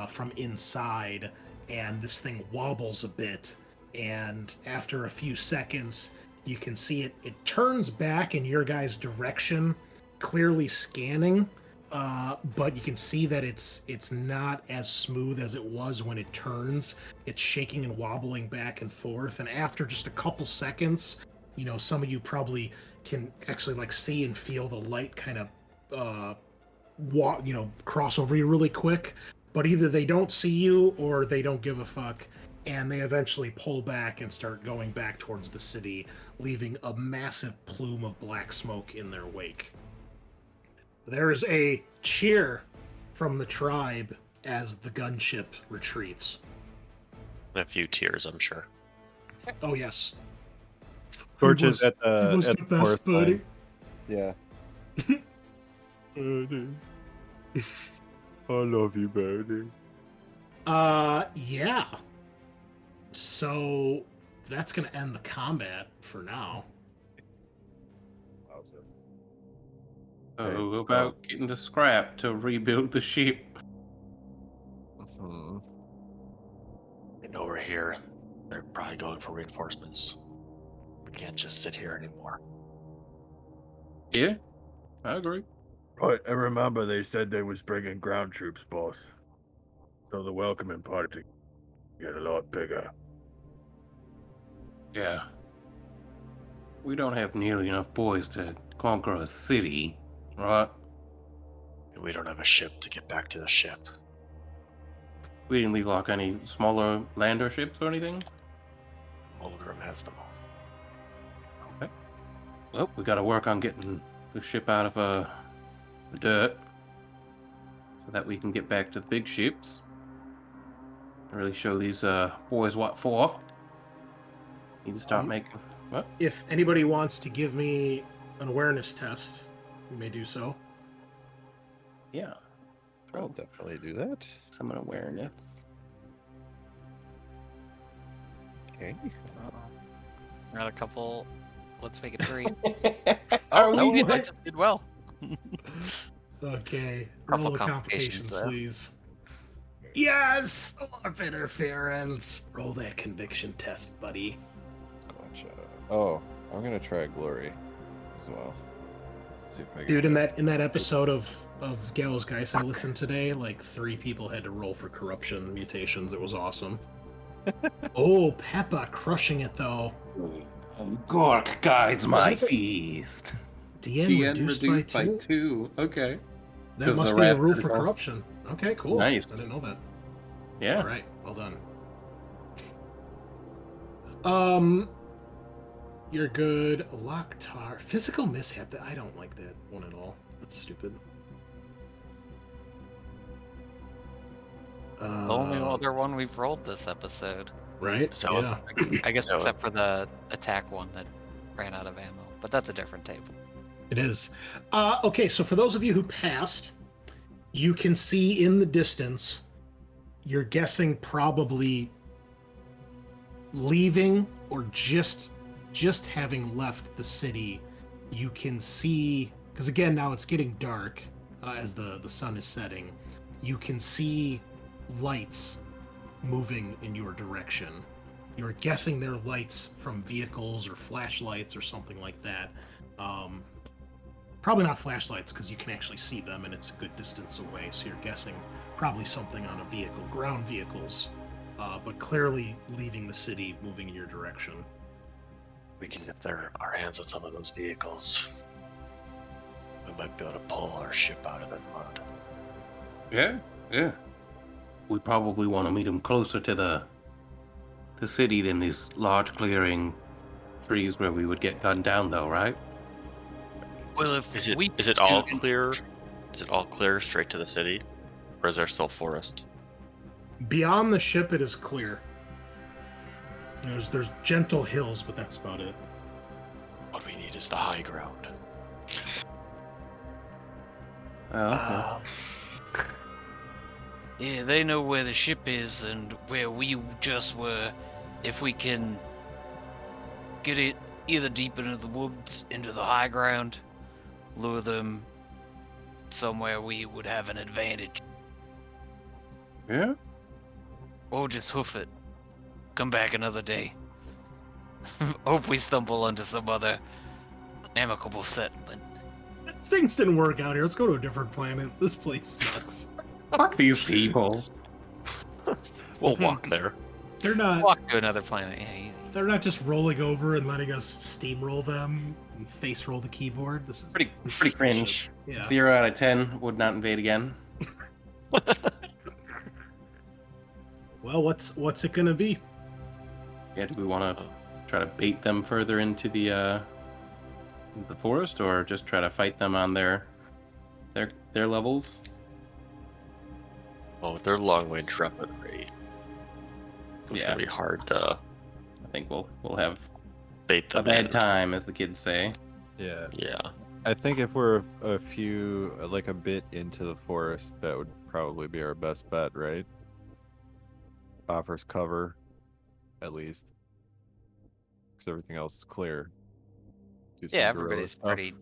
from inside, and this thing wobbles a bit. And after a few seconds, you can see it turns back in your guys' direction, clearly scanning. But you can see that it's not as smooth as it was when it turns. It's shaking and wobbling back and forth. And after just a couple seconds, some of you probably can actually like see and feel the light kind of cross over you really quick. But either they don't see you or they don't give a fuck, and they eventually pull back and start going back towards the city, leaving a massive plume of black smoke in their wake. There is a cheer from the tribe as the gunship retreats. A few tears, I'm sure. Oh yes. Torches at He was the the best forest buddy. line. Yeah. Birdie. I love you, Birdie. Yeah. So that's gonna end the combat for now. So about getting the scrap to rebuild the ship. Hmm. They know we're here. They're probably going for reinforcements. We can't just sit here anymore. Yeah, I agree. Right, I remember they said they was bringing ground troops, boss. So the welcoming party get a lot bigger. Yeah. We don't have nearly enough boys to conquer a city, right? And we don't have a ship to get back to the ship. We didn't leave like any smaller lander ships or anything. Mulgrim has them all. Well, we gotta work on getting the ship out of the dirt so that we can get back to the big ships. And really show these boys what for. Need to start making. What? If anybody wants to give me an awareness test, you may do so. Yeah. I'll definitely do that. Some awareness. Okay. Got a couple. Let's make it 3. Are Oh, we? wait, that just did well. Okay. Couple Roll the complications complications, there. please. Yes! A lot of interference. Roll that conviction test, buddy. Gotcha. Oh, I'm gonna try glory as well. See if I can Dude, in that episode of Gallows Guys I listened today, like 3 people had to roll for corruption mutations. It was awesome. Oh, Peppa crushing it though. Gork guides my What is it? feast. DN, DN reduced, reduced by by 2? 2. Okay. That 'Cause must the be a rat rule for critical. corruption. Okay, cool. Nice. I didn't know that. Yeah. All right, well done. You're good. Loktar. Physical mishap. I don't like that one at all. That's stupid. The only other one we've rolled this episode. Right? So- Yeah. I guess So- except for the attack one that ran out of ammo. But that's a different table. It is. Okay, so for those of you who passed, you can see in the distance, you're guessing probably leaving or just having left the city. You can see, because again, now it's getting dark as the sun is setting. You can see lights moving in your direction. You're guessing they're lights from vehicles or flashlights or something like that. Probably not flashlights because you can actually see them and it's a good distance away. So you're guessing probably something on a vehicle, ground vehicles, but clearly leaving the city, moving in your direction. We can get our hands on some of those vehicles. We might be able to pull our ship out of that mud. Yeah. Yeah. We probably want to meet them closer to the city than these large clearing trees where we would get gunned down, though, right? Well, if Is it we all can- clear? Is it all clear straight to the city, or is there still forest? Beyond the ship, it is clear. There's gentle hills, but that's about it. What we need is the high ground. Oh, okay. Yeah, they know where the ship is and where we just were. If we can get it either deep into the woods, into the high ground, lure them somewhere we would have an advantage. Yeah. Or just hoof it. Come back another day. Hope we stumble onto some other amicable settlement. Things didn't work out here. Let's go to a different planet. This place sucks. Fuck these people. We'll walk there. They're not. Walk to another planet. Yeah, easy. They're not just rolling over and letting us steamroll them and face roll the keyboard. This is Pretty cringe. Yeah. 0 out of 10 would not invade again. Well, what's it gonna be? Yeah, do we want to try to bait them further into the forest, or just try to fight them on their levels? Well, with their long range weaponry, It's Yeah. gonna be hard to I think we'll have bait a them in. bad time, as the kids say. Yeah. Yeah. I think if we're a few, like a bit into the forest, that would probably be our best bet, right? Offers cover, at least. Because everything else is clear. Do some Yeah, guerrilla everybody's stuff. pretty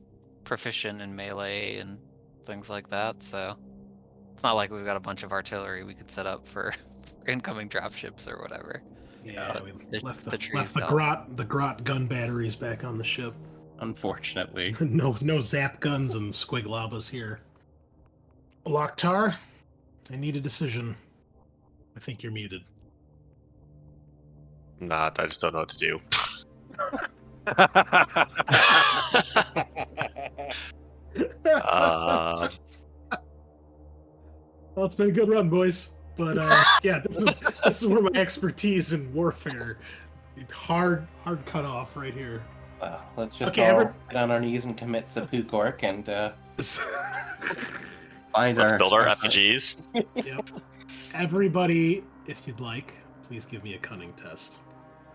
proficient in melee and things like that, so it's not like we've got a bunch of artillery we could set up for incoming dropships or whatever. Yeah, we The- left the the trees help. grot gun batteries back on the ship. Unfortunately. No zap guns and squiglobas here. Loktar, I need a decision. I think you're muted. Not. I just don't know what to do. Uh, Well, it's been a good run, boys. But yeah, this is where my expertise in warfare. Hard cutoff right here. Let's just Okay, all get on our knees and commit seppuku orc and find let's our build our stuff. effigies. Yep. Everybody, if you'd like, please give me a cunning test.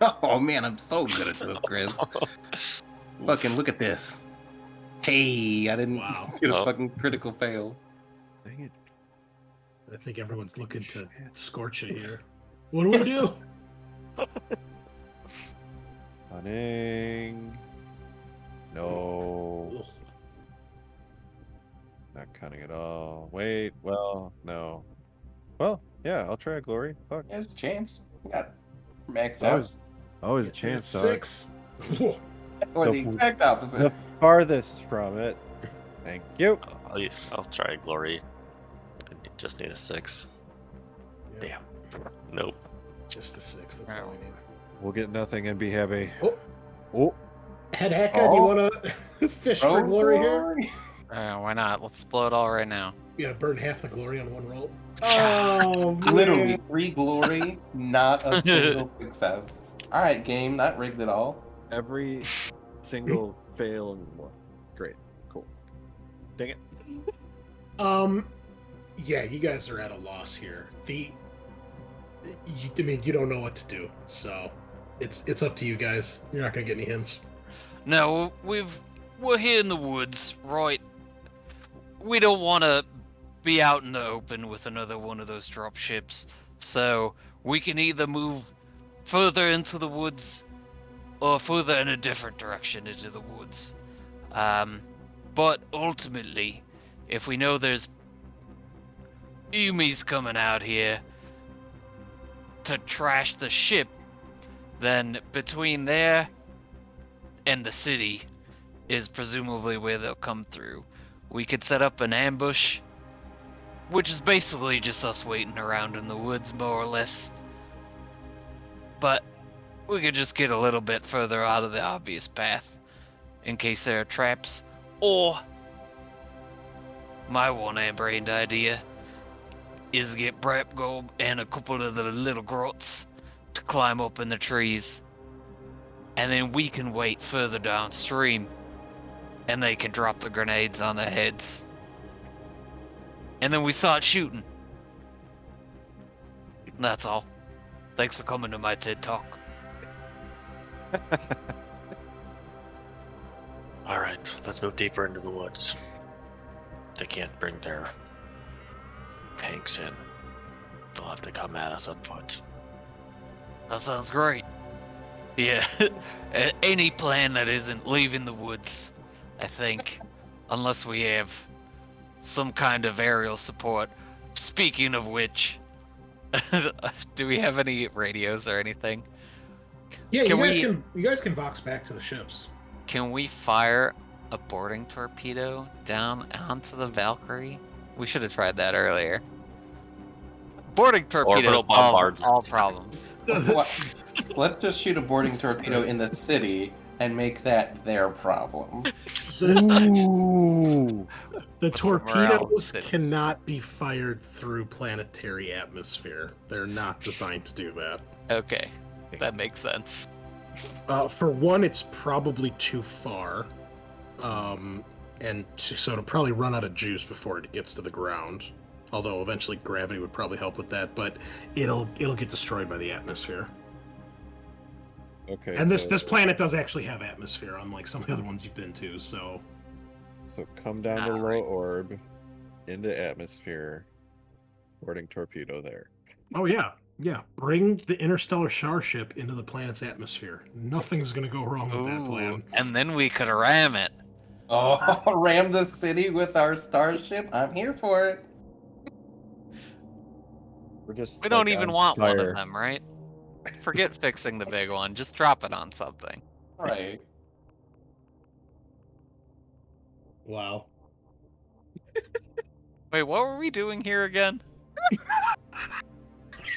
Oh man, I'm so good at this, Chris. Fucking look at this. Hey, I didn't Wow. get a Oh. fucking critical fail. Dang it. I think everyone's looking to scorch it here. What do we do? Cunning. No. Not cunning at all. Wait, well, no. Well, yeah, I'll try glory. Fuck. There's a chance. We got maxed That out. was always a chance, dog. 6. Whoa. Or the the- exact opposite. The farthest from it. Thank you. I'll try glory. I just need a 6. Damn. Nope. Just a 6. That's all I need. We'll get nothing and be happy. Oh. Oh, Head hacker, do you want to fish for glory here? Why not? Let's blow it all right now. Yeah, burn half the glory on one roll. Oh, man. Literally 3 glory, not a single success. Alright, game, not rigged at all. every single fail and one. Great. Cool. Dang it. Yeah, you guys are at a loss here. I mean, you don't know what to do, so it's up to you guys. You're not gonna get any hints. No, we're here in the woods, right? We don't want to be out in the open with another one of those drop ships, so we can either move further into the woods or further in a different direction into the woods. But ultimately, if we know there's Umis coming out here to trash the ship, then between there and the city is presumably where they'll come through. We could set up an ambush, which is basically just us waiting around in the woods, more or less. But we could just get a little bit further out of the obvious path in case there are traps. Or my one brained idea is get Brapgo and a couple of the little grots to climb up in the trees, and then we can wait further downstream and they can drop the grenades on their heads, and then we start shooting. That's all. Thanks for coming to my TED Talk. Alright, let's move deeper into the woods. They can't bring their tanks in. They'll have to come at us up foot. That sounds great. Yeah, any plan that isn't leaving the woods, I think, unless we have some kind of aerial support. Speaking of which, do we have any radios or anything? Yeah, Can you guys can vox back to the ships. Can we fire a boarding torpedo down onto the Valkyrie? We should have tried that earlier. Boarding torpedoes Orbital bombardment. all problems. Let's just shoot a boarding torpedo in the city and make that their problem. Ooh. The torpedoes city. cannot be fired through planetary atmosphere. They're not designed to do that. Okay, that makes sense. For one, it's probably too far, so it'll probably run out of juice before it gets to the ground. Although eventually gravity would probably help with that, but it'll get destroyed by the atmosphere. Okay. And so, this planet does actually have atmosphere, unlike some of the other ones you've been to. So So come down to low Alright. orb, into atmosphere, boarding torpedo there. oh yeah, bring the interstellar starship into the planet's atmosphere. Nothing's gonna go wrong with that Ooh, plan. and then we could ram it. Oh, ram the city with our starship? I'm here for it. We're just. We don't like, even on want one fire. of them, right? Forget fixing the big one. Just drop it on something. Right. Wow. Wait, what were we doing here again?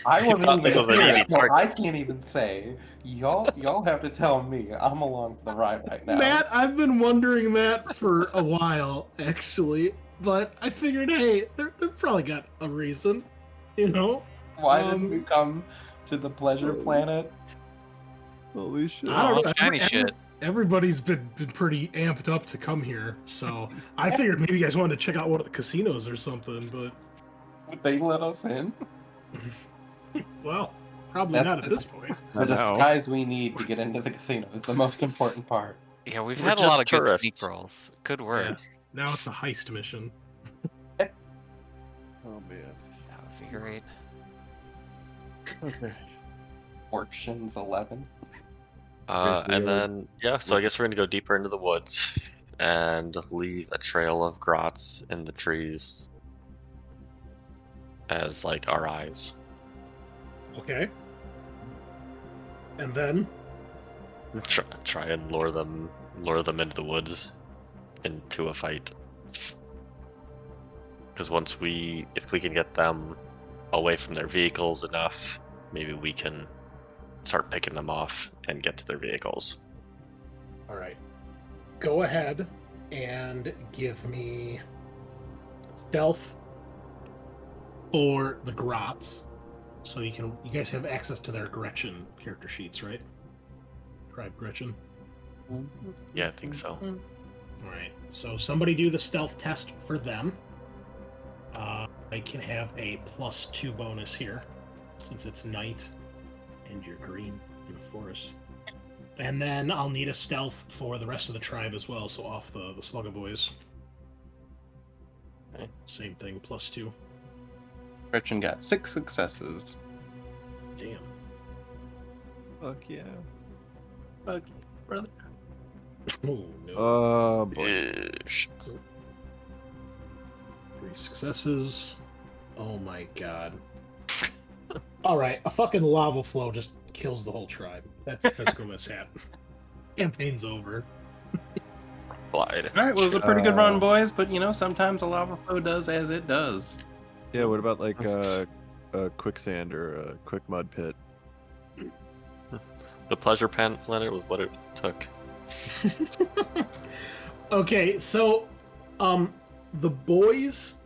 I wasn't thought even this was an here, easy so part. I can't even say. Y'all have to tell me. I'm along for the ride right now. Matt, I've been wondering that for a while, actually. But I figured, hey, they've probably got a reason, you know? Why didn't we come to the pleasure planet? Holy shit. I don't know. Shiny shit. Everybody's been pretty amped up to come here, so I figured maybe you guys wanted to check out one of the casinos or something, but Would they let us in? well, probably That's not at this point. The Not now. disguise we need to get into the casino is the most important part. Yeah, we've We're had a lot just of good sneak tourists. rolls. Good work. Yeah. Now it's a heist mission. Oh man. That would be great. Okay. Fortunes 11. Basically, And then, yeah, so I guess we're gonna go deeper into the woods and leave a trail of grots in the trees as like our eyes. Okay. And then Try and lure them into the woods into a fight. Because if we can get them away from their vehicles enough, maybe we can start picking them off and get to their vehicles. all right. Go ahead and give me stealth for the grots. So you guys have access to their Gretchen character sheets, right? Tribe Gretchen. Yeah, I think so. All right. So somebody do the stealth test for them. I can have a +2 bonus here, since it's night and you're green in the forest. And then I'll need a stealth for the rest of the tribe as well, so off the Slugga Boys. Okay. Same thing, +2. Gretchen got 6 successes. Damn. Fuck yeah. Fuck, brother. Oh, no. Oh boy. Shit. 3 successes. Oh my god. Alright, a fucking lava flow just kills the whole tribe. That's gonna miss hat. Campaign's over. Glide. All right, well, it was a pretty good run, Uh, boys. But sometimes a lava flow does as it does. Yeah. What about like a quicksand or a quick mud pit? The pleasure planet was what it took. Okay, so the boys,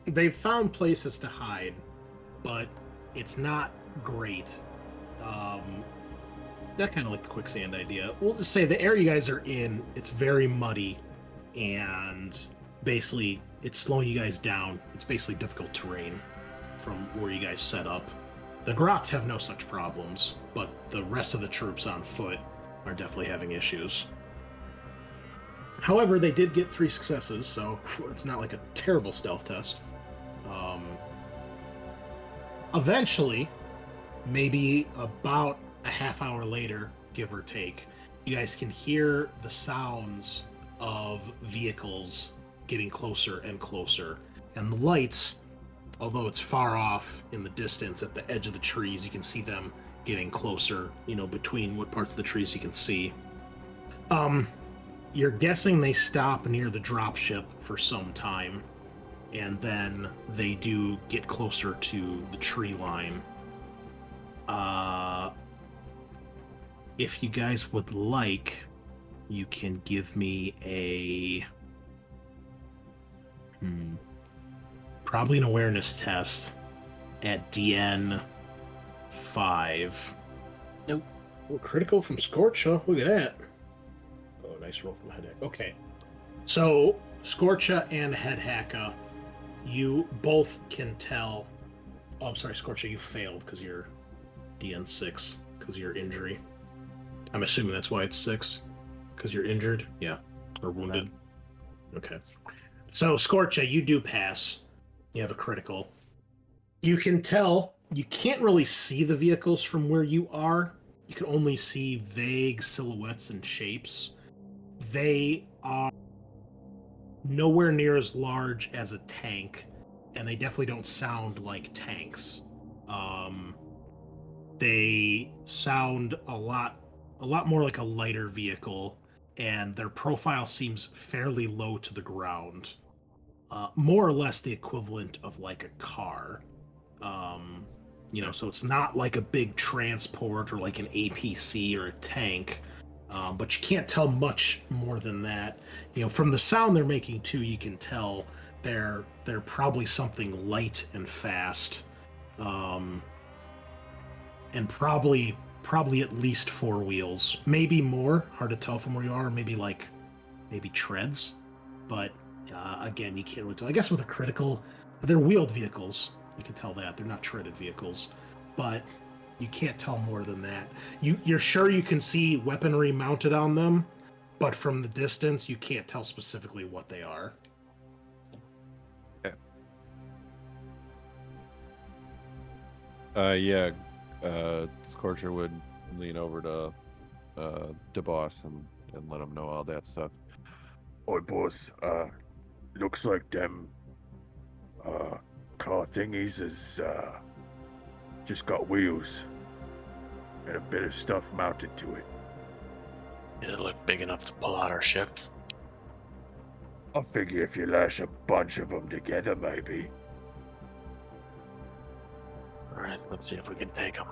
they've found places to hide, but it's not great. That kind of like the quicksand idea. We'll just say the area you guys are in, it's very muddy, and basically it's slowing you guys down. It's basically difficult terrain from where you guys set up. The grots have no such problems, but the rest of the troops on foot are definitely having issues. However, they did get 3 successes, so it's not like a terrible stealth test. Eventually, maybe about a half hour later, give or take, you guys can hear the sounds of vehicles getting closer and closer. And the lights, although it's far off in the distance at the edge of the trees, you can see them getting closer, between what parts of the trees you can see. You're guessing they stop near the dropship for some time, and then they do get closer to the tree line. If you guys would like, you can give me a... probably an awareness test at DN 5. Nope. Oh, critical from Scorch, huh? Look at that. Oh, nice roll from Head Hack. Okay. So, Scorcha and Head Hacka, You both can tell. Oh, I'm sorry, Scorcher, you failed because you're DN6 because of your injury. I'm assuming that's why it's 6 because you're injured. Yeah, or wounded. Okay. So Scorcher, you do pass. You have a critical. You can tell. You can't really see the vehicles from where you are. You can only see vague silhouettes and shapes. They are nowhere near as large as a tank, and they definitely don't sound like tanks. They sound a lot more like a lighter vehicle, and their profile seems fairly low to the ground. More or less the equivalent of like a car. So it's not like a big transport or like an APC or a tank. But you can't tell much more than that. From the sound they're making too, you can tell they're probably something light and fast, and probably at least 4 wheels, maybe more. Hard to tell from where you are. Maybe treads, but again, you can't really tell. I guess with a critical, they're wheeled vehicles. You can tell that they're not treaded vehicles, but you can't tell more than that. You're sure you can see weaponry mounted on them, but from the distance, you can't tell specifically what they are. Yeah. Scorcher would lean over to the boss and let him know all that stuff. Oi, boss. Looks like them car thingies is just got wheels and a bit of stuff mounted to it. Did it look big enough to pull out our ship? I figure if you lash a bunch of them together, maybe. Alright, let's see if we can take them.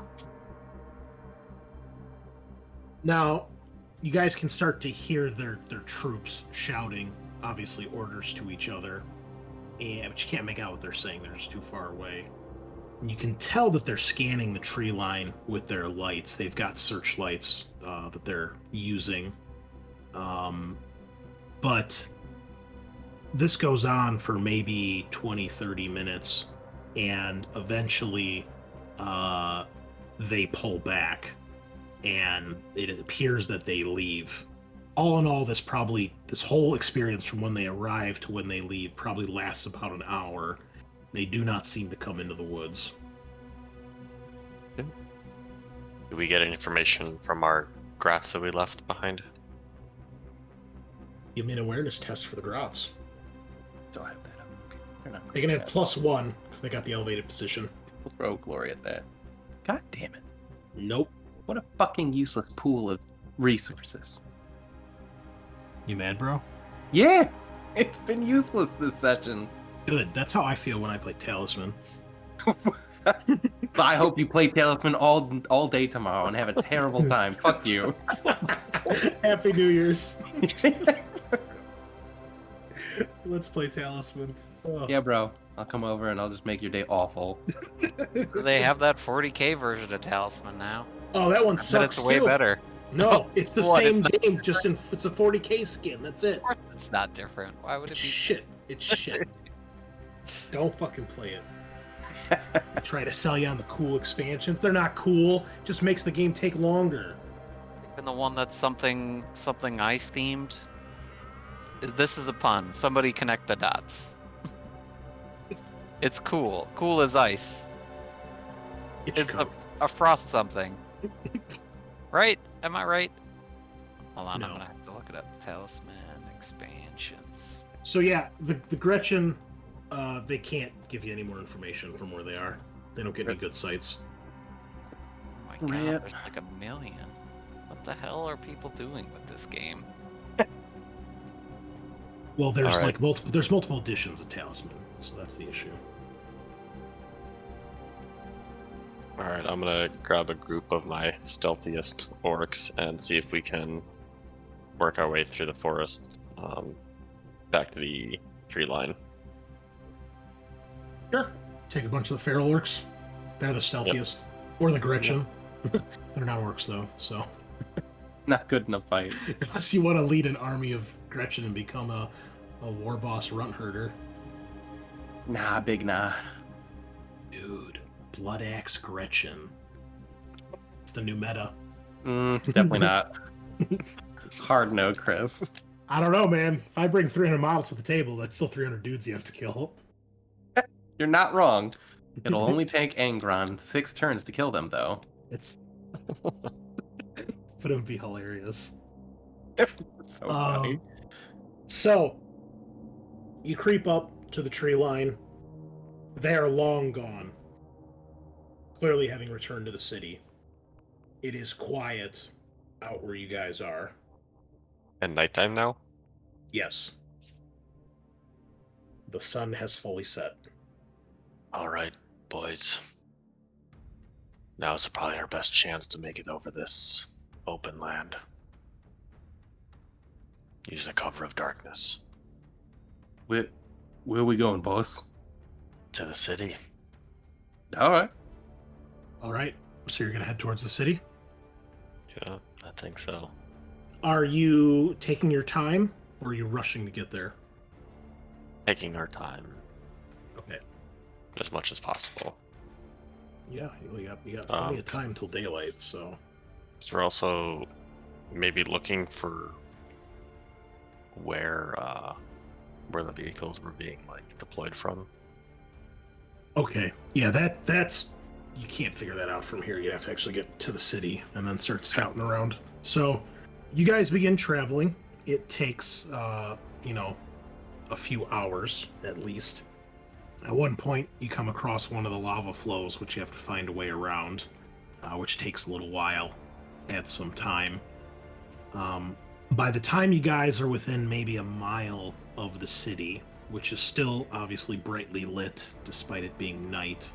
Now, you guys can start to hear their troops shouting, obviously orders to each other, but you can't make out what they're saying. They're just too far away. And you can tell that they're scanning the tree line with their lights. They've got searchlights that they're using. But this goes on for maybe 20, 30 minutes, and eventually they pull back, and it appears that they leave. All in all, this whole experience from when they arrive to when they leave probably lasts about an hour. They do not seem to come into the woods. Do we get any information from our grass that we left behind? Give me an awareness test for the grots. So I have that. Okay. They're not They can have +1 because they got the elevated position. We'll throw glory at that. God damn it. Nope. What a fucking useless pool of resources. You mad, bro? Yeah! It's been useless this session. Good. That's how I feel when I play Talisman. I hope you play Talisman all day tomorrow and have a terrible time. Fuck you. Happy New Year's. Let's play Talisman. Oh. Yeah, bro. I'll come over and I'll just make your day awful. They have that 40k version of Talisman now. Oh, that one But sucks it's way too. better. No, it's the What? same game, just it's a 40k skin. That's it. Of course it's not different. Why would it It's be? shit. It's shit. Don't fucking play it. They try to sell you on the cool expansions. They're not cool. It just makes the game take longer. Even the one that's something ice themed. This is the pun. Somebody connect the dots. It's cool. Cool as ice. It's a frost something. Right? Am I right? Hold on, No. I'm gonna have to look it up. Talisman expansions. So yeah, the Gretchen, they can't give you any more information from where they are. They don't get any good sites. Oh my god, Rip. there's like 1 million. What the hell are people doing with this game? Well, there's All right. like multiple editions of Talisman, so that's the issue. Alright, I'm gonna grab a group of my stealthiest orcs and see if we can work our way through the forest back to the tree line. Sure. Take a bunch of the feral orcs. They're the stealthiest. Or the Gretchen. They're not orcs though, so Not good enough fight. unless you want to lead an army of Gretchen and become a war boss runt herder. Nah, big nah. Dude, Blood Axe Gretchen. It's the new meta. Definitely not. Hard no, Chris. I don't know, man. If I bring 300 models to the table, that's still 300 dudes you have to kill. You're not wrong. It'll only take Angron 6 turns to kill them, though. It's... but it would be hilarious. So funny. So, you creep up to the tree line. They are long gone. Clearly having returned to the city. It is quiet out where you guys are. And nighttime now? Yes. The sun has fully set. Alright, boys. Now's probably our best chance to make it over this open land. Use the cover of darkness. Where are we going, boss? To the city. All right. All right. So you're going to head towards the city? Yeah, I think so. Are you taking your time, or are you rushing to get there? Taking our time Okay. as much as possible. Yeah, you got plenty of time till daylight, so... So we're also maybe looking for where the vehicles were being deployed from. Okay. Yeah, that's... You can't figure that out from here. You have to actually get to the city and then start scouting around. So, you guys begin traveling. It takes, a few hours, at least. At one point, you come across one of the lava flows, which you have to find a way around, which takes a little while, adds some time. By the time you guys are within maybe a mile of the city, which is still obviously brightly lit, despite it being night,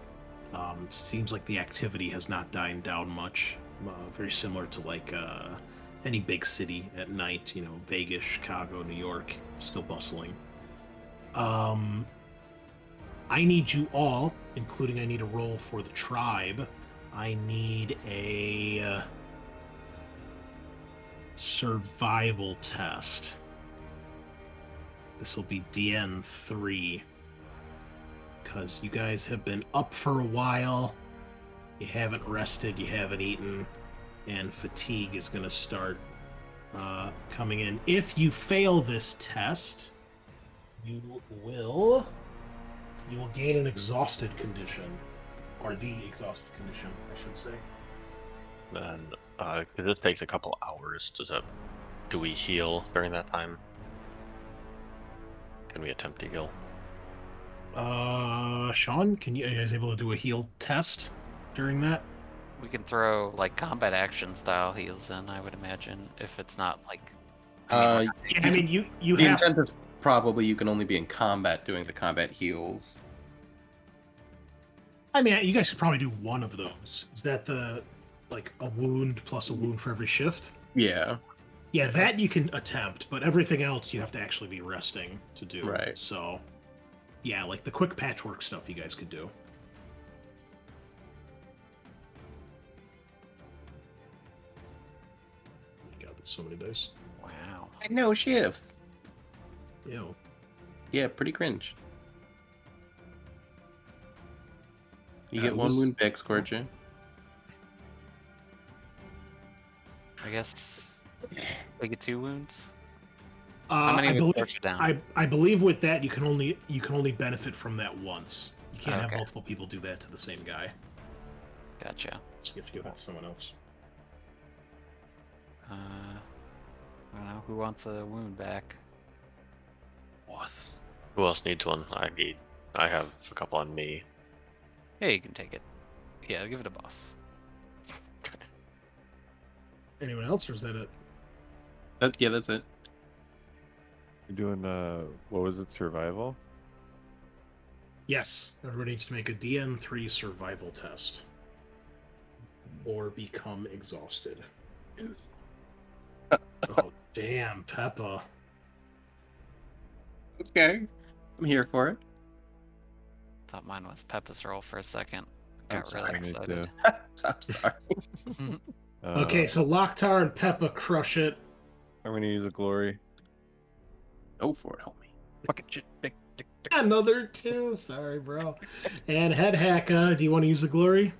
it seems like the activity has not died down much. Very similar to any big city at night, Vegas, Chicago, New York, it's still bustling. I need you all, including I need a roll for the tribe. I need a survival test. This will be DN3. Because you guys have been up for a while. You haven't rested, you haven't eaten, and fatigue is going to start coming in. If you fail this test, you will gain an exhausted condition, or the exhausted condition, I should say. And because it takes a couple hours, do we heal during that time? Can we attempt to heal? Sean, are you guys able to do a heal test during that? We can throw combat action style heals in, I would imagine, if it's not Yeah, I mean, you The have intent is probably you can only be in combat doing the combat heals. I mean, you guys could probably do one of those. Is that a wound plus a wound for every shift? Yeah. Yeah, that you can attempt, but everything else you have to actually be resting to do. Right. So, yeah, the quick patchwork stuff you guys could do. God, that's so many dice. wow. No shifts. Ew. Yeah, pretty cringe. You That get one was- wound back, Scorcher. I guess we get 2 wounds. How many I would believe torch it down? I believe with that you can only benefit from that once. You can't have Okay. multiple people do that to the same guy. Gotcha. Just have to give that to someone else. I don't know. Who wants a wound back? Boss. Who else needs one? I have a couple on me. Yeah, you can take it. Yeah, give it a boss. Anyone else, or is that it? That's it. You're doing what was it? Survival? Yes, everybody needs to make a DN3 survival test. Or become exhausted. Oh, damn, Peppa. Okay. I'm here for it. Thought mine was Peppa's roll for a second. I'm Got sorry. really Me excited. I'm sorry. Okay, so Locktar and Peppa crush it. I'm gonna use a glory. Go for it, homie. Fucking shit, big dick Another 2. Sorry, bro. And Head Hacka, do you want to use the glory?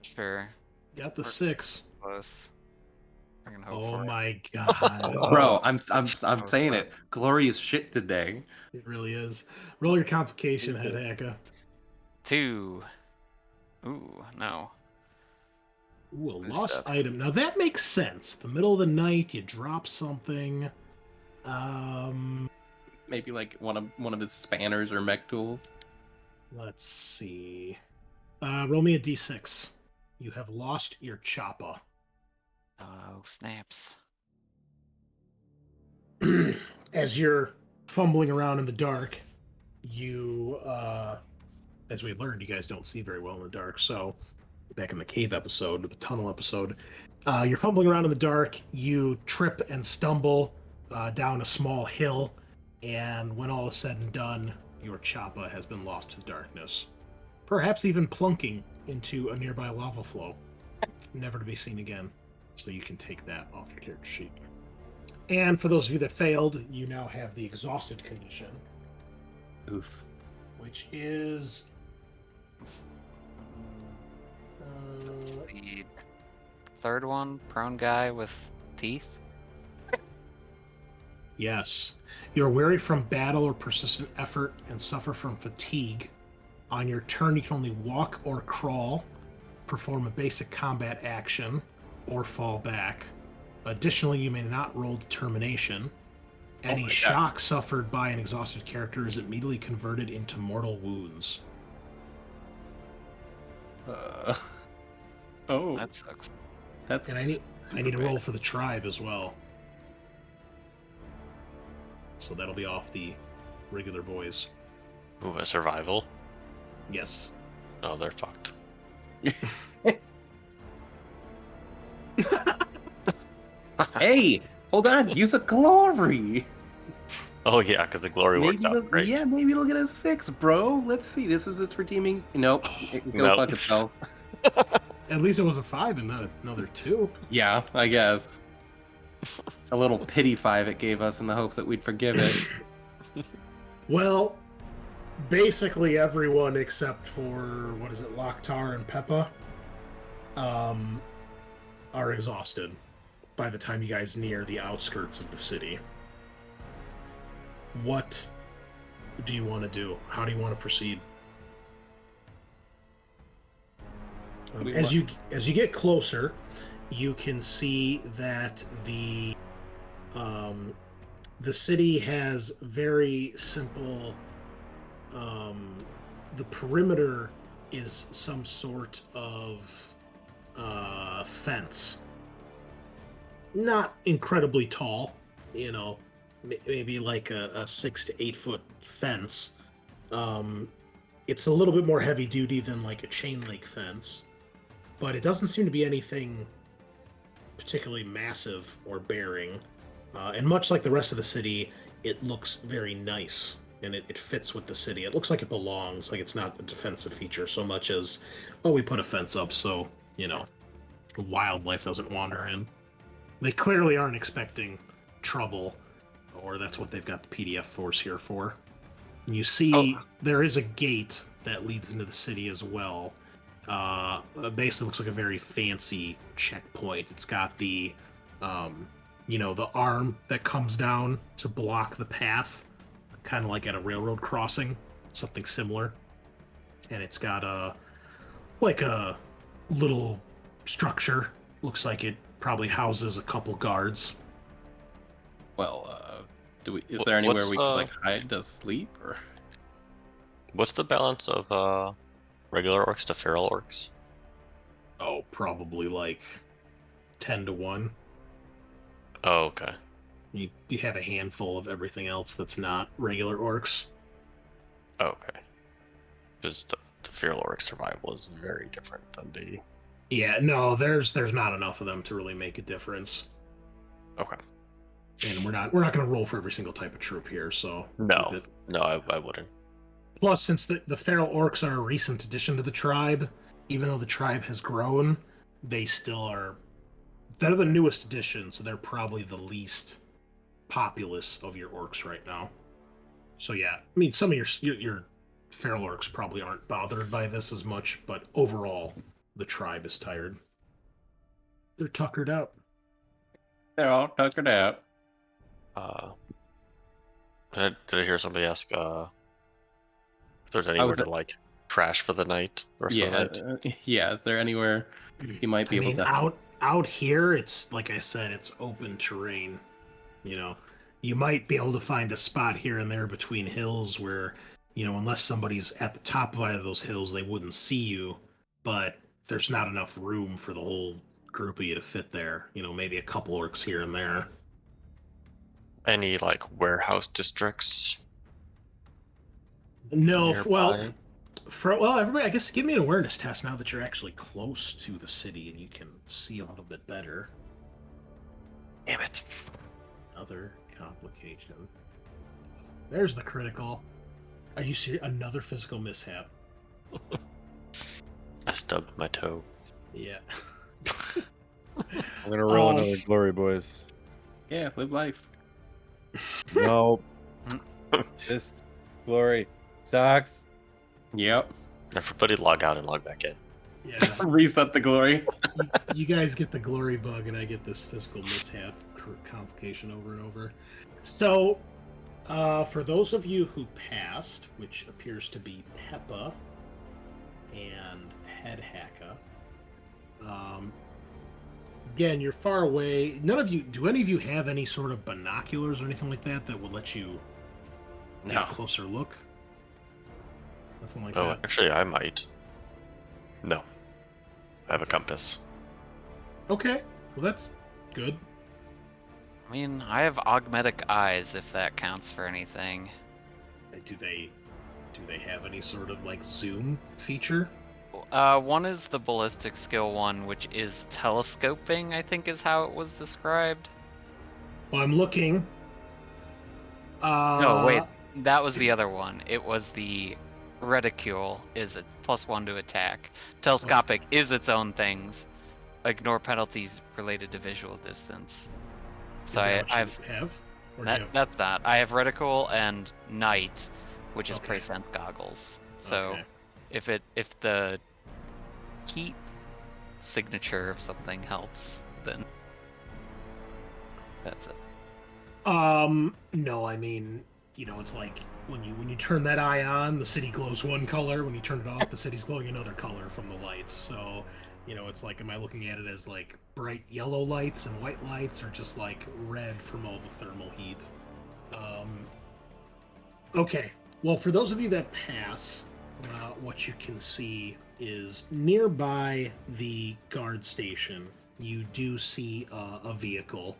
Sure. Got the 6. Close. I can hope Oh for it. my god. Bro, I'm saying it. Glory is shit today. It really is. Roll your complication, Head Hacka. 2. Ooh, no. Ooh, a Boost lost up. item. Now that makes sense. The middle of the night, you drop something. Maybe like one of his spanners or mech tools. Let's see. Roll me a d6. You have lost your choppa. Oh, snaps. As you're fumbling around in the dark, you, as we learned, you guys don't see very well in the dark. So, back in the cave episode, the tunnel episode, you're fumbling around in the dark. You trip and stumble down a small hill, and when all is said and done, your choppa has been lost to the darkness. Perhaps even plunking into a nearby lava flow, never to be seen again. So you can take that off your character sheet. And for those of you that failed, you now have the exhausted condition, Oof. which is That's the third one. Prone guy with teeth. yes. You're weary from battle or persistent effort and suffer from fatigue. On your turn, you can only walk or crawl, perform a basic combat action, or fall back. Additionally, you may not roll determination. Any my God. shock suffered by an exhausted character is immediately converted into mortal wounds. Oh, That sucks. that's. And I need super to bad. roll for the tribe as well. So that'll be off the regular boys. Ooh, a survival? Yes. Oh, they're fucked. Hey, hold on. Use a glory. Oh yeah, because the glory works out great. Yeah, maybe it'll get a 6, bro. Let's see. This is its redeeming. Nope. It can go Nope. fuck itself. At least it was a 5 and not another 2. Yeah, I guess. A little pity 5 it gave us in the hopes that we'd forgive it. Well, basically everyone except for, what is it, Loktar and Peppa, are exhausted by the time you guys near the outskirts of the city. What do you want to do? How do you want to proceed? As you get closer, you can see that the city has very simple. The perimeter is some sort of fence. Not incredibly tall, you know, maybe like a 6 to 8 foot fence. It's a little bit more heavy duty than like a chain link fence, but it doesn't seem to be anything particularly massive or bearing. And much like the rest of the city, it looks very nice and it fits with the city. It looks like it belongs, like it's not a defensive feature so much as, well, we put a fence up so, you know, wildlife doesn't wander in. They clearly aren't expecting trouble, or that's what they've got the PDF force here for. And you see there is a gate that leads into the city as well. Basically looks like a very fancy checkpoint. It's got the, the arm that comes down to block the path, kind of like at a railroad crossing, something similar. And it's got a little structure. Looks like it probably houses a couple guards. Well, is there anywhere What's, we can like hide to sleep or? What's the balance of regular orcs to feral orcs? Oh, probably like 10 to 1. Oh, okay. You have a handful of everything else that's not regular orcs. Okay. Because the feral orc survival is very different than the... Yeah, no, there's not enough of them to really make a difference. Okay. And we're not going to roll for every single type of troop here, so No, I wouldn't. Plus, since the feral orcs are a recent addition to the tribe, even though the tribe has grown, they still are. They're the newest addition, so they're probably the least populous of your orcs right now. So yeah, I mean, some of your feral orcs probably aren't bothered by this as much, but overall, the tribe is tired. They're tuckered out. They're all tuckered out. Did I hear somebody ask if there's I anywhere was to like crash for the night? The rest of the night? yeah. Is there anywhere you might be I able mean, to? out here, it's like I said, it's open terrain. You know, you might be able to find a spot here and there between hills where, unless somebody's at the top of either of those hills, they wouldn't see you. But there's not enough room for the whole group of you to fit there. Maybe a couple orcs here and there. Any like warehouse districts? No, nearby? everybody, I guess give me an awareness test now that you're actually close to the city and you can see a little bit better. Damn it. Another complication. There's the critical. Are you serious? Another physical mishap. I stubbed my toe. Yeah. I'm gonna roll another glory, boys. Yeah, live life. No, this glory sucks. Yep. Everybody log out and log back in. Yeah. Reset the glory. You guys get the glory bug, and I get this physical mishap complication over and over. So, for those of you who passed, which appears to be Peppa and Head Hacka, again, you're far away. None of you. Do any of you have any sort of binoculars or anything like that that would let you get a closer look? Nothing like that. Actually, I might. No. I have a compass. Okay. Well, that's good. I mean, I have augmetic eyes, if that counts for anything. Do they have any sort of like zoom feature? One is the ballistic skill one, which is telescoping, I think is how it was described. Well, I'm looking. No, wait, that was the other one. It was the reticule is a +1 to attack. Telescopic is its own things. Ignore penalties related to visual distance. So I've that's that. I have reticule and night, which is present goggles. So if the heat signature of something helps, then that's it. No, I mean, it's like when you turn that eye on, the city glows one color. When you turn it off, the city's glowing another color from the lights. So, it's like, am I looking at it as like bright yellow lights and white lights, or just like red from all the thermal heat? Okay. Well, for those of you that pass, what you can see is nearby the guard station, you do see a vehicle.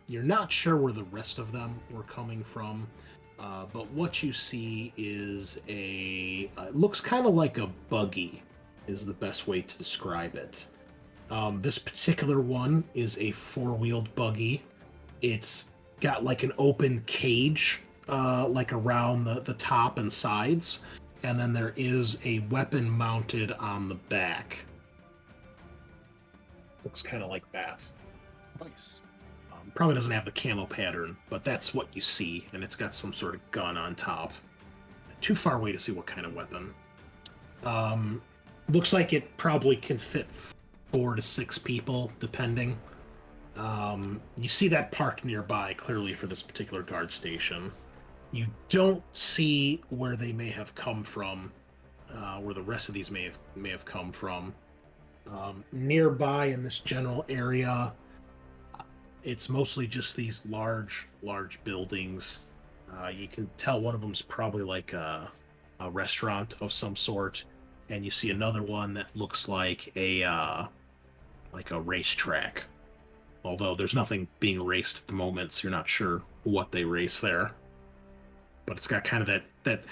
You're not sure where the rest of them were coming from, but what you see is it looks kind of like a buggy, is the best way to describe it. This particular one is a four-wheeled buggy. It's got like an open cage, like around the top and sides, and then there is a weapon mounted on the back. Looks kind of like that. Nice. Probably doesn't have the camo pattern, but that's what you see, and it's got some sort of gun on top. Too far away to see what kind of weapon. Looks like it probably can fit 4 to 6 people, depending. You see that parked nearby, clearly, for this particular guard station. You don't see where they may have come from, where the rest of these may have come from. Nearby in this general area, it's mostly just these large buildings. You can tell one of them's probably like a restaurant of some sort, and you see another one that looks like a racetrack. Although there's nothing being raced at the moment, so you're not sure what they race there. But it's got kind of that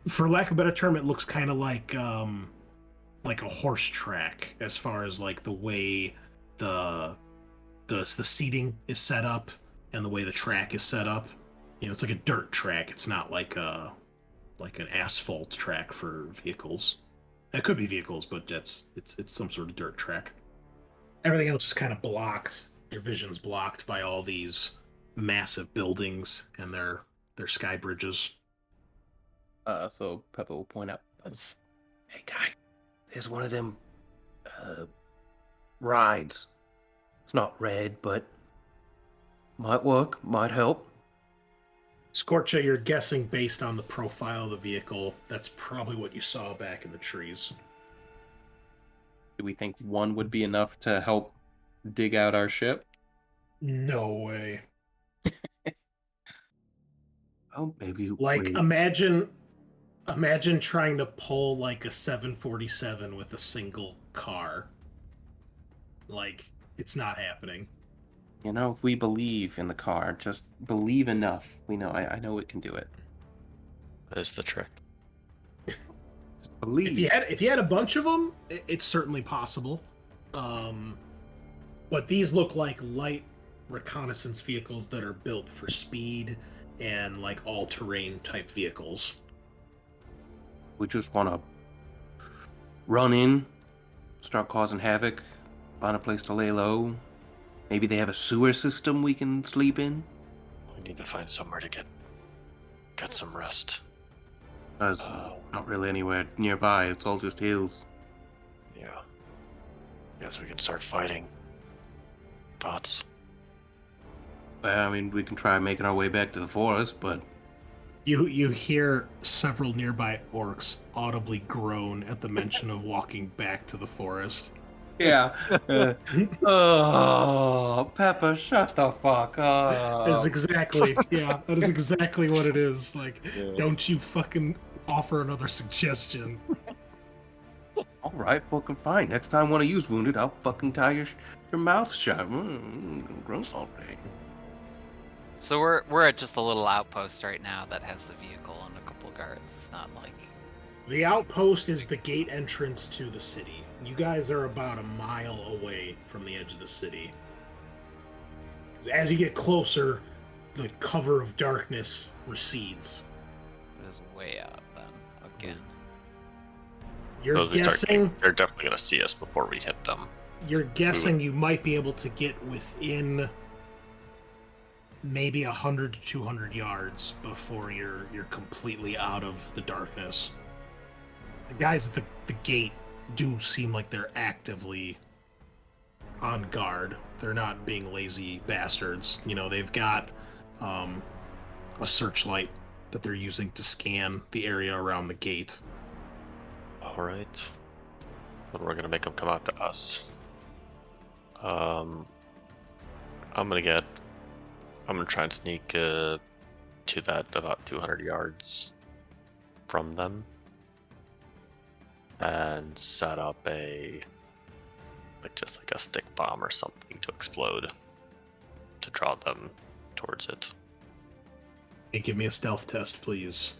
for lack of a better term, it looks kind of like a horse track as far as like the way the seating is set up and the way the track is set up. It's like a dirt track. It's not like an asphalt track for vehicles. It could be vehicles, but it's some sort of dirt track. Everything else is kind of blocked. Your vision's blocked by all these massive buildings and their They're sky bridges. So Peppa will point out, hey guy, there's one of them rides. It's not red, but might work, might help. Scorcha, you're guessing based on the profile of the vehicle. That's probably what you saw back in the trees. Do we think one would be enough to help dig out our ship? No way. Oh, maybe. Like, imagine trying to pull like a 747 with a single car. Like, it's not happening. You know, if we believe in the car, just believe enough. We know. I know it can do it. There's the trick. Just believe. If you had a bunch of them, it's certainly possible. But these look like light reconnaissance vehicles that are built for speed and like all-terrain type vehicles. We just want to run in, start causing havoc, find a place to lay low. Maybe they have a sewer system we can sleep in. We need to find somewhere to get some rest. There's not really anywhere nearby. It's all just hills. Yeah. Guess we can start fighting. Thoughts? I mean, we can try making our way back to the forest, but You hear several nearby orcs audibly groan at the mention of walking back to the forest. yeah. Oh, Peppa, shut the fuck up. That is exactly what it is. Like, Yeah. don't you fucking offer another suggestion. All right, fucking fine. Next time one of you's wounded, I'll fucking tie your mouth shut. Gross all day. So we're at just a little outpost right now that has the vehicle and a couple guards. It's not like The outpost is the gate entrance to the city. You guys are about a mile away from the edge of the city. As you get closer, the cover of darkness recedes. it is way out then. Again. You're Those we start guessing they're definitely gonna see us before we hit them. you might be able to get within maybe 100 to 200 yards before you're completely out of the darkness. The guys at the gate do seem like they're actively on guard. They're not being lazy bastards. You know, they've got a searchlight that they're using to scan the area around the gate. Alright. Then we're gonna make them come out to us. I'm gonna try and sneak to that about 200 yards from them and set up just like a stick bomb or something to explode to draw them towards it. Hey, give me a stealth test, please.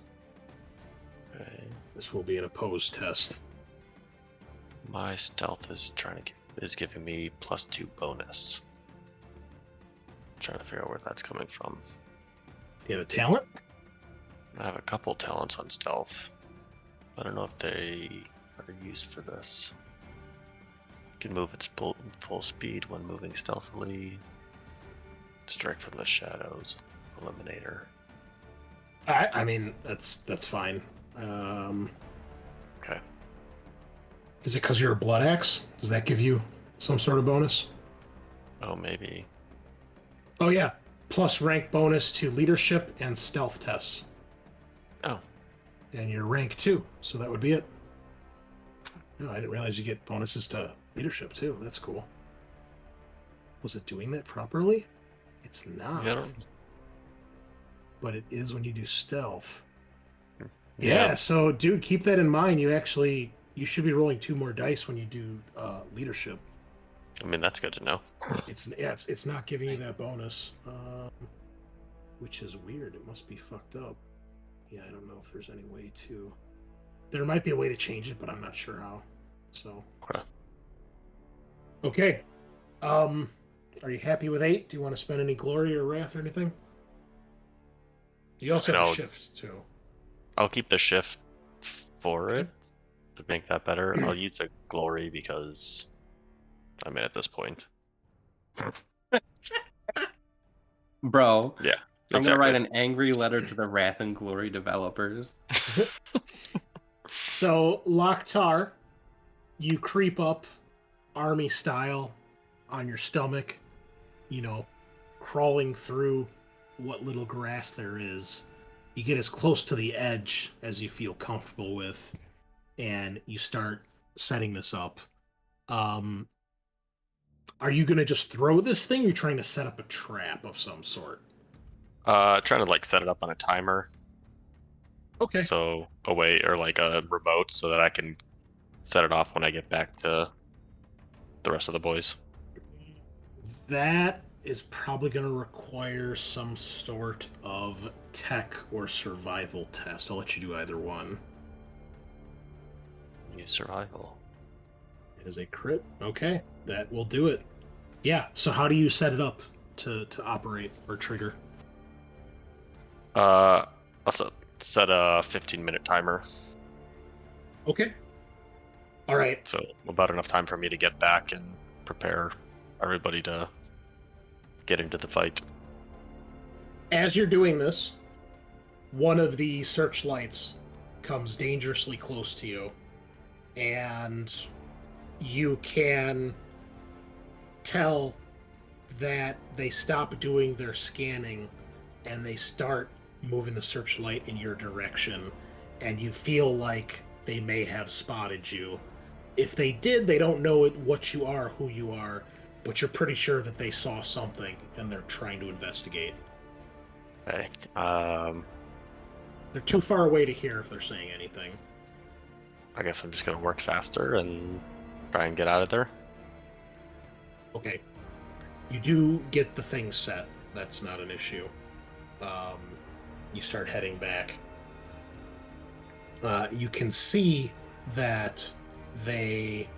Okay. This will be an opposed test. My stealth is giving me +2 bonus. Trying to figure out where that's coming from. You have a talent? I have a couple talents on stealth. I don't know if they are used for this. Can move at full speed when moving stealthily. Strike from the shadows. Eliminator. I mean, that's fine. Okay. Is it because you're a blood axe? Does that give you some sort of bonus? Oh, maybe. Oh yeah, plus rank bonus to leadership and stealth tests. Oh. And you're rank 2, so that would be it. No, I didn't realize you get bonuses to leadership too. That's cool. Was it doing that properly? It's not. Yeah. But it is when you do stealth. Yeah. Yeah, so dude, keep that in mind. You should be rolling 2 more dice when you do leadership. I mean, that's good to know. It's not giving you that bonus, which is weird. It must be fucked up. Yeah, I don't know if there's any way to. There might be a way to change it, but I'm not sure how. So. Okay. Are you happy with 8? Do you want to spend any glory or wrath or anything? You also have a shift too. I'll keep the shift for it to make that better. I'll use the glory because I'm in at this point. Bro. Yeah. I'm gonna write Exactly. an angry letter to the Wrath and Glory developers. So, Loktar, you creep up army style on your stomach, you know, crawling through what little grass there is. You get as close to the edge as you feel comfortable with, and you start setting this up. Um, are you going to just throw this thing, or are you trying to set up a trap of some sort? Trying to like set it up on a timer, Okay. so away or like a remote, so that I can set it off when I get back to the rest of the boys. That is probably going to require some sort of tech or survival test. I'll let you do either one. Use survival. It is a crit. Okay, that will do it. Yeah. So how do you set it up to operate or trigger? Also set a 15-minute timer, Okay. All right. so about enough time for me to get back and prepare everybody to get into the fight. As you're doing this, one of the searchlights comes dangerously close to you, and you can tell that they stop doing their scanning and they start moving the searchlight in your direction, and you feel like they may have spotted you. If they did, they don't know what you are, who you are, but you're pretty sure that they saw something and they're trying to investigate. Okay. They're too far away to hear if they're saying anything. I guess I'm just gonna work faster and try and get out of there. Okay. You do get the thing set. That's not an issue. You start heading back. You can see that they...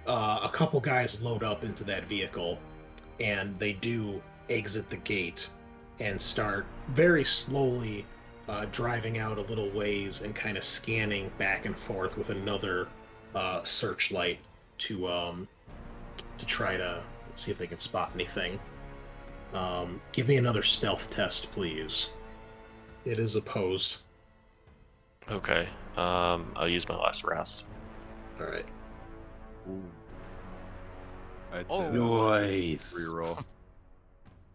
a couple guys load up into that vehicle, and they do exit the gate and start very slowly driving out a little ways and kind of scanning back and forth with another searchlight to try to see if they can spot anything. Give me another stealth test, please. It is opposed. Okay. I'll use my last wrath. All right. Ooh. I'd Oh. say Nice. reroll.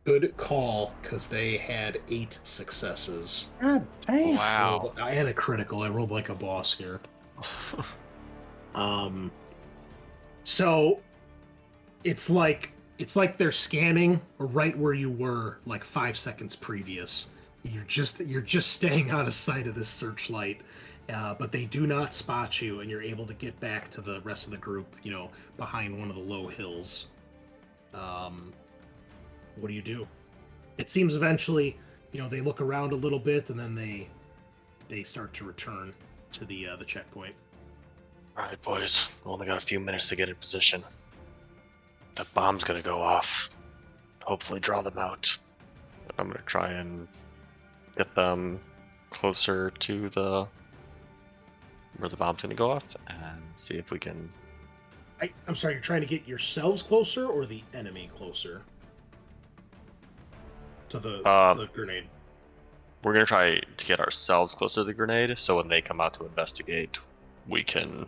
Good call, because they had 8 successes. God dang. Wow. I had a critical. I rolled like a boss here. So it's like they're scanning right where you were like 5 seconds previous. You're just staying out of sight of this searchlight, but they do not spot you, and you're able to get back to the rest of the group, behind one of the low hills. What do you do? It seems eventually, they look around a little bit, and then they start to return to the checkpoint. Alright, boys. We only got a few minutes to get in position. The bomb's gonna go off. Hopefully draw them out. I'm gonna try and get them closer to where the bomb's gonna go off and see if we can... I'm sorry, you're trying to get yourselves closer or the enemy closer? To the grenade. We're gonna try to get ourselves closer to the grenade, so when they come out to investigate, we can...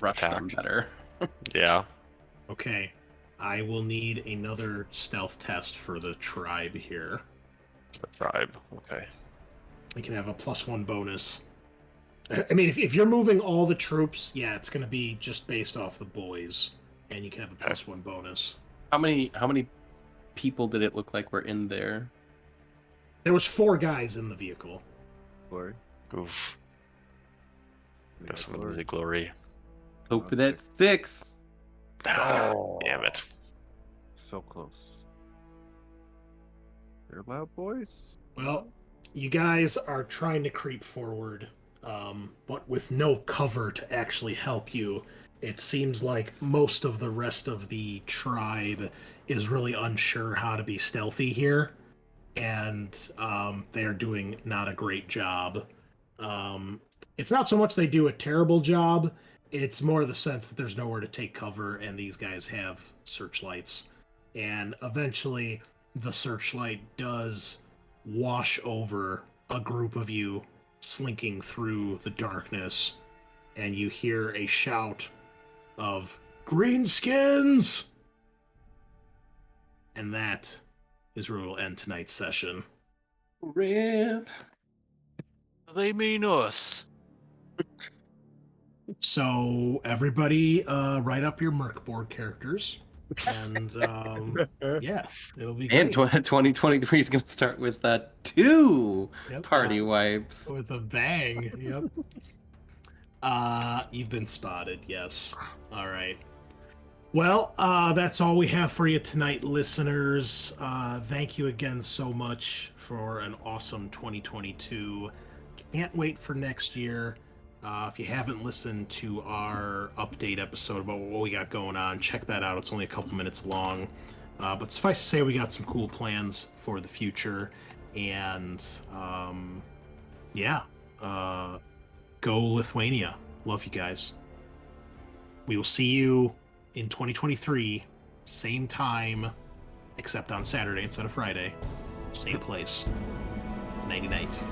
Rush them attack. better. Yeah. Okay. I will need another stealth test for the tribe here. The tribe. Okay. You can have a +1 bonus. I mean, if you're moving all the troops, yeah, it's going to be just based off the boys, and you can have a Okay. +1 bonus. How many people did it look like were in there? There was 4 guys in the vehicle. Glory. Oof. Guess I'm gonna lose the glory. Hope that's 6. Ah, Oh. damn it. So close. You're loud, boys. Well, you guys are trying to creep forward, but with no cover to actually help you. It seems like most of the rest of the tribe is really unsure how to be stealthy here, and they're doing not a great job. It's not so much they do a terrible job, it's more the sense that there's nowhere to take cover, and these guys have searchlights. And eventually, the searchlight does wash over a group of you slinking through the darkness, and you hear a shout of greenskins! And that is where we'll end tonight's session. Rip. They mean us. So everybody write up your Merc board characters. And yeah, it'll be And great. 2023 is going to start with 2 Yep. party wipes. With a bang. Yep. You've been spotted, yes. All right. Well, that's all we have for you tonight, listeners. Thank you again so much for an awesome 2022. Can't wait for next year. If you haven't listened to our update episode about what we got going on, check that out. It's only a couple minutes long. But suffice to say, we got some cool plans for the future. And yeah, go Lithuania. Love you guys. We will see you in 2023, same time, except on Saturday instead of Friday. Same place. Nighty night.